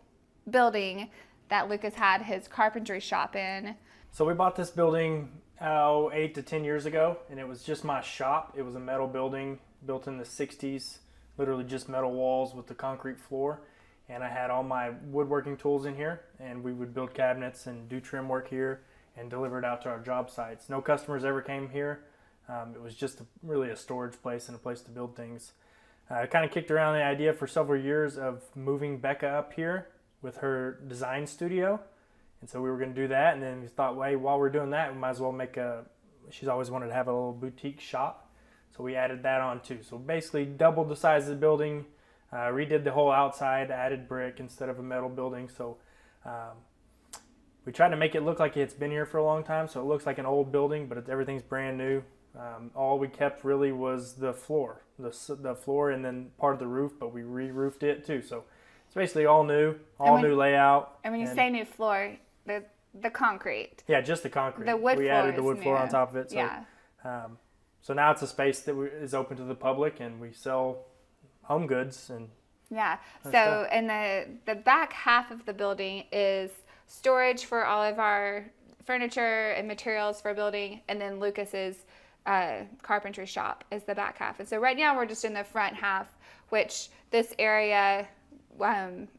S4: building that Lucas had his carpentry shop in.
S5: So we bought this building 8 to 10 years ago, and it was just my shop. It was a metal building built in the 60s, literally just metal walls with the concrete floor. And I had all my woodworking tools in here, and we would build cabinets and do trim work here and deliver it out to our job sites. No customers ever came here. It was just really a storage place and a place to build things. I kind of kicked around the idea for several years of moving Becca up here with her design studio. And so we were going to do that, and then we thought, hey, while we're doing that, we might as well she's always wanted to have a little boutique shop. So we added that on too. So basically doubled the size of the building. Redid the whole outside, added brick instead of a metal building. So we tried to make it look like it's been here for a long time, so it looks like an old building, but everything's brand new. All we kept really was the floor, the floor, and then part of the roof, but we re-roofed it too. So it's basically all new, new layout.
S4: And when you say new floor, the concrete.
S5: Yeah, just the concrete.
S4: The wood
S5: we
S4: floor
S5: added the wood floor
S4: new.
S5: on top of it. So,
S4: yeah.
S5: So now it's a space that is open to the public, and we sell home goods and
S4: so in the back half of the building is storage for all of our furniture and materials for building, and then Lucas's carpentry shop is the back half. And so right now we're just in the front half, which this area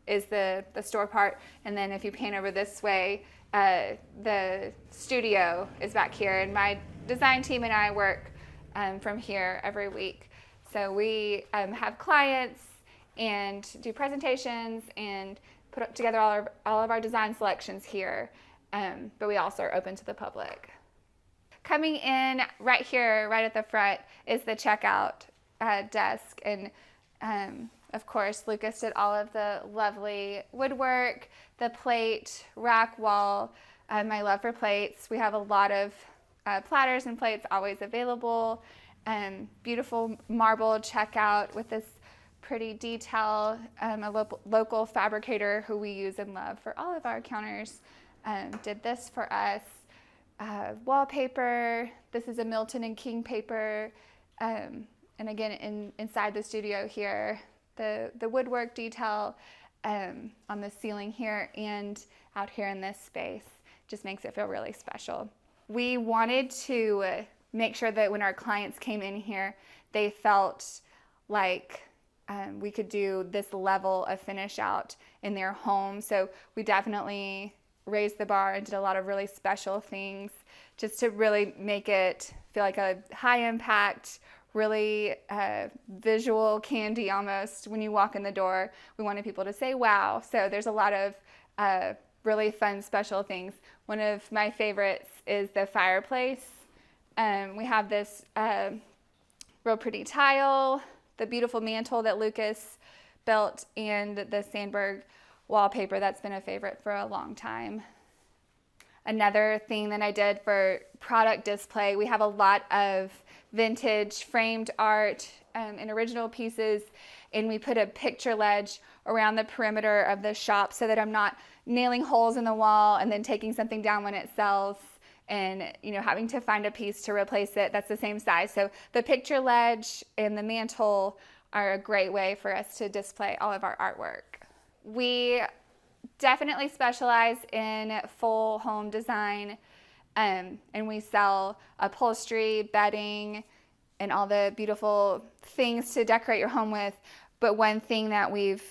S4: is the store part, and then if you pan over this way, the studio is back here, and my design team and I work from here every week. So we have clients and do presentations and put together all of our design selections here, but we also are open to the public. Coming in right here, right at the front, is the checkout desk, and of course Lucas did all of the lovely woodwork, the plate, rack wall, my love for plates. We have a lot of platters and plates always available. Beautiful marble checkout with this pretty detail. A local fabricator who we use and love for all of our counters did this for us. Wallpaper. This is a Milton and King paper. And again, inside the studio here, the woodwork detail on the ceiling here and out here in this space just makes it feel really special. We wanted to make sure that when our clients came in here, they felt like we could do this level of finish out in their home. So we definitely raised the bar and did a lot of really special things just to really make it feel like a high impact, really visual candy almost when you walk in the door. We wanted people to say wow. So there's a lot of really fun special things. One of my favorites is the fireplace. We have this real pretty tile, the beautiful mantle that Lucas built, and the Sandberg wallpaper that's been a favorite for a long time. Another thing that I did for product display, we have a lot of vintage framed art and original pieces, and we put a picture ledge around the perimeter of the shop so that I'm not nailing holes in the wall and then taking something down when it sells and having to find a piece to replace it that's the same size. So the picture ledge and the mantle are a great way for us to display all of our artwork. We definitely specialize in full home design, and we sell upholstery, bedding, and all the beautiful things to decorate your home with. But one thing that we've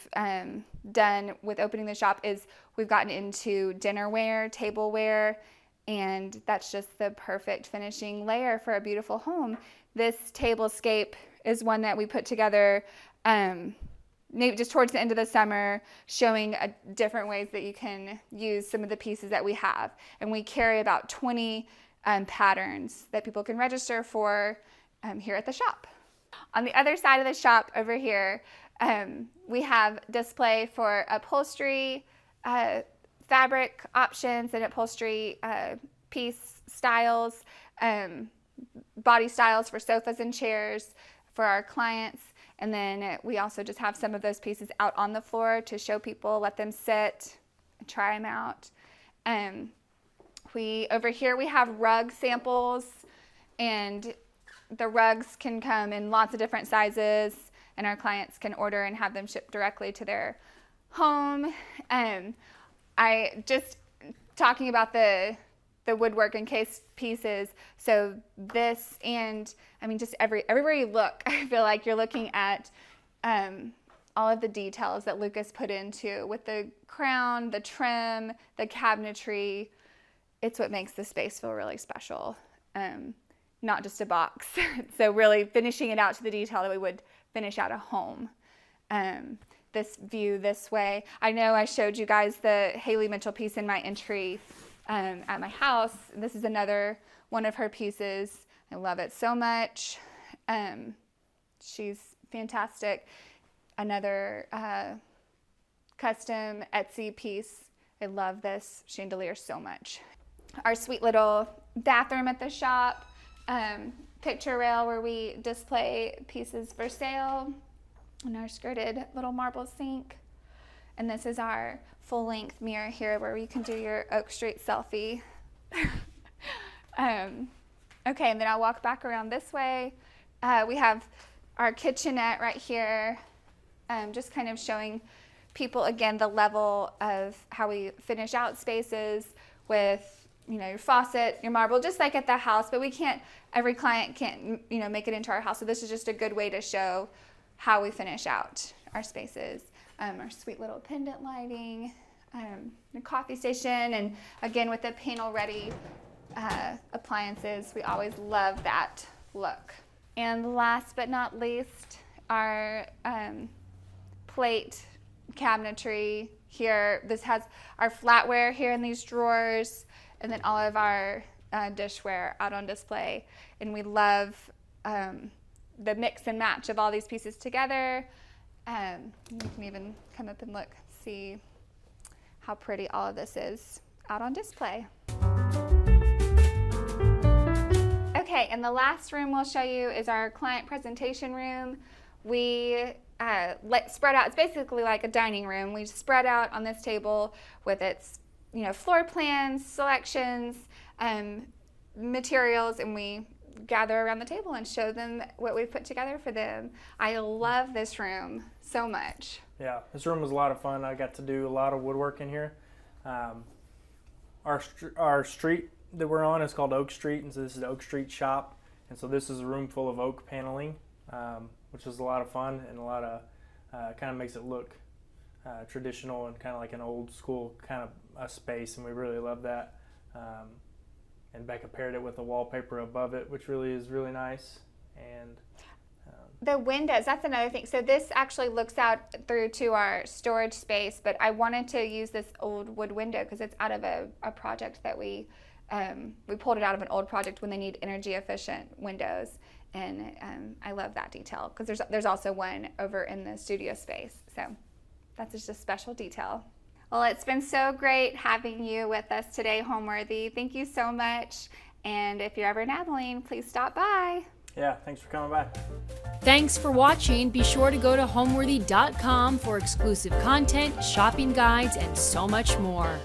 S4: done with opening the shop is we've gotten into dinnerware, tableware, and that's just the perfect finishing layer for a beautiful home. This tablescape is one that we put together maybe just towards the end of the summer, showing different ways that you can use some of the pieces that we have. And we carry about 20 patterns that people can register for here at the shop. On the other side of the shop over here, we have display for upholstery, fabric options and upholstery piece styles, body styles for sofas and chairs for our clients. And then we also just have some of those pieces out on the floor to show people, let them sit, and try them out. Over here we have rug samples, and the rugs can come in lots of different sizes, and our clients can order and have them shipped directly to their home. I just talking about the woodwork and case pieces. So this, and I mean, just everywhere you look, I feel like you're looking at all of the details that Lucas put into with the crown, the trim, the cabinetry. It's what makes the space feel really special, not just a box. So really finishing it out to the detail that we would finish out a home. This view this way. I know I showed you guys the Haley Mitchell piece in my entry at my house. This is another one of her pieces. I love it so much. She's fantastic. Another custom Etsy piece. I love this chandelier so much. Our sweet little bathroom at the shop. Picture rail where we display pieces for sale. And our skirted little marble sink. And this is our full-length mirror here where you can do your Oak Street selfie. Okay, and then I'll walk back around this way. We have our kitchenette right here, just kind of showing people, again, the level of how we finish out spaces with, your faucet, your marble, just like at the house, but every client can't, make it into our house. So this is just a good way to show how we finish out our spaces. Our sweet little pendant lighting, the coffee station, and again with the panel ready appliances, we always love that look. And last but not least, our plate cabinetry here. This has our flatware here in these drawers, and then all of our dishware out on display. And we love the mix and match of all these pieces together. You can even come up and look, see how pretty all of this is out on display. Okay, and the last room we'll show you is our client presentation room. We spread out, it's basically like a dining room. We spread out on this table with its, floor plans, selections, materials, and we gather around the table and show them what we've put together for them. I love this room so much.
S5: Yeah, this room was a lot of fun. I got to do a lot of woodwork in here. Our street that we're on is called Oak Street, and so this is the Oak Street shop. And so this is a room full of oak paneling, which is a lot of fun and a lot of kind of makes it look traditional and kind of like an old school kind of a space, and we really love that. And Becca paired it with the wallpaper above it, which really is really nice. And
S4: the windows, that's another thing. So this actually looks out through to our storage space, but I wanted to use this old wood window because it's out of a project that we pulled it out of an old project when they need energy efficient windows. And I love that detail because there's also one over in the studio space. So that's just a special detail. Well, it's been so great having you with us today, Homeworthy. Thank you so much. And if you're ever in Abilene, please stop by.
S5: yeah, thanks for coming by.
S1: Thanks for watching. Be sure to go to homeworthy.com for exclusive content, shopping guides, and so much more.